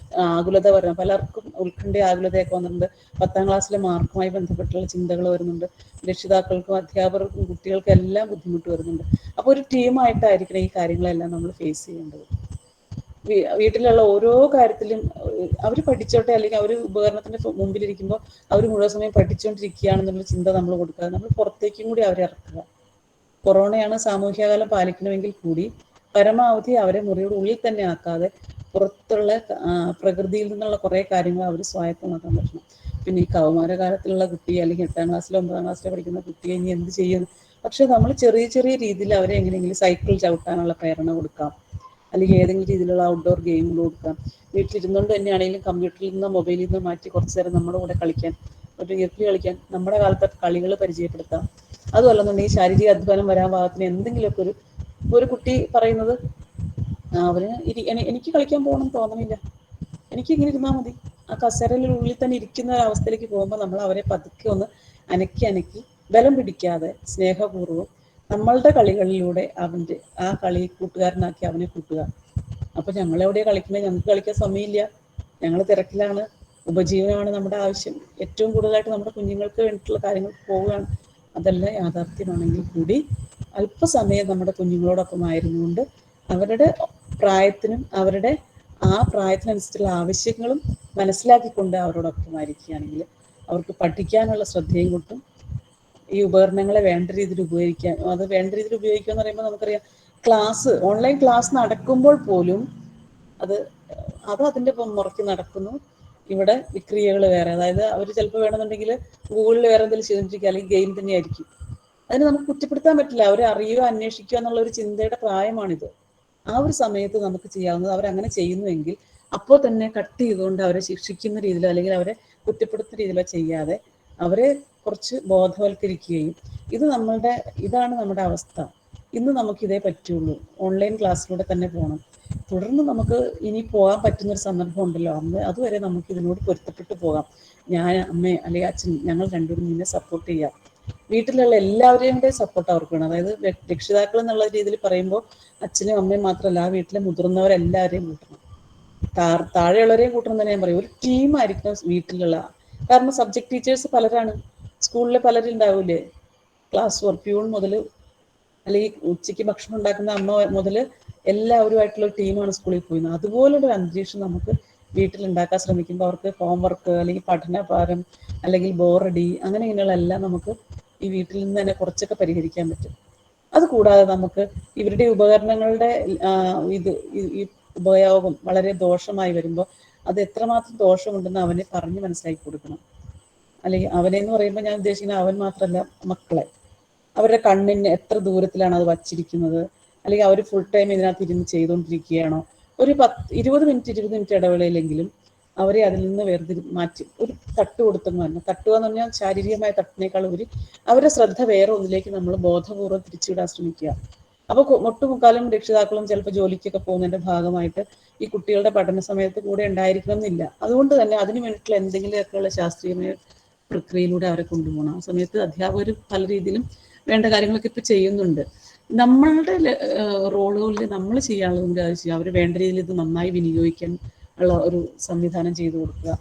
Speaker 2: ആകുലത വരണം, പലർക്കും ഉത്കണ്ഠ ആകുലതയൊക്കെ വന്നിട്ടുണ്ട്. 10ാം ക്ലാസ്സിലെ മാർക്കുമായി ബന്ധപ്പെട്ടുള്ള ചിന്തകൾ വരുന്നുണ്ട്. രക്ഷിതാക്കൾക്കും അധ്യാപകർക്കും കുട്ടികൾക്കും എല്ലാം ബുദ്ധിമുട്ട് വരുന്നുണ്ട്. അപ്പോൾ ഒരു ടീമായിട്ടായിരിക്കണം ഈ കാര്യങ്ങളെല്ലാം നമ്മൾ ഫേസ് ചെയ്യേണ്ടത്. വീട്ടിലുള്ള ഓരോ കാര്യത്തിലും അവർ പഠിച്ചോട്ടെ, അല്ലെങ്കിൽ അവർ ഉപകരണത്തിന്റെ മുമ്പിലിരിക്കുമ്പോൾ അവർ മുഴുവൻ സമയം പഠിച്ചുകൊണ്ടിരിക്കുകയാണെന്നുള്ള ചിന്ത നമ്മൾ കൊടുക്കുക. നമ്മൾ പുറത്തേക്കും കൂടി അവരെ ഇറക്കുക. കൊറോണയാണ്, സാമൂഹ്യകാലം പാലിക്കണമെങ്കിൽ കൂടി പരമാവധി അവരെ മുറിയുടെ ഉള്ളിൽ തന്നെ ആക്കാതെ പുറത്തുള്ള പ്രകൃതിയിൽ നിന്നുള്ള കുറേ കാര്യങ്ങൾ അവർ സ്വായത്തമാക്കാൻ പറ്റണം. പിന്നെ ഈ കൗമാരകാലത്തിലുള്ള കുട്ടി അല്ലെങ്കിൽ 8ാം ക്ലാസ്സിലോ 9ാം ക്ലാസ്സിലോ പഠിക്കുന്ന കുട്ടിയെ ഇനി എന്ത് ചെയ്യുന്നു? പക്ഷെ നമ്മൾ ചെറിയ ചെറിയ രീതിയിൽ അവരെ എങ്ങനെയെങ്കിലും സൈക്കിൾ ചവിട്ടാനുള്ള പ്രേരണ കൊടുക്കാം, അല്ലെങ്കിൽ ഏതെങ്കിലും രീതിയിലുള്ള ഔട്ട്ഡോർ ഗെയിമുകൾ കൊടുക്കാം. വീട്ടിലിരുന്നുകൊണ്ട് തന്നെയാണെങ്കിലും കമ്പ്യൂട്ടറിൽ നിന്നോ മൊബൈലിൽ നിന്നോ മാറ്റി കുറച്ച് നേരം നമ്മുടെ കൂടെ കളിക്കാൻ, ഒരു ഇയർലി കളിക്കാൻ നമ്മുടെ കാലത്തെ കളികൾ പരിചയപ്പെടുത്താം. അതുമല്ലെന്നുണ്ടെങ്കിൽ ശാരീരിക അധ്വാനം വരാൻ പാകത്തിന് എന്തെങ്കിലുമൊക്കെ ഒരു കുട്ടി പറയുന്നത് അവന് എനിക്ക് കളിക്കാൻ പോകണം തോന്നണില്ല, എനിക്ക് ഇങ്ങനെ ഇരുന്നാൽ മതി, ആ കസേരയിൽ ഉള്ളിൽ തന്നെ ഇരിക്കുന്ന ഒരവസ്ഥയിലേക്ക് പോകുമ്പോൾ നമ്മൾ അവരെ പതുക്കെ ഒന്ന് അനക്കി ബലം പിടിക്കാതെ സ്നേഹപൂർവ്വം നമ്മളുടെ കളികളിലൂടെ അവൻ്റെ ആ കളി കൂട്ടുകാരനാക്കി അവനെ കൂട്ടുക. അപ്പൊ ഞങ്ങളെവിടെയാ കളിക്കുന്നത്? ഞങ്ങൾക്ക് കളിക്കാൻ സമയമില്ല, ഞങ്ങൾ തിരക്കിലാണ്, ഉപജീവനമാണ് നമ്മുടെ ആവശ്യം, ഏറ്റവും കൂടുതലായിട്ട് നമ്മുടെ കുഞ്ഞുങ്ങൾക്ക് വേണ്ടിയിട്ടുള്ള കാര്യങ്ങൾ പോവുകയാണ്. അതെല്ലാം യാഥാർത്ഥ്യമാണെങ്കിൽ കൂടി അല്പസമയം നമ്മുടെ കുഞ്ഞുങ്ങളോടൊപ്പം ആയിരുന്നുകൊണ്ട് അവരുടെ പ്രായത്തിനും അവരുടെ ആ പ്രായത്തിനനുസരിച്ചുള്ള ആവശ്യങ്ങളും മനസ്സിലാക്കിക്കൊണ്ട് അവരോടൊപ്പമായിരിക്കുകയാണെങ്കിൽ അവർക്ക് പഠിക്കാനുള്ള ശ്രദ്ധയും കിട്ടും. ഈ ഉപകരണങ്ങളെ വേണ്ട രീതിയിൽ ഉപയോഗിക്കാൻ, അത് വേണ്ട രീതിയിൽ ഉപയോഗിക്കുക എന്ന് പറയുമ്പോൾ നമുക്കറിയാം, ഓൺലൈൻ ക്ലാസ് നടക്കുമ്പോൾ പോലും അതിൻ്റെ മുറയ്ക്ക് നടക്കുന്നു. ഇവിടെ വിക്രിയകൾ വേറെ, അതായത് അവർ ചിലപ്പോൾ വേണമെന്നുണ്ടെങ്കിൽ ഗൂഗിളിൽ വേറെ എന്തെങ്കിലും ചെയ്തിരിക്കുക, അല്ലെങ്കിൽ ഗെയിം തന്നെയായിരിക്കും. അതിന് നമുക്ക് കുറ്റപ്പെടുത്താൻ പറ്റില്ല. അവരെ അറിയുക, അന്വേഷിക്കുക എന്നുള്ള ഒരു ചിന്തയുടെ പ്രായമാണിത്. ആ ഒരു സമയത്ത് നമുക്ക് ചെയ്യാവുന്നത് അവരങ്ങനെ ചെയ്യുന്നുവെങ്കിൽ അപ്പോൾ തന്നെ കട്ട് ചെയ്തുകൊണ്ട് അവരെ ശിക്ഷിക്കുന്ന രീതിയിലോ അല്ലെങ്കിൽ അവരെ കുറ്റപ്പെടുത്തുന്ന രീതിയിലോ ചെയ്യാതെ അവരെ കുറച്ച് ബോധവൽക്കരിക്കുകയും ഇതാണ് നമ്മുടെ അവസ്ഥ, ഇന്ന് നമുക്കിതേ പറ്റുള്ളൂ, ഓൺലൈൻ ക്ലാസ്സിലൂടെ തന്നെ പോകണം, തുടർന്ന് നമുക്ക് ഇനി പോകാൻ പറ്റുന്നൊരു സന്ദർഭം ഉണ്ടല്ലോ, അതുവരെ നമുക്ക് ഇതിനോട് പൊരുത്തപ്പെട്ടു പോകാം, ഞാൻ അമ്മ അല്ലെങ്കിൽ അച്ഛൻ ഞങ്ങൾ രണ്ടുപേരും നിന്നെ സപ്പോർട്ട് ചെയ്യാം. വീട്ടിലുള്ള എല്ലാവരെയും കൂടെ സപ്പോർട്ട് അവർക്ക് വേണം. അതായത് രക്ഷിതാക്കൾ എന്നുള്ള രീതിയിൽ പറയുമ്പോൾ അച്ഛനും അമ്മയും മാത്രമല്ല, ആ വീട്ടിലെ മുതിർന്നവരെല്ലാവരെയും കൂട്ടണം, താഴെയുള്ളവരെയും കൂട്ടണം തന്നെ ഞാൻ പറയും. ഒരു ടീമായിരിക്കണം വീട്ടിലുള്ള. കാരണം സബ്ജക്ട് ടീച്ചേഴ്സ് പലരാണ്, സ്കൂളിൽ പലരും ഉണ്ടാവില്ലേ, ക്ലാസ് പ്യൂൺ മുതൽ അല്ലെങ്കിൽ ഉച്ചയ്ക്ക് ഭക്ഷണം ഉണ്ടാക്കുന്ന അമ്മ മുതൽ എല്ലാവരുമായിട്ടുള്ള ഒരു ടീമാണ് സ്കൂളിൽ പോയിരുന്നത്. അതുപോലൊരു അന്തരീക്ഷം നമുക്ക് വീട്ടിലുണ്ടാക്കാൻ ശ്രമിക്കുമ്പോൾ അവർക്ക് ഹോംവർക്ക് അല്ലെങ്കിൽ പഠനഭാരം അല്ലെങ്കിൽ ബോറടി അങ്ങനെ ഇങ്ങനെയുള്ള എല്ലാം നമുക്ക് ഈ വീട്ടിൽ നിന്ന് തന്നെ കുറച്ചൊക്കെ പരിഹരിക്കാൻ പറ്റും. അതുകൂടാതെ നമുക്ക് ഇവരുടെ ഉപകരണങ്ങളുടെ ഈ ഉപയോഗം വളരെ ദോഷമായി വരുമ്പോൾ അത് എത്രമാത്രം ദോഷമുണ്ടെന്ന് അവനെ പറഞ്ഞ് മനസ്സിലാക്കി കൊടുക്കണം. അല്ലെങ്കിൽ അവനെ എന്ന് പറയുമ്പോൾ ഞാൻ ഉദ്ദേശിക്കുന്നത് അവൻ മാത്രമല്ല, മക്കളെ, അവരുടെ കണ്ണിന് എത്ര ദൂരത്തിലാണ് അത് വച്ചിരിക്കുന്നത്, അല്ലെങ്കിൽ അവർ ഫുൾ ടൈം ഇതിനകത്ത് ഇരുന്ന് ചെയ്തുകൊണ്ടിരിക്കുകയാണോ, ഒരു 20 മിനിറ്റ് ഇടവേളയിലെങ്കിലും അവരെ അതിൽ നിന്ന് മാറ്റി ഒരു തട്ട് കൊടുത്തെന്ന് പറഞ്ഞു. തട്ടുക എന്ന് പറഞ്ഞാൽ ശാരീരികമായ തട്ടിനേക്കാൾ ഉപരി അവരുടെ ശ്രദ്ധ വേറെ ഒന്നിലേക്ക് നമ്മൾ ബോധപൂർവ്വം തിരിച്ചുവിടാൻ ശ്രമിക്കുക. അപ്പോൾ ഒട്ടുമുക്കാലും രക്ഷിതാക്കളും ചിലപ്പോൾ ജോലിക്കൊക്കെ പോകുന്നതിന്റെ ഭാഗമായിട്ട് ഈ കുട്ടികളുടെ പഠന സമയത്ത് കൂടെ ഉണ്ടായിരിക്കണം എന്നില്ല. അതുകൊണ്ട് തന്നെ അതിന് വേണ്ടിയിട്ടുള്ള എന്തെങ്കിലുമൊക്കെയുള്ള ശാസ്ത്രീയമായ പ്രക്രിയയിലൂടെ അവരെ കൊണ്ടുപോകണം. ആ സമയത്ത് അധ്യാപകർ പല രീതിയിലും വേണ്ട കാര്യങ്ങളൊക്കെ ഇപ്പൊ ചെയ്യുന്നുണ്ട്. നമ്മളുടെ റോളുകളിൽ നമ്മൾ ചെയ്യാനുള്ളതിൻ്റെ ആവശ്യം അവർ വേണ്ട രീതിയിൽ ഇത് നന്നായി വിനിയോഗിക്കാൻ ഉള്ള ഒരു സംവിധാനം ചെയ്തു കൊടുക്കുക.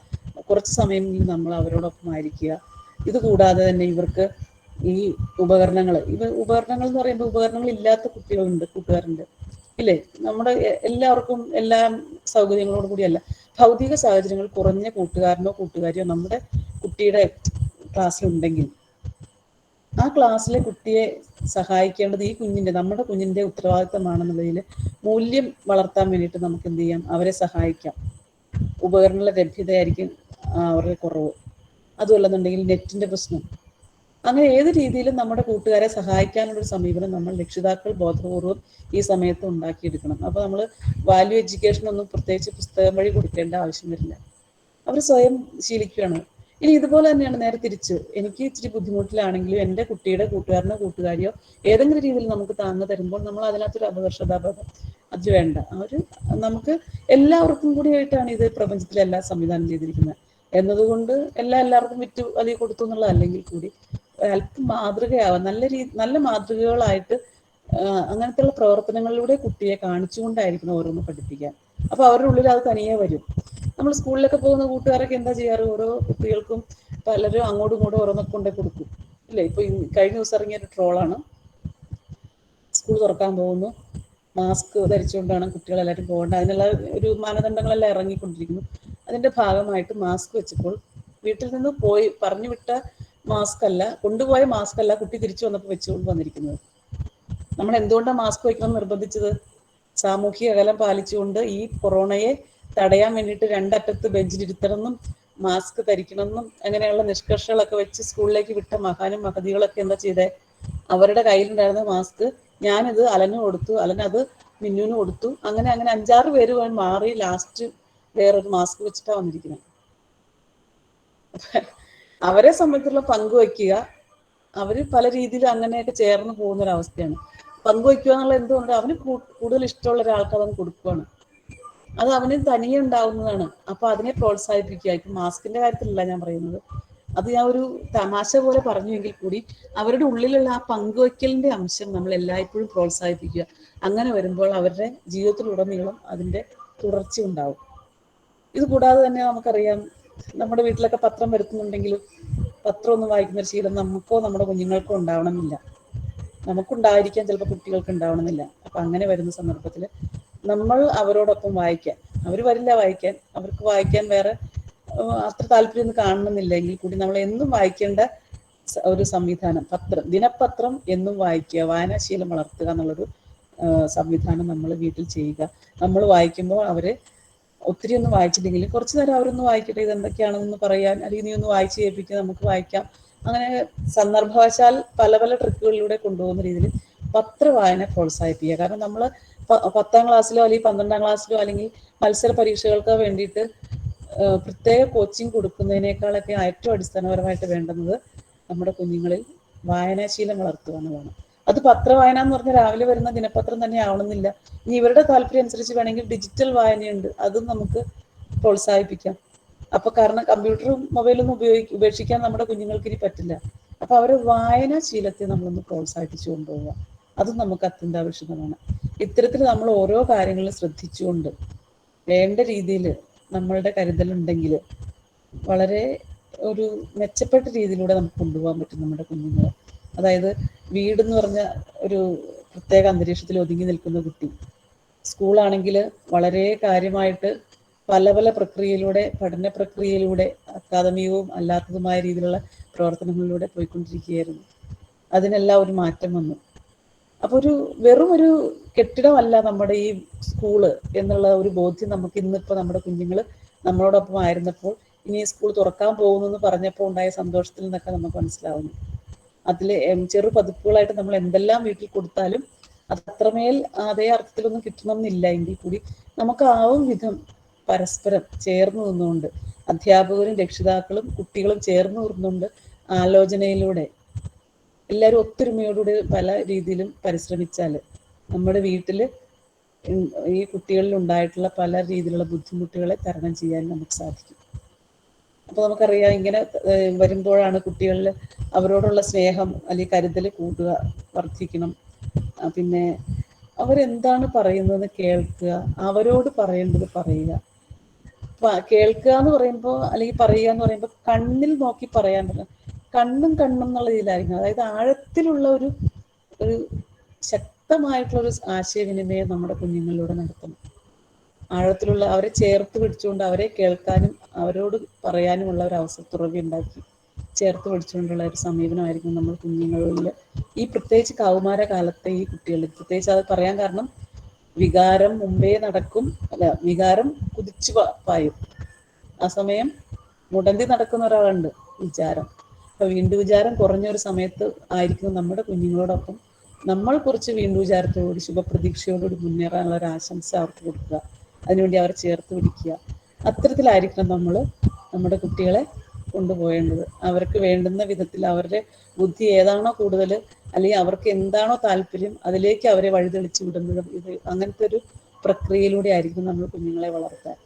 Speaker 2: കുറച്ച് സമയങ്ങളിൽ നമ്മൾ അവരോടൊപ്പം ആയിരിക്കുക. ഇത് കൂടാതെ തന്നെ ഇവർക്ക് ഈ ഉപകരണങ്ങൾ എന്ന് പറയുമ്പോൾ ഉപകരണങ്ങൾ ഇല്ലാത്ത കൂട്ടുകാരുണ്ട് ഇല്ലേ? നമ്മുടെ എല്ലാവർക്കും എല്ലാ സൗകര്യങ്ങളോടും കൂടിയല്ല, ഭൗതിക സാഹചര്യങ്ങൾ കുറഞ്ഞ കൂട്ടുകാരനോ കൂട്ടുകാരിയോ നമ്മുടെ കുട്ടിയുടെ ക്ലാസ്സിലുണ്ടെങ്കിൽ ആ ക്ലാസ്സിലെ കുട്ടിയെ സഹായിക്കേണ്ടത് നമ്മുടെ കുഞ്ഞിന്റെ ഉത്തരവാദിത്തമാണെന്നുള്ളതിൽ മൂല്യം വളർത്താൻ വേണ്ടിയിട്ട് നമുക്ക് എന്ത് ചെയ്യാം, അവരെ സഹായിക്കാം. ഉപകരണങ്ങളുടെ ലഭ്യതയായിരിക്കും അവരുടെ കുറവ്, അതുമല്ലെന്നുണ്ടെങ്കിൽ നെറ്റിന്റെ പ്രശ്നം, അങ്ങനെ ഏത് രീതിയിലും നമ്മുടെ കൂട്ടുകാരെ സഹായിക്കാനുള്ളൊരു സമീപനം നമ്മൾ രക്ഷിതാക്കൾ ബോധപൂർവം ഈ സമയത്ത് ഉണ്ടാക്കിയെടുക്കണം. അപ്പോൾ നമ്മൾ വാല്യൂ എഡ്യൂക്കേഷൻ ഒന്നും പ്രത്യേകിച്ച് പുസ്തകം വഴി കൊടുക്കേണ്ട ആവശ്യം വരില്ല, അവർ സ്വയം ശീലിക്കുകയാണ്. ഇനി ഇതുപോലെ തന്നെയാണ് നേരെ തിരിച്ച്, എനിക്ക് ഇച്ചിരി ബുദ്ധിമുട്ടിലാണെങ്കിലും എൻ്റെ കുട്ടിയുടെ കൂട്ടുകാരനോ കൂട്ടുകാരിയോ ഏതെങ്കിലും രീതിയിൽ നമുക്ക് താങ്ങ് തരുമ്പോൾ നമ്മൾ അതിനകത്തൊരു അപകർഷതാബോധം അത് വേണ്ട. നമുക്ക് എല്ലാവർക്കും കൂടി ആയിട്ടാണ് ഇത് പ്രപഞ്ചത്തിലെല്ലാം സംവിധാനം ചെയ്തിരിക്കുന്നത് എന്നതുകൊണ്ട് എല്ലാവർക്കും വിറ്റു അല്ലെങ്കിൽ കൊടുത്തു എന്നുള്ളതല്ലെങ്കിൽ കൂടി അല്പം മാതൃകയാവാം, നല്ല മാതൃകകളായിട്ട് അങ്ങനത്തെയുള്ള പ്രവർത്തനങ്ങളിലൂടെ കുട്ടിയെ കാണിച്ചുകൊണ്ടായിരിക്കണം ഓരോന്ന് പഠിപ്പിക്കാൻ. അപ്പൊ അവരുടെ ഉള്ളിൽ അത് തനിയെ വരും. നമ്മൾ സ്കൂളിലൊക്കെ പോകുന്ന കൂട്ടുകാരൊക്കെ എന്താ ചെയ്യാറ്, ഓരോ കുട്ടികൾക്കും പലരും അങ്ങോട്ടും ഇങ്ങോട്ടും ഓരോന്നൊക്കെ കൊണ്ടേ കൊടുക്കും ഇല്ലേ? ഇപ്പൊ കഴിഞ്ഞ ദിവസം ഇറങ്ങിയ ഒരു ട്രോളാണ്, സ്കൂൾ തുറക്കാൻ പോകുന്നു, മാസ്ക് ധരിച്ചുകൊണ്ടാണ് കുട്ടികളെല്ലാവരും പോകേണ്ടത്, അതിനുള്ള ഒരു മാനദണ്ഡങ്ങളെല്ലാം ഇറങ്ങിക്കൊണ്ടിരിക്കുന്നു. അതിന്റെ ഭാഗമായിട്ട് മാസ്ക് വെച്ചപ്പോൾ വീട്ടിൽ നിന്ന് പറഞ്ഞു വിട്ട കൊണ്ടുപോയ മാസ്ക് അല്ല കുട്ടി തിരിച്ചു വന്നപ്പോൾ വെച്ചുകൊണ്ട് വന്നിരിക്കുന്നത്. നമ്മൾ എന്തുകൊണ്ടാണ് മാസ്ക് വയ്ക്കണം നിർബന്ധിച്ചത്? സാമൂഹിക അകലം പാലിച്ചുകൊണ്ട് ഈ കൊറോണയെ തടയാൻ വേണ്ടിയിട്ട് രണ്ടറ്റത്ത് ബെഞ്ചിലിരുത്തണമെന്നും മാസ്ക് ധരിക്കണമെന്നും അങ്ങനെയുള്ള നിഷ്കർഷകളൊക്കെ വെച്ച് സ്കൂളിലേക്ക് വിട്ട മഹാനും മഹതികളൊക്കെ എന്താ ചെയ്തേ, അവരുടെ കയ്യിലുണ്ടായിരുന്ന മാസ്ക് ഞാനിത് അലന് കൊടുത്തു, അലനത് മിന്നുവിന് കൊടുത്തു, അങ്ങനെ 5-6 പേര് മാറി ലാസ്റ്റ് വേറൊരു മാസ്ക് വെച്ചിട്ടാണ് വന്നിരിക്കുന്നത്. അവരെ സംബന്ധിച്ചുള്ള പങ്കുവയ്ക്കുക, അവര് പല രീതിയിൽ അങ്ങനെയൊക്കെ ചേർന്ന് പോകുന്നൊരവസ്ഥയാണ്. പങ്കുവയ്ക്കുക എന്നുള്ളത് എന്തുകൊണ്ട് അവന് കൂടുതൽ ഇഷ്ടമുള്ള ഒരാൾക്ക് അവൻ കൊടുക്കുകയാണ്, അത് അവന് തനിയെ ഉണ്ടാവുന്നതാണ്. അപ്പൊ അതിനെ പ്രോത്സാഹിപ്പിക്കുക. ഇപ്പൊ മാസ്കിന്റെ കാര്യത്തിലല്ല ഞാൻ പറയുന്നത്, അത് ഞാൻ ഒരു തമാശ പോലെ പറഞ്ഞുവെങ്കിൽ കൂടി അവരുടെ ഉള്ളിലുള്ള ആ പങ്കുവയ്ക്കലിന്റെ അംശം നമ്മൾ എല്ലായ്പ്പോഴും പ്രോത്സാഹിപ്പിക്കുക. അങ്ങനെ വരുമ്പോൾ അവരുടെ ജീവിതത്തിലുടനീളം അതിന്റെ തുടർച്ച ഉണ്ടാവും. ഇത് കൂടാതെ തന്നെ നമുക്കറിയാം, നമ്മുടെ വീട്ടിലൊക്കെ പത്രം വരുത്തുന്നുണ്ടെങ്കിലും പത്രം ഒന്നും വായിക്കുന്ന ഒരു ശീലം നമുക്കോ നമ്മുടെ കുഞ്ഞുങ്ങൾക്കോ ഉണ്ടാവണമെന്നില്ല. നമുക്കുണ്ടായിരിക്കാൻ ചിലപ്പോൾ കുട്ടികൾക്ക് ഉണ്ടാവണമെന്നില്ല. അപ്പൊ അങ്ങനെ വരുന്ന സന്ദർഭത്തിൽ നമ്മൾ അവരോടൊപ്പം വായിക്കാൻ, അവർ വരില്ല വായിക്കാൻ, അവർക്ക് വായിക്കാൻ വേറെ അത്ര താല്പര്യം കാണണമെന്നില്ല എങ്കിൽ കൂടി നമ്മൾ എന്നും വായിക്കേണ്ട ഒരു സംവിധാനം, ദിനപത്രം എന്നും വായിക്കുക, വായനാശീലം വളർത്തുക എന്നുള്ളൊരു സംവിധാനം നമ്മൾ വീട്ടിൽ ചെയ്യുക. നമ്മൾ വായിക്കുമ്പോൾ അവരെ ഒത്തിരി ഒന്നും വായിച്ചില്ലെങ്കിലും കുറച്ചു നേരം അവരൊന്ന് വായിക്കട്ടെ, ഇതെന്തൊക്കെയാണെന്ന് പറയാൻ, അല്ലെങ്കിൽ നീ ഒന്ന് വായിച്ച് കേൾപ്പിക്കുക, നമുക്ക് വായിക്കാം. അങ്ങനെ സന്ദർഭവശാൽ പല ട്രിക്കുകളിലൂടെ കൊണ്ടുപോകുന്ന രീതിയിൽ പത്രവായന പ്രോത്സാഹിപ്പിക്കുക. കാരണം നമ്മൾ 10ാം ക്ലാസ്സിലോ അല്ലെങ്കിൽ 12ാം ക്ലാസ്സിലോ അല്ലെങ്കിൽ മത്സര പരീക്ഷകൾക്ക് വേണ്ടിയിട്ട് പ്രത്യേക കോച്ചിങ് കൊടുക്കുന്നതിനേക്കാളൊക്കെ ഏറ്റവും അടിസ്ഥാനപരമായിട്ട് വേണ്ടുന്നത് നമ്മുടെ കുഞ്ഞുങ്ങളിൽ വായനാശീലം വളർത്തുക എന്നുള്ളതാണ്. അത് പത്രവായന എന്ന് പറഞ്ഞാൽ രാവിലെ വരുന്ന ദിനപത്രം തന്നെ ആവണമെന്നില്ല. ഇനി ഇവരുടെ താല്പര്യം അനുസരിച്ച് വേണമെങ്കിൽ ഡിജിറ്റൽ വായനയുണ്ട്, അതും നമുക്ക് പ്രോത്സാഹിപ്പിക്കാം. അപ്പൊ കാരണം കമ്പ്യൂട്ടറും മൊബൈലൊന്നും ഉപേക്ഷിക്കാൻ നമ്മുടെ കുഞ്ഞുങ്ങൾക്ക് ഇനി പറ്റില്ല. അപ്പൊ അവരുടെ വായനാശീലത്തെ നമ്മളൊന്ന് പ്രോത്സാഹിപ്പിച്ചു കൊണ്ടുപോവുക, അതും നമുക്ക് അത്യന്താപേക്ഷിതമാണ്. ഇത്തരത്തിൽ നമ്മൾ ഓരോ കാര്യങ്ങളും ശ്രദ്ധിച്ചുകൊണ്ട് വേണ്ട രീതിയിൽ നമ്മളുടെ കരുതലുണ്ടെങ്കിൽ വളരെ ഒരു മെച്ചപ്പെട്ട രീതിയിലൂടെ നമുക്ക് കൊണ്ടുപോകാൻ പറ്റും നമ്മുടെ കുഞ്ഞുങ്ങളെ. അതായത് വീടെന്ന് പറഞ്ഞ ഒരു പ്രത്യേക അന്തരീക്ഷത്തിൽ ഒതുങ്ങി നിൽക്കുന്ന കുട്ടി. സ്കൂളാണെങ്കിൽ വളരെ കാര്യമായിട്ട് പല പല പ്രക്രിയയിലൂടെ, പഠന പ്രക്രിയയിലൂടെ, അക്കാദമികവും അല്ലാത്തതുമായ രീതിയിലുള്ള പ്രവർത്തനങ്ങളിലൂടെ പോയിക്കൊണ്ടിരിക്കുകയായിരുന്നു. അതിനെല്ലാം ഒരു മാറ്റം വന്നു. അപ്പോൾ വെറും ഒരു കെട്ടിടമല്ല നമ്മുടെ ഈ സ്കൂള് എന്നുള്ള ഒരു ബോധ്യം നമുക്ക് ഇന്നിപ്പോൾ നമ്മുടെ കുഞ്ഞുങ്ങൾ നമ്മളോടൊപ്പം ആയിരുന്നപ്പോൾ, ഇനി സ്കൂൾ തുറക്കാൻ പോകുന്നു പറഞ്ഞപ്പോൾ ഉണ്ടായ സന്തോഷത്തിൽ നിന്നൊക്കെ നമുക്ക് മനസ്സിലാവുന്നു. അതിൽ ചെറു പതിപ്പുകളായിട്ട് നമ്മൾ എന്തെല്ലാം വീട്ടിൽ കൊടുത്താലും അത് അത്രമേൽ അതേ അർത്ഥത്തിലൊന്നും കിട്ടണം എന്നില്ല. എങ്കിൽ കൂടി നമുക്കാവും വിധം പരസ്പരം ചേർന്ന് നിന്നുകൊണ്ട്, അധ്യാപകരും രക്ഷിതാക്കളും കുട്ടികളും ചേർന്ന് നിന്നുകൊണ്ട് ആലോചനയിലൂടെ എല്ലാവരും ഒത്തൊരുമയോടുകൂടി പല രീതിയിലും പരിശ്രമിച്ചാൽ നമ്മുടെ വീട്ടിൽ ഈ കുട്ടികളിൽ ഉണ്ടായിട്ടുള്ള പല രീതിയിലുള്ള ബുദ്ധിമുട്ടുകളെ തരണം ചെയ്യാൻ നമുക്ക് സാധിക്കും. അപ്പോൾ നമുക്കറിയാം, ഇങ്ങനെ വരുമ്പോഴാണ് കുട്ടികളിൽ അവരോടുള്ള സ്നേഹം അല്ലെങ്കിൽ കരുതൽ കൂടുക, വർദ്ധിക്കണം. പിന്നെ അവരെന്താണ് പറയുന്നത് കേൾക്കുക, അവരോട് പറയേണ്ടത് പറയുക. കേൾക്കുക എന്ന് പറയുമ്പോൾ, അല്ലെങ്കിൽ പറയുക എന്ന് പറയുമ്പോൾ കണ്ണിൽ നോക്കി പറയാൻ, കണ്ണും എന്നുള്ള രീതിയിലായിരിക്കണം. അതായത് ആഴത്തിലുള്ള ഒരു ശക്തമായിട്ടുള്ളൊരു ആശയവിനിമയം നമ്മുടെ കുഞ്ഞുങ്ങളിലൂടെ നടത്തണം. ആഴത്തിലുള്ള അവരെ ചേർത്ത് പിടിച്ചുകൊണ്ട് അവരെ കേൾക്കാനും അവരോട് പറയാനുമുള്ള ഒരു തുറവി ഉണ്ടാക്കി ചേർത്ത് പിടിച്ചുകൊണ്ടുള്ള ഒരു സമീപനമായിരിക്കും നമ്മൾ കുഞ്ഞുങ്ങളിൽ, ഈ പ്രത്യേകിച്ച് കൗമാര കാലത്തെ ഈ കുട്ടികളിൽ പ്രത്യേകിച്ച്. അത് പറയാൻ കാരണം, വികാരം മുമ്പേ നടക്കും, വികാരം കുതിച്ചു പായും. ആ സമയം മുടന്തി നടക്കുന്ന ഒരാളുണ്ട് വിചാരം. അപ്പൊ വീണ്ടും വിചാരം കുറഞ്ഞൊരു സമയത്ത് ആയിരിക്കും നമ്മുടെ കുഞ്ഞുങ്ങളോടൊപ്പം നമ്മൾ കുറച്ച് വീണ്ടും വിചാരത്തോടുകൂടി ശുഭപ്രതീക്ഷയോടുകൂടി മുന്നേറാനുള്ള ഒരു ആശംസ അവർക്ക് കൊടുക്കുക, അതിനുവേണ്ടി അവരെ ചേർത്ത് പിടിക്കുക. അത്തരത്തിലായിരിക്കണം നമ്മൾ നമ്മുടെ കുട്ടികളെ കൊണ്ടുപോകേണ്ടത്. അവർക്ക് വേണ്ടുന്ന വിധത്തിൽ അവരുടെ ബുദ്ധി ഏതാണോ കൂടുതൽ, അല്ലെങ്കിൽ അവർക്ക് എന്താണോ താല്പര്യം, അതിലേക്ക് അവരെ വഴിതെളിച്ചു വിടുന്നത്. അങ്ങനത്തെ ഒരു പ്രക്രിയയിലൂടെ ആയിരിക്കും നമ്മൾ കുഞ്ഞുങ്ങളെ വളർത്താൻ.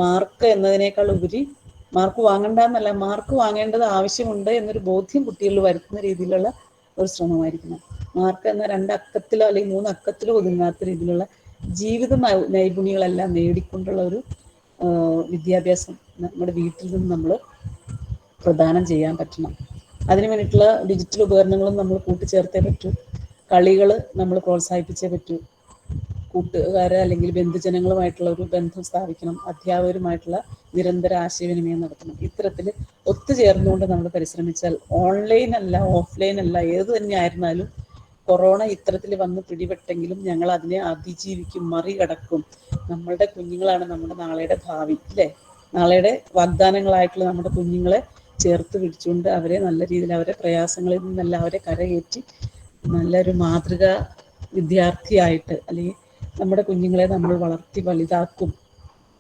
Speaker 2: മാർക്ക് എന്നതിനേക്കാൾ ഉപരി, മാർക്ക് വാങ്ങണ്ടെന്നല്ല, മാർക്ക് വാങ്ങേണ്ടത് ആവശ്യമുണ്ട് എന്നൊരു ബോധ്യം കുട്ടികളിൽ വരുത്തുന്ന രീതിയിലുള്ള ഒരു ശ്രമമായിരിക്കണം. മാർക്ക് എന്ന 2 അക്കത്തിലോ അല്ലെങ്കിൽ 3 അക്കത്തിലോ ഒതുങ്ങാത്ത രീതിയിലുള്ള ജീവിത നൈപുണ്യങ്ങളെല്ലാം നേടിക്കൊണ്ടുള്ള ഒരു വിദ്യാഭ്യാസം നമ്മുടെ വീട്ടിൽ നിന്ന് നമ്മൾ പ്രദാനം ചെയ്യാൻ പറ്റണം. അതിനു വേണ്ടിയിട്ടുള്ള ഡിജിറ്റൽ ഉപകരണങ്ങളും നമ്മൾ കൂട്ടിച്ചേർത്തേ പറ്റൂ. കളികൾ നമ്മൾ പ്രോത്സാഹിപ്പിച്ചേ പറ്റൂ. കൂട്ടുകാരെ അല്ലെങ്കിൽ ബന്ധുജനങ്ങളുമായിട്ടുള്ള ഒരു ബന്ധം സ്ഥാപിക്കണം. അധ്യാപകരുമായിട്ടുള്ള നിരന്തര ആശയവിനിമയം നടത്തണം. ഇത്തരത്തിൽ ഒത്തുചേർന്നുകൊണ്ട് നമ്മൾ പരിശ്രമിച്ചാൽ, ഓൺലൈൻ അല്ല ഓഫ്ലൈൻ അല്ല ഏത് തന്നെ ആയിരുന്നാലും, കൊറോണ ഇത്തരത്തിൽ വന്ന് പിടിപെട്ടെങ്കിലും ഞങ്ങൾ അതിനെ അതിജീവിക്കും, മറികടക്കും. നമ്മളുടെ കുഞ്ഞുങ്ങളാണ് നമ്മുടെ നാളെയുടെ ഭാവി, അല്ലേ? നാളെയുടെ വാഗ്ദാനങ്ങളായിട്ടുള്ള നമ്മുടെ കുഞ്ഞുങ്ങളെ ചേർത്ത് പിടിച്ചുകൊണ്ട് അവരെ നല്ല രീതിയിൽ, അവരെ പ്രയാസങ്ങളിൽ നിന്നെല്ലാം അവരെ കരകയറ്റി നല്ലൊരു മാതൃക വിദ്യാർത്ഥിയായിട്ട്, അല്ലെങ്കിൽ നമ്മുടെ കുഞ്ഞുങ്ങളെ നമ്മൾ വളർത്തി വലുതാക്കും,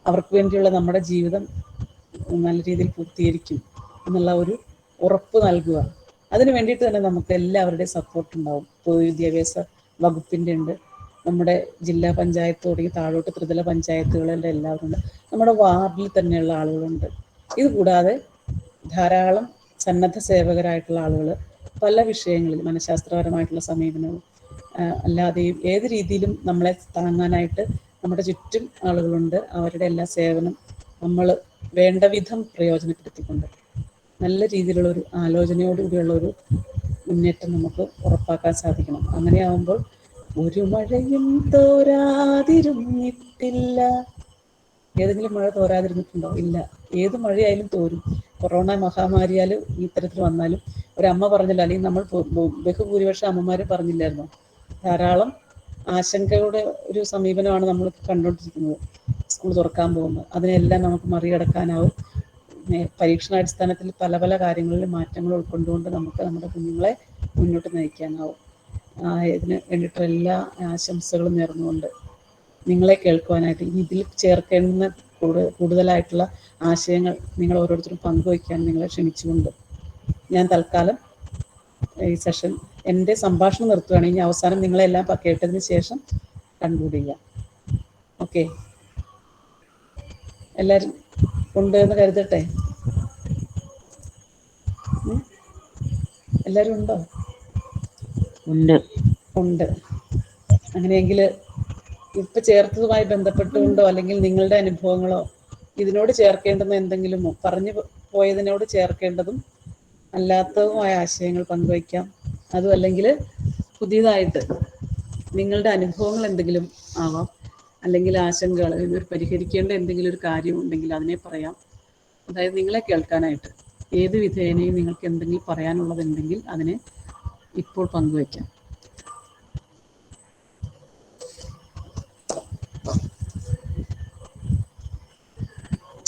Speaker 2: അവർക്ക് വേണ്ടിയുള്ള നമ്മുടെ ജീവിതം നല്ല രീതിയിൽ പൂർത്തീകരിക്കും എന്നുള്ള ഒരു ഉറപ്പ് നൽകുക. അതിന് വേണ്ടിയിട്ട് തന്നെ നമുക്ക് എല്ലാവരുടെയും സപ്പോർട്ട് ഉണ്ടാവും. പൊതുവിദ്യാഭ്യാസ വകുപ്പിൻ്റെ ഉണ്ട്, നമ്മുടെ ജില്ലാ പഞ്ചായത്ത് തുടങ്ങി താഴോട്ട് ത്രിതല പഞ്ചായത്തുകളുടെ എല്ലാവരും ഉണ്ട്, നമ്മുടെ വാർഡിൽ തന്നെയുള്ള ആളുകളുണ്ട്. ഇത് കൂടാതെ ധാരാളം സന്നദ്ധ സേവകരായിട്ടുള്ള ആളുകൾ പല വിഷയങ്ങളിൽ മനഃശാസ്ത്രപരമായിട്ടുള്ള സമീപനവും അല്ലാതെയും ഏത് രീതിയിലും നമ്മളെ താങ്ങാനായിട്ട് നമ്മുടെ ചുറ്റും ആളുകളുണ്ട്. അവരുടെ എല്ലാ സേവനം നമ്മൾ വേണ്ട വിധം പ്രയോജനപ്പെടുത്തിക്കൊണ്ട് നല്ല രീതിയിലുള്ള ഒരു ആലോചനയോടുകൂടിയുള്ള ഒരു മുന്നേറ്റം നമുക്ക് ഉറപ്പാക്കാൻ സാധിക്കണം. അങ്ങനെയാവുമ്പോൾ ഒരു മഴയും തോരാതിരുന്നിട്ടില്ല. ഏതെങ്കിലും മഴ തോരാതിരുന്നിട്ടുണ്ടോ? ഇല്ല. ഏത് മഴയായാലും തോരും. കൊറോണ മഹാമാരിയാൽ ഈ തരത്തിൽ വന്നാലും ഒരമ്മ പറഞ്ഞില്ല, അല്ലെങ്കിൽ നമ്മൾ ബഹുഭൂരിപക്ഷം അമ്മമാർ പറഞ്ഞില്ലായിരുന്നോ, ധാരാളം ആശങ്കയുടെ ഒരു സമീപനമാണ് നമ്മൾ കണ്ടുകൊണ്ടിരിക്കുന്നത്. സ്കൂൾ തുറക്കാൻ പോകുന്നത് അതിനെല്ലാം നമുക്ക് മറികടക്കാനാവും. പരീക്ഷണാടിസ്ഥാനത്തിൽ പല പല കാര്യങ്ങളിൽ മാറ്റങ്ങൾ ഉൾക്കൊണ്ടുകൊണ്ട് നമുക്ക് നമ്മുടെ കുഞ്ഞുങ്ങളെ മുന്നോട്ട് നയിക്കാനാവും. ഇതിന് വേണ്ടിയിട്ടുള്ള എല്ലാ ആശംസകളും നേർന്നുകൊണ്ട് നിങ്ങളെ കേൾക്കുവാനായിട്ട് ഇതിൽ ചേർക്കേണ്ടുന്ന കൂടുതലായിട്ടുള്ള ആശയങ്ങൾ നിങ്ങൾ ഓരോരുത്തരും പങ്കുവയ്ക്കാൻ നിങ്ങളെ ക്ഷണിച്ചുകൊണ്ട് ഞാൻ തൽക്കാലം ഈ സെഷൻ എൻ്റെ സംഭാഷണം നിർത്തുകയാണ്. ഇനി അവസാനം നിങ്ങളെല്ലാം കേട്ടതിന് ശേഷം കൺക്ലൂഡ് ചെയ്യാം. ഓക്കെ, എല്ലാവരും ഉണ്ട് എന്ന് കരുതട്ടെ. എല്ലാവരും ഉണ്ടോ? ഉണ്ട്. അങ്ങനെയെങ്കിൽ ഇപ്പൊ ചേർത്തതുമായി ബന്ധപ്പെട്ടുകൊണ്ടോ അല്ലെങ്കിൽ നിങ്ങളുടെ അനുഭവങ്ങളോ ഇതിനോട് ചേർക്കേണ്ടുന്ന എന്തെങ്കിലുമോ പറഞ്ഞു പോയതിനോട് ചേർക്കേണ്ടതും അല്ലാത്തതുമായ ആശയങ്ങൾ പങ്കുവയ്ക്കാം. അതും അല്ലെങ്കിൽ പുതിയതായിട്ട് നിങ്ങളുടെ അനുഭവങ്ങൾ എന്തെങ്കിലും ആവാം, അല്ലെങ്കിൽ ആശങ്കകൾ, ഇവർ പരിഹരിക്കേണ്ട എന്തെങ്കിലും ഒരു കാര്യം ഉണ്ടെങ്കിൽ അതിനെ പറയാം. അതായത് നിങ്ങളെ കേൾക്കാനായിട്ട് ഏത് വിധേനയും നിങ്ങൾക്ക് എന്തെങ്കിലും പറയാനുള്ളതുണ്ടെങ്കിൽ അതിനെ ഇപ്പോൾ പങ്കുവയ്ക്കാം.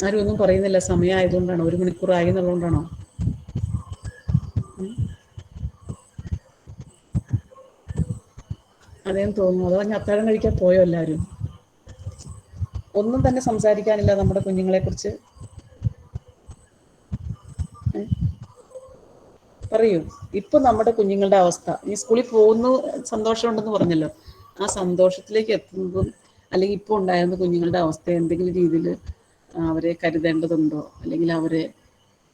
Speaker 2: ആരും ഒന്നും പറയുന്നില്ല. സമയമായതുകൊണ്ടാണോ? 1 മണിക്കൂറായി എന്നുള്ളതുകൊണ്ടാണോ? അതേന്ന് തോന്നുന്നു. അതോ ഞാൻ അത്താഴം കഴിക്കാൻ പോയോ എല്ലാവരും? ഒന്നും തന്നെ സംസാരിക്കാനില്ല നമ്മുടെ കുഞ്ഞുങ്ങളെ കുറിച്ച്. പറയൂ. ഇപ്പൊ നമ്മുടെ കുഞ്ഞുങ്ങളുടെ അവസ്ഥ, ഈ സ്കൂളിൽ പോകുന്നു, സന്തോഷമുണ്ടെന്ന് പറഞ്ഞല്ലോ, ആ സന്തോഷത്തിലേക്ക് എത്തുന്നതും അല്ലെങ്കിൽ ഇപ്പോൾ ഉണ്ടായിരുന്ന കുഞ്ഞുങ്ങളുടെ അവസ്ഥ എന്തെങ്കിലും രീതിയിൽ അവരെ കരുതേണ്ടതുണ്ടോ, അല്ലെങ്കിൽ അവരെ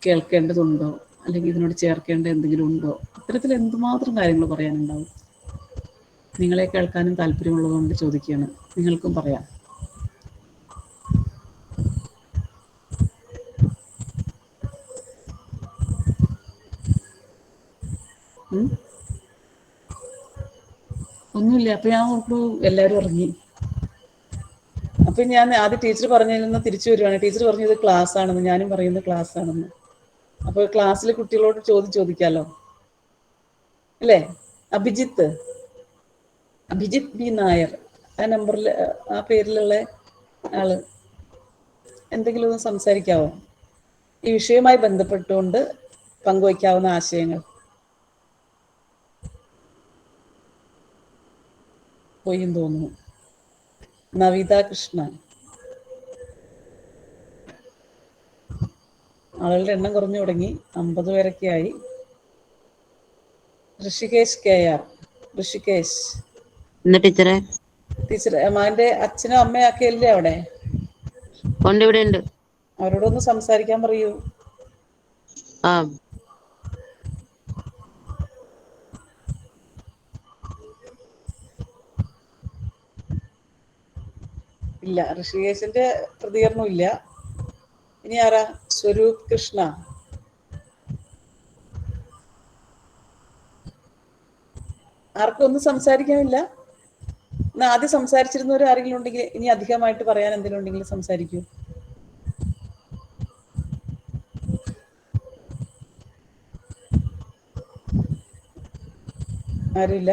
Speaker 2: കേൾക്കേണ്ടതുണ്ടോ, അല്ലെങ്കിൽ ഇതിനോട് ചേർക്കേണ്ട എന്തെങ്കിലും ഉണ്ടോ? ഇത്തരത്തിൽ എന്തുമാത്രം കാര്യങ്ങൾ പറയാനുണ്ടാവും. നിങ്ങളെ കേൾക്കാനും താല്പര്യമുള്ളതുകൊണ്ട് ചോദിക്കുകയാണ്. നിങ്ങൾക്കും പറയാം. ഒന്നുമില്ല. അപ്പൊ ഞാൻ നോക്കൂ എല്ലാവരും ഇറങ്ങി. അപ്പൊ ഞാൻ ആദ്യം ടീച്ചർ പറഞ്ഞതിൽ നിന്ന് തിരിച്ചു വരുവാണ്. ടീച്ചർ പറഞ്ഞത് ക്ലാസ് ആണെന്ന്, ഞാനും പറയുന്നത് ക്ലാസ് ആണെന്ന്. അപ്പൊ ക്ലാസ്സിലെ കുട്ടികളോട് ചോദിക്കാലോ അല്ലേ? അഭിജിത്ത് ബി നായർ, ആ നമ്പറിൽ, ആ പേരിലുള്ള ആള് എന്തെങ്കിലും ഒന്ന് സംസാരിക്കാവോ? ഈ വിഷയവുമായി ബന്ധപ്പെട്ടുകൊണ്ട് പങ്കുവയ്ക്കാവുന്ന ആശയങ്ങൾ. പോയിന്ന് തോന്നുന്നു. നവിത കൃഷ്ണ. ആളുകളുടെ എണ്ണം കുറഞ്ഞു തുടങ്ങി. 50 പേരൊക്കെ ആയി. ഋഷികേശ് KR. ഋഷികേശ്
Speaker 6: ടീച്ചറെ,
Speaker 2: ടീച്ചർ മകന്റെ അച്ഛനും അമ്മയും ഒക്കെ അല്ലേ അവിടെ?
Speaker 6: ഇവിടെ ഉണ്ട്.
Speaker 2: അവരോടൊന്ന് സംസാരിക്കാൻ പറയൂ.
Speaker 6: ആ,
Speaker 2: ഇല്ല, ഋഷികേശിന്റെ പ്രതികരണം ഇല്ല. ഇനി ആരാ? സ്വരൂപ് കൃഷ്ണ. ആർക്കും ഒന്നും സംസാരിക്കാനില്ല. എന്നാ ആദ്യം സംസാരിച്ചിരുന്നവർ ആരെങ്കിലും ഉണ്ടെങ്കിൽ ഇനി അധികമായിട്ട് പറയാൻ എന്തെങ്കിലും ഉണ്ടെങ്കിൽ സംസാരിക്കൂ. ആരുമില്ല.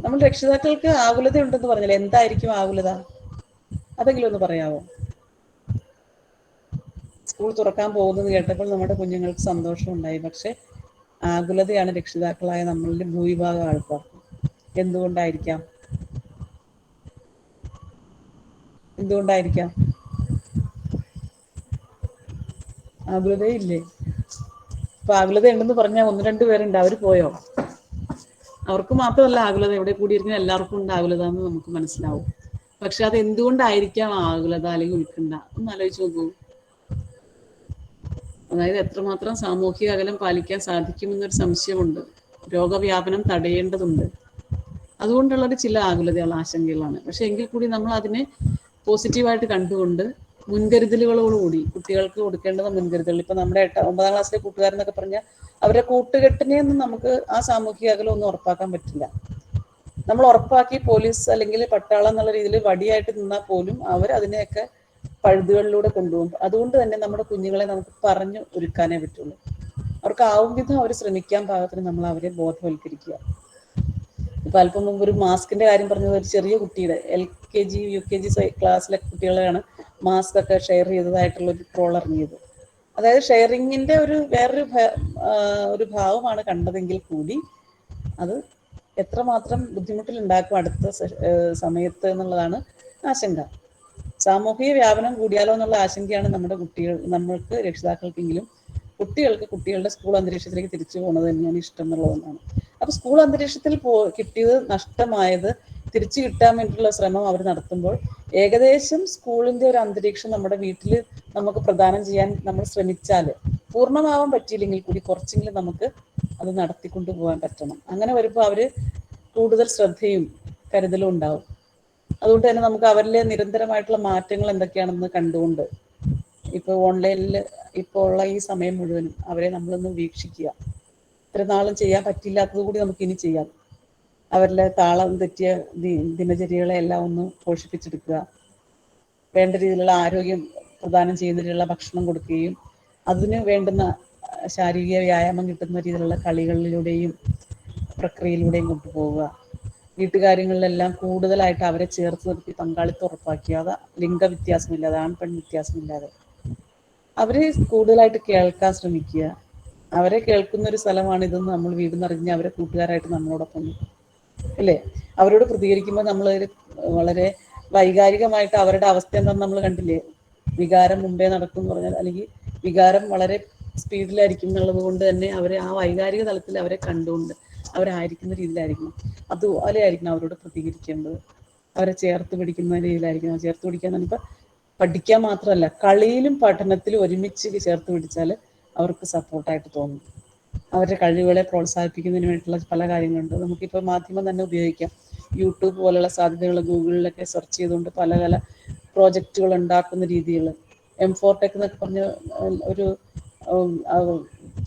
Speaker 2: നമ്മൾ രക്ഷിതാക്കൾക്ക് ആകുലത ഉണ്ടെന്ന് പറഞ്ഞില്ലേ, എന്തായിരിക്കും ആകുലത? അതെങ്കിലും ഒന്ന് പറയാമോ? സ്കൂൾ തുറക്കാൻ പോകുന്നത് കേട്ടപ്പോൾ നമ്മുടെ കുഞ്ഞുങ്ങൾക്ക് സന്തോഷം ഉണ്ടായി. പക്ഷെ ആകുലതയാണ് രക്ഷിതാക്കളായ നമ്മളുടെ ഭൂരിഭാഗം ആൾക്കാർക്ക്. എന്തുകൊണ്ടായിരിക്കാം? എന്തുകൊണ്ടായിരിക്കാം? ആകുലതയില്ലേ? ഇപ്പൊ ആകുലത ഉണ്ടെന്ന് പറഞ്ഞാൽ 1-2 പേരുണ്ട്, അവർ പോയോ? അവർക്ക് മാത്രമല്ല ആകുലത, ഇവിടെ കൂടിയിരിക്കുന്ന എല്ലാവർക്കും ഉണ്ട് ആകുലത എന്ന് നമുക്ക് മനസ്സിലാവും. പക്ഷെ അത് എന്തുകൊണ്ടായിരിക്കാം ആകുലത അല്ലെങ്കിൽ ഉത്കണ്ഠ? ഒന്ന് ആലോചിച്ച് നോക്കൂ. അതായത് എത്രമാത്രം സാമൂഹിക അകലം പാലിക്കാൻ സാധിക്കുമെന്നൊരു സംശയമുണ്ട്. രോഗവ്യാപനം തടയേണ്ടതുണ്ട്. അതുകൊണ്ടുള്ളൊരു ചില ആകുലതകൾ, ആശങ്കകളാണ്. പക്ഷെ എങ്കിൽ കൂടി നമ്മൾ അതിനെ പോസിറ്റീവായിട്ട് കണ്ടുകൊണ്ട് മുൻകരുതലുകളോടുകൂടി കുട്ടികൾക്ക് കൊടുക്കേണ്ടുന്ന മുൻകരുതൽ. ഇപ്പൊ നമ്മുടെ 9ാം ക്ലാസ്സിലെ കൂട്ടുകാരെന്നൊക്കെ പറഞ്ഞാൽ അവരുടെ കൂട്ടുകെട്ടിനെയൊന്നും നമുക്ക് ആ സാമൂഹിക അകലം ഒന്നും ഉറപ്പാക്കാൻ പറ്റില്ല. നമ്മൾ ഉറപ്പാക്കി പോലീസ് അല്ലെങ്കിൽ പട്ടാളം എന്നുള്ള രീതിയിൽ വടിയായിട്ട് നിന്നാൽ പോലും അവർ അതിനെയൊക്കെ പഴുതുകളിലൂടെ കൊണ്ടുപോകും. അതുകൊണ്ട് തന്നെ നമ്മുടെ കുഞ്ഞുങ്ങളെ നമുക്ക് പറഞ്ഞു ഒരുക്കാനേ പറ്റുള്ളൂ. അവർക്ക് ആവും വിധം അവർ ശ്രമിക്കാൻ പാകത്തിന് നമ്മൾ അവരെ ബോധവൽക്കരിക്കുക. ഇപ്പൊ അല്പം മുമ്പ് ഒരു മാസ്കിന്റെ കാര്യം പറഞ്ഞത്, ഒരു ചെറിയ കുട്ടിയുടെ LKG UKG ക്ലാസ്സിലെ കുട്ടികളെയാണ് മാസ്ക് ഒക്കെ ഷെയർ ചെയ്തതായിട്ടുള്ള ഒരു ട്രോൾ ഇറങ്ങിയത്. അതായത് ഷെയറിങ്ങിന്റെ ഒരു ഭാവമാണ് കണ്ടതെങ്കിൽ കൂടി അത് എത്രമാത്രം ബുദ്ധിമുട്ടിലുണ്ടാക്കും അടുത്ത സമയത്ത് എന്നുള്ളതാണ് ആശങ്ക. സാമൂഹിക വ്യാപനം കൂടിയാലോ എന്നുള്ള ആശങ്കയാണ് നമ്മൾക്ക് രക്ഷിതാക്കൾക്കെങ്കിലും കുട്ടികൾക്ക് കുട്ടികളുടെ സ്കൂൾ അന്തരീക്ഷത്തിലേക്ക് തിരിച്ചു പോകുന്നത് തന്നെയാണ് ഇഷ്ടം എന്നുള്ളതാണ്. അപ്പൊ സ്കൂൾ അന്തരീക്ഷത്തിൽ കിട്ടിയത്, നഷ്ടമായത് തിരിച്ചു കിട്ടാൻ വേണ്ടിയിട്ടുള്ള ശ്രമം അവർ നടത്തുമ്പോൾ ഏകദേശം സ്കൂളിന്റെ ഒരു അന്തരീക്ഷം നമ്മുടെ വീട്ടിൽ നമുക്ക് പ്രദാനം ചെയ്യാൻ നമ്മൾ ശ്രമിച്ചാൽ, പൂർണ്ണമാവാൻ പറ്റിയില്ലെങ്കിൽ കൂടി കുറച്ചെങ്കിലും നമുക്ക് അത് നടത്തിക്കൊണ്ടു പോകാൻ പറ്റണം. അങ്ങനെ വരുമ്പോൾ അവര് കൂടുതൽ ശ്രദ്ധയും കരുതലും ഉണ്ടാവും. അതുകൊണ്ട് തന്നെ നമുക്ക് അവരിലെ നിരന്തരമായിട്ടുള്ള മാറ്റങ്ങൾ എന്തൊക്കെയാണെന്ന് കണ്ടുകൊണ്ട് ഇപ്പോൾ ഓൺലൈനിൽ ഇപ്പോൾ ഉള്ള ഈ സമയം മുഴുവനും അവരെ നമ്മളൊന്ന് വീക്ഷിക്കുക. ഇത്ര നാളും ചെയ്യാൻ പറ്റില്ലാത്തത് കൂടി നമുക്ക് ഇനി ചെയ്യാം. അവരിലെ താളം തെറ്റിയ ദിനചര്യകളെ എല്ലാം ഒന്ന് പോഷിപ്പിച്ചെടുക്കുക, വേണ്ട രീതിയിലുള്ള ആരോഗ്യം പ്രദാനം ചെയ്യുന്ന രീതിയിലുള്ള ഭക്ഷണം കൊടുക്കുകയും അതിന് വേണ്ടുന്ന ശാരീരിക വ്യായാമം കിട്ടുന്ന രീതിയിലുള്ള കളികളിലൂടെയും പ്രക്രിയയിലൂടെയും കൊണ്ടുപോവുക. വീട്ടുകാര്യങ്ങളിലെല്ലാം കൂടുതലായിട്ട് അവരെ ചേർത്ത് നിർത്തി പങ്കാളിത്തം ഉറപ്പാക്കുക. അത് ലിംഗവ്യത്യാസമില്ലാതെ, ആൺ പെൺ വ്യത്യാസമില്ലാതെ അവരെ കൂടുതലായിട്ട് കേൾക്കാൻ ശ്രമിക്കുക. അവരെ കേൾക്കുന്ന ഒരു സ്ഥലമാണിതെന്ന് നമ്മൾ വീടിനറിഞ്ഞ് അവരെ കൂട്ടുകാരായിട്ട് നമ്മളോടൊപ്പം അല്ലേ, അവരോട് പ്രതികരിക്കുമ്പോൾ നമ്മൾ വളരെ വൈകാരികമായിട്ട് അവരുടെ അവസ്ഥ എന്താണെന്ന് നമ്മൾ കണ്ടില്ലേ. വികാരം മുമ്പേ നടക്കും എന്ന് പറഞ്ഞാൽ, അല്ലെങ്കിൽ വികാരം വളരെ സ്പീഡിലായിരിക്കും എന്നുള്ളത് കൊണ്ട് തന്നെ അവരെ ആ വൈകാരിക തലത്തിൽ അവരെ കണ്ടുകൊണ്ട് അവരായിരിക്കുന്ന രീതിയിലായിരിക്കണം. അതുപോലെ ആയിരിക്കണം അവരോട് പ്രതികരിക്കേണ്ടത്. അവരെ ചേർത്ത് പിടിക്കുന്ന രീതിയിലായിരിക്കണം. ചേർത്ത് പിടിക്കാൻ നമുക്ക് പഠിക്കാൻ മാത്രമല്ല, കളിയിലും പഠനത്തിലും ഒരുമിച്ച് ചേർത്ത് പിടിച്ചാൽ അവർക്ക് സപ്പോർട്ടായിട്ട് തോന്നും. അവരുടെ കഴിവുകളെ പ്രോത്സാഹിപ്പിക്കുന്നതിന് വേണ്ടിയിട്ടുള്ള പല കാര്യങ്ങളുണ്ട്. നമുക്കിപ്പോൾ മാധ്യമം തന്നെ ഉപയോഗിക്കാം. യൂട്യൂബ് പോലുള്ള സാധ്യതകൾ ഗൂഗിളിലൊക്കെ സെർച്ച് ചെയ്തുകൊണ്ട് പല പല പ്രോജക്റ്റുകൾ ഉണ്ടാക്കുന്ന രീതികൾ. M4Tech എന്നൊക്കെ പറഞ്ഞ ഒരു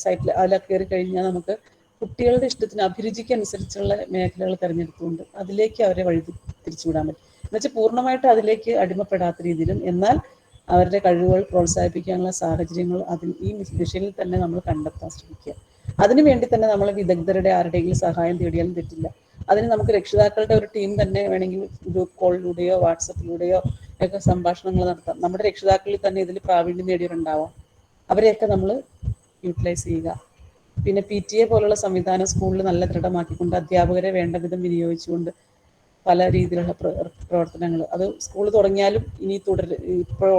Speaker 2: സൈറ്റിൽ അതിലൊക്കെ കയറി കഴിഞ്ഞാൽ നമുക്ക് കുട്ടികളുടെ ഇഷ്ടത്തിന് അഭിരുചിക്ക് അനുസരിച്ചുള്ള മേഖലകൾ തിരഞ്ഞെടുത്തുകൊണ്ട് അതിലേക്ക് അവരെ വഴി തിരിച്ചുവിടാൻ പറ്റും. എന്നുവെച്ചാൽ പൂർണ്ണമായിട്ട് അതിലേക്ക് അടിമപ്പെടാത്ത രീതിയിലും എന്നാൽ അവരുടെ കഴിവുകൾ പ്രോത്സാഹിപ്പിക്കാനുള്ള സാഹചര്യങ്ങൾ ഈ ദിശയിൽ തന്നെ നമ്മൾ കണ്ടെത്താൻ ശ്രമിക്കുക. അതിനു വേണ്ടി തന്നെ നമ്മൾ വിദഗ്ധരുടെ ആരുടെയെങ്കിലും സഹായം തേടിയാലും തെറ്റില്ല. അതിന് നമുക്ക് രക്ഷിതാക്കളുടെ ഒരു ടീം തന്നെ വേണമെങ്കിൽ ഗ്രൂപ്പ് കോളിലൂടെയോ വാട്സപ്പിലൂടെയോ ഒക്കെ സംഭാഷണങ്ങൾ നടത്താം. നമ്മുടെ രക്ഷിതാക്കളിൽ തന്നെ ഇതിൽ പ്രാവീണ്യം നേടിയവരുണ്ടാവാം. അവരെയൊക്കെ നമ്മൾ യൂട്ടിലൈസ് ചെയ്യുക. പിന്നെ PTA പോലുള്ള സംവിധാനം സ്കൂളിൽ നല്ല ദൃഢമാക്കിക്കൊണ്ട് അധ്യാപകരെ വേണ്ട വിധം വിനിയോഗിച്ചുകൊണ്ട് പല രീതിയിലുള്ള പ്രവർത്തനങ്ങൾ അത് സ്കൂൾ തുടങ്ങിയാലും ഇനി ഇപ്പോൾ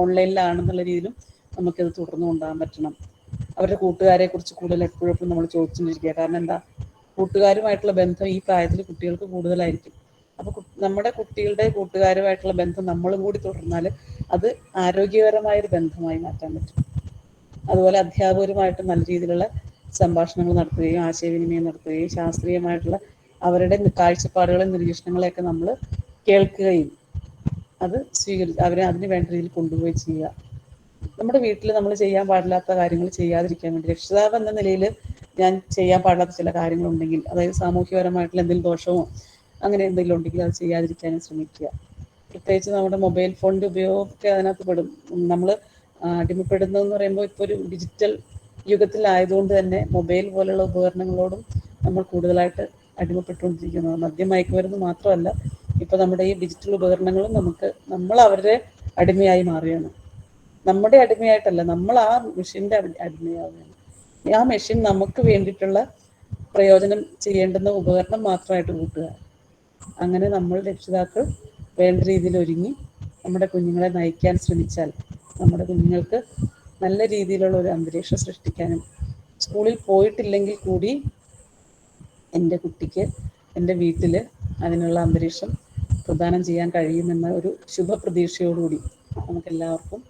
Speaker 2: ഓൺലൈനിലാണെന്നുള്ള രീതിയിലും നമുക്കത് തുടർന്നു കൊണ്ടുപോകാൻ പറ്റണം. അവരുടെ കൂട്ടുകാരെ കുറിച്ച് കൂടുതൽ എപ്പോഴും നമ്മൾ ചോദിച്ചുകൊണ്ടിരിക്കുക. കാരണം എന്താ, കൂട്ടുകാരുമായിട്ടുള്ള ബന്ധം ഈ പ്രായത്തിൽ കുട്ടികൾക്ക് കൂടുതലായിരിക്കും. അപ്പോൾ നമ്മുടെ കുട്ടികളുടെ കൂട്ടുകാരുമായിട്ടുള്ള ബന്ധം നമ്മളും കൂടി തുടർന്നാൽ അത് ആരോഗ്യകരമായൊരു ബന്ധമായി മാറ്റാൻ പറ്റും. അതുപോലെ അധ്യാപകരുമായിട്ട് നല്ല രീതിയിലുള്ള സംഭാഷണങ്ങൾ നടത്തുകയും ആശയവിനിമയം നടത്തുകയും ശാസ്ത്രീയമായിട്ടുള്ള അവരുടെ കാഴ്ചപ്പാടുകളും നിരീക്ഷണങ്ങളെയൊക്കെ നമ്മൾ കേൾക്കുകയും അത് അവരെ അതിന് വേണ്ട രീതിയിൽ കൊണ്ടുപോയി ചെയ്യുക. നമ്മുടെ വീട്ടിൽ നമ്മൾ ചെയ്യാൻ പാടില്ലാത്ത കാര്യങ്ങൾ ചെയ്യാതിരിക്കാൻ വേണ്ടി രക്ഷിതാവ് എന്ന നിലയിൽ ഞാൻ ചെയ്യാൻ പാടില്ലാത്ത ചില കാര്യങ്ങളുണ്ടെങ്കിൽ, അതായത് സാമൂഹ്യപരമായിട്ടുള്ള എന്തെങ്കിലും ദോഷമോ അങ്ങനെ എന്തെങ്കിലും ഉണ്ടെങ്കിൽ അത് ചെയ്യാതിരിക്കാനും ശ്രമിക്കുക. പ്രത്യേകിച്ച് നമ്മുടെ മൊബൈൽ ഫോണിൻ്റെ ഉപയോഗമൊക്കെ അതിനകത്ത് പെടും. നമ്മൾ അടിമപ്പെടുന്നതെന്ന് പറയുമ്പോൾ ഇപ്പോൾ ഒരു ഡിജിറ്റൽ യുഗത്തിലായതുകൊണ്ട് തന്നെ മൊബൈൽ പോലുള്ള ഉപകരണങ്ങളോടും നമ്മൾ കൂടുതലായിട്ട് അടിമപ്പെട്ടുകൊണ്ടിരിക്കുന്നത്. മദ്യമയക്കുമരുന്ന് മാത്രമല്ല, ഇപ്പോൾ നമ്മുടെ ഈ ഡിജിറ്റൽ ഉപകരണങ്ങളും നമ്മൾ അവരുടെ അടിമയായി മാറുകയാണ്. നമ്മുടെ അടിമയായിട്ടല്ല, നമ്മൾ ആ മെഷീൻ്റെ അടിമയാവുകയാണ്. ആ മെഷീൻ നമുക്ക് വേണ്ടിയിട്ടുള്ള പ്രയോജനം ചെയ്യേണ്ടുന്ന ഉപകരണം മാത്രമായിട്ട് കൂട്ടുക. അങ്ങനെ നമ്മൾ രക്ഷിതാക്കൾ വേണ്ട രീതിയിൽ ഒരുങ്ങി നമ്മുടെ കുഞ്ഞുങ്ങളെ നയിക്കാൻ ശ്രമിച്ചാൽ നമ്മുടെ കുഞ്ഞുങ്ങൾക്ക് നല്ല രീതിയിലുള്ള ഒരു അന്തരീക്ഷം സൃഷ്ടിക്കാനും, സ്കൂളിൽ പോയിട്ടില്ലെങ്കിൽ കൂടി എൻ്റെ കുട്ടിക്ക് എൻ്റെ വീട്ടിൽ അതിനുള്ള അന്തരീക്ഷം പ്രദാനം ചെയ്യാൻ കഴിയുമെന്ന ഒരു ശുഭപ്രതീക്ഷയോടുകൂടി നമുക്കെല്ലാവർക്കും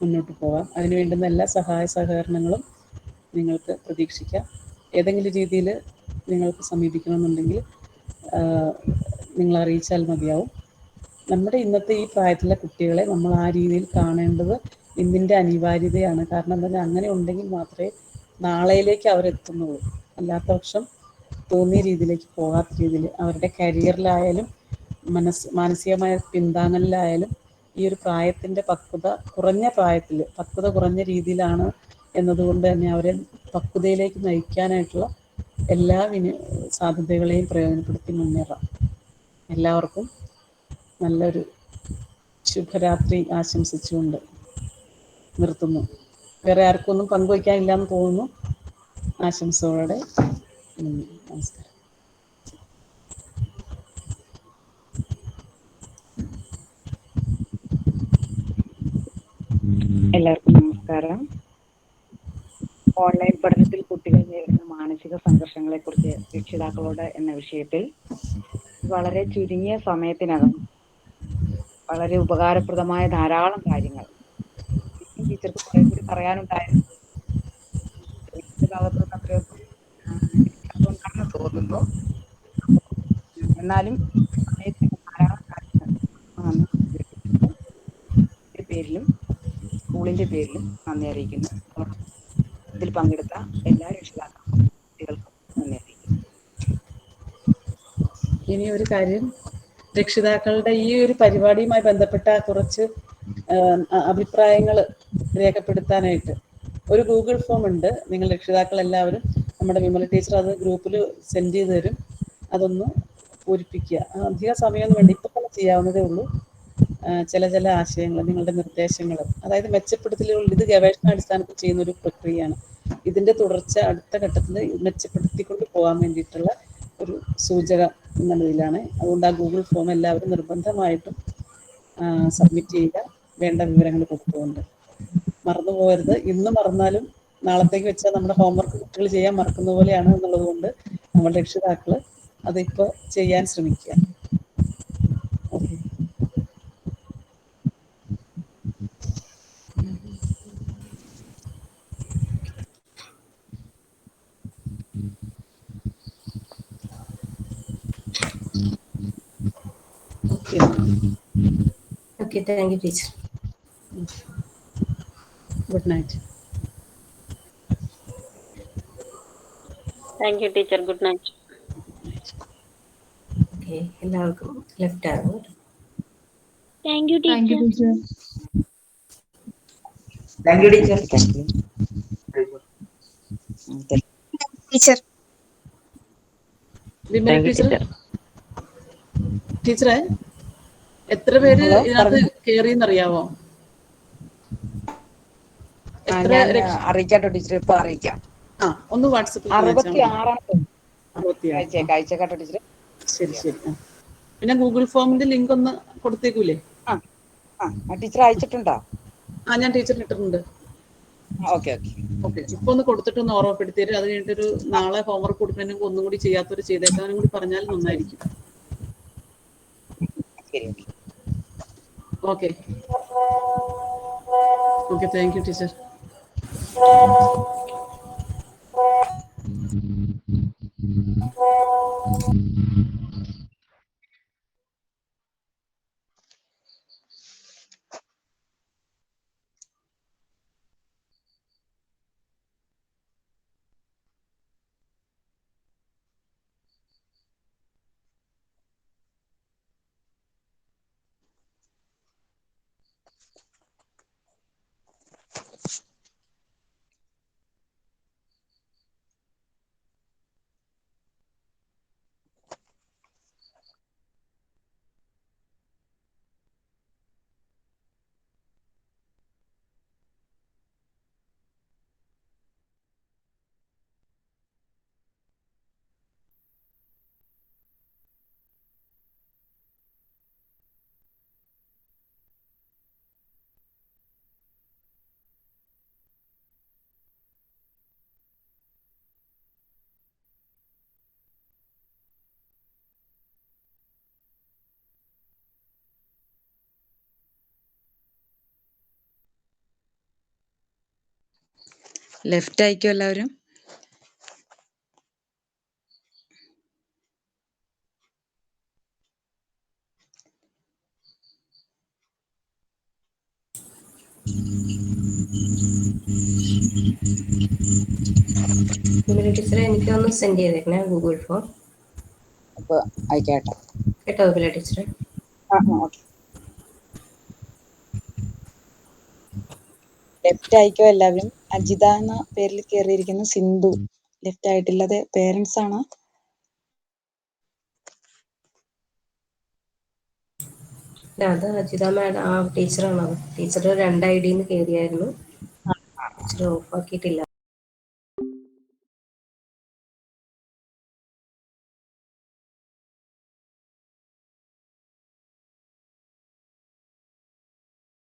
Speaker 2: മുന്നോട്ട് പോകാം. അതിന് വേണ്ടുന്ന എല്ലാ സഹായ സഹകരണങ്ങളും നിങ്ങൾക്ക് പ്രതീക്ഷിക്കാം. ഏതെങ്കിലും രീതിയിൽ നിങ്ങൾക്ക് സമീപിക്കണമെന്നുണ്ടെങ്കിൽ നിങ്ങൾ അറിയിച്ചാൽ മതിയാവും. നമ്മുടെ ഇന്നത്തെ ഈ പ്രായത്തിലെ കുട്ടികളെ നമ്മൾ ആ രീതിയിൽ കാണേണ്ടത് ഇന്നിൻ്റെ അനിവാര്യതയാണ്. കാരണം എന്താ പറഞ്ഞാൽ അങ്ങനെ ഉണ്ടെങ്കിൽ മാത്രമേ നാളെയിലേക്ക് അവരെത്തുന്നുള്ളൂ. അല്ലാത്ത പക്ഷം തോന്നിയ രീതിയിലേക്ക് പോകാത്ത രീതിയിൽ അവരുടെ കരിയറിലായാലും മാനസികമായ പിന്താങ്ങലിലായാലും ഈ ഒരു പ്രായത്തിൻ്റെ പക്വത കുറഞ്ഞ രീതിയിലാണ് എന്നതുകൊണ്ട് തന്നെ അവരെ പക്വതയിലേക്ക് നയിക്കാനായിട്ടുള്ള എല്ലാ സാധ്യതകളെയും പ്രയോജനപ്പെടുത്തി മുന്നേറാം. എല്ലാവർക്കും നല്ലൊരു ശുഭരാത്രി ആശംസിച്ചുകൊണ്ട് നിർത്തുന്നു. വേറെ ആർക്കും ഒന്നും പങ്കുവയ്ക്കാനില്ലാന്ന് തോന്നുന്നു. ആശംസകളോടെ നമസ്കാരം.
Speaker 7: എല്ലാവർക്കും നമസ്കാരം. ഓൺലൈൻ പഠനത്തിൽ കുട്ടികൾ നേരിടുന്ന മാനസിക സംഘർഷങ്ങളെക്കുറിച്ച് രക്ഷിതാക്കളോട് എന്ന വിഷയത്തിൽ വളരെ ചുരുങ്ങിയ സമയത്തിനകം വളരെ ഉപകാരപ്രദമായ ധാരാളം കാര്യങ്ങൾ ടീച്ചർക്ക് കുറെ കൂടി പറയാനുണ്ടായിരുന്നു. അതുകൊണ്ടാണെന്ന് തോന്നുന്നു. എന്നാലും സമയത്തിന് ധാരാളം കാര്യങ്ങൾ പേരിലും സ്കൂളിന്റെ പേരിലും നന്ദി അറിയിക്കുന്നു. ഇതിൽ പങ്കെടുത്ത എല്ലാ രക്ഷിതാക്കൾക്കും
Speaker 2: ഇനി ഒരു കാര്യം, രക്ഷിതാക്കളുടെ ഈ ഒരു പരിപാടിയുമായി ബന്ധപ്പെട്ട കുറച്ച് അഭിപ്രായങ്ങൾ രേഖപ്പെടുത്താനായിട്ട് ഒരു ഗൂഗിൾ ഫോം ഉണ്ട്. നിങ്ങൾ രക്ഷിതാക്കൾ എല്ലാവരും, നമ്മുടെ വിമല ടീച്ചർ അത് ഗ്രൂപ്പിൽ സെൻഡ് ചെയ്ത് തരും. അതൊന്ന് പൂരിപ്പിക്കുക. അധിക സമയമൊന്നും വേണ്ട, ഇപ്പം തന്നെ ചെയ്യാവുന്നതേ ഉള്ളൂ. ചില ആശയങ്ങൾ, നിങ്ങളുടെ നിർദ്ദേശങ്ങൾ, അതായത് മെച്ചപ്പെടുത്തലുകൾ, ഇത് ഗവേഷണാടിസ്ഥാനത്തിൽ ചെയ്യുന്ന ഒരു പ്രക്രിയയാണ്. ഇതിൻ്റെ തുടർച്ച അടുത്ത ഘട്ടത്തിൽ മെച്ചപ്പെടുത്തിക്കൊണ്ട് പോകാൻ വേണ്ടിയിട്ടുള്ള ഒരു സൂചകം എന്ന നിലയിലാണ്. അതുകൊണ്ട് ആ ഗൂഗിൾ ഫോം എല്ലാവരും നിർബന്ധമായിട്ടും സബ്മിറ്റ് ചെയ്യുക, വേണ്ട വിവരങ്ങൾ കൊടുത്തുകൊണ്ട്. മറന്നു പോകരുത്. ഇന്ന് മറന്നാലും നാളത്തേക്ക് വെച്ചാൽ നമ്മുടെ ഹോംവർക്ക് കുട്ടികൾ ചെയ്യാൻ മറക്കുന്ന പോലെയാണ് എന്നുള്ളത് കൊണ്ട് നമ്മൾ രക്ഷിതാക്കൾ അതിപ്പോൾ ചെയ്യാൻ ശ്രമിക്കുക. Okay.
Speaker 1: Okay, thank you teacher.
Speaker 2: Good night.
Speaker 8: Thank you teacher. Good night.
Speaker 1: Okay, എല്ലാവർക്കും ലെഫ്റ്റ് ആണ്.
Speaker 4: Thank you teacher.
Speaker 9: Thank you teacher.
Speaker 4: Teacher
Speaker 2: Vimala ടീച്ചറെ, എത്ര പേര് ഇതിനകത്ത് കേറിയെന്നറിയാവോ?
Speaker 7: അറിയിക്കാട്ടോ ടീച്ചർ, ഇപ്പൊ അറിയിക്കാം.
Speaker 2: ഒന്ന് വാട്സപ്പിൽ
Speaker 7: 66 ടീച്ചർ.
Speaker 2: ശരി. പിന്നെ ഗൂഗിൾ ഫോമിന്റെ ലിങ്ക് ഒന്ന് കൊടുത്തേക്കൂലേ?
Speaker 7: ടീച്ചർ അയച്ചിട്ടുണ്ടോ?
Speaker 2: ഞാൻ ടീച്ചറിന് ഇട്ടിട്ടുണ്ട്.
Speaker 7: ഓക്കെ.
Speaker 2: ഇപ്പൊ ഒന്ന് കൊടുത്തിട്ടൊന്ന് ഓർമ്മപ്പെടുത്തിയിട്ട് അത് കഴിഞ്ഞിട്ടൊരു നാളെ ഹോംവർക്ക് കൊടുക്കണമെങ്കിൽ ഒന്നും കൂടി ചെയ്യാത്തവർ ചെയ്തേക്കാനും കൂടി പറഞ്ഞാൽ നന്നായിരിക്കും. Okay. Thank you teacher.
Speaker 7: Left അയക്കും എല്ലാവരും.
Speaker 1: ടീച്ചറെ എനിക്കൊന്ന് സെൻഡ് ചെയ്തേക്കണേ ഗൂഗിൾ ഫോം.
Speaker 7: അപ്പൊ അയക്കാട്ടോ
Speaker 1: കേട്ടോ ടീച്ചറെ?
Speaker 7: ലെഫ്റ്റ് അയക്കോ എല്ലാവരും. അജിത എന്ന പേരിൽ കയറിയിരിക്കുന്ന സിന്ധു ലെഫ്റ്റ് ആയിട്ടില്ലത് പേരൻസ് ആണ്.
Speaker 1: അത് അജിത മാഡം, ടീച്ചറാണ്. Teacher 2 ID കയറിയായിരുന്നു. ടീച്ചർ ഓഫ് ആക്കിയിട്ടില്ല.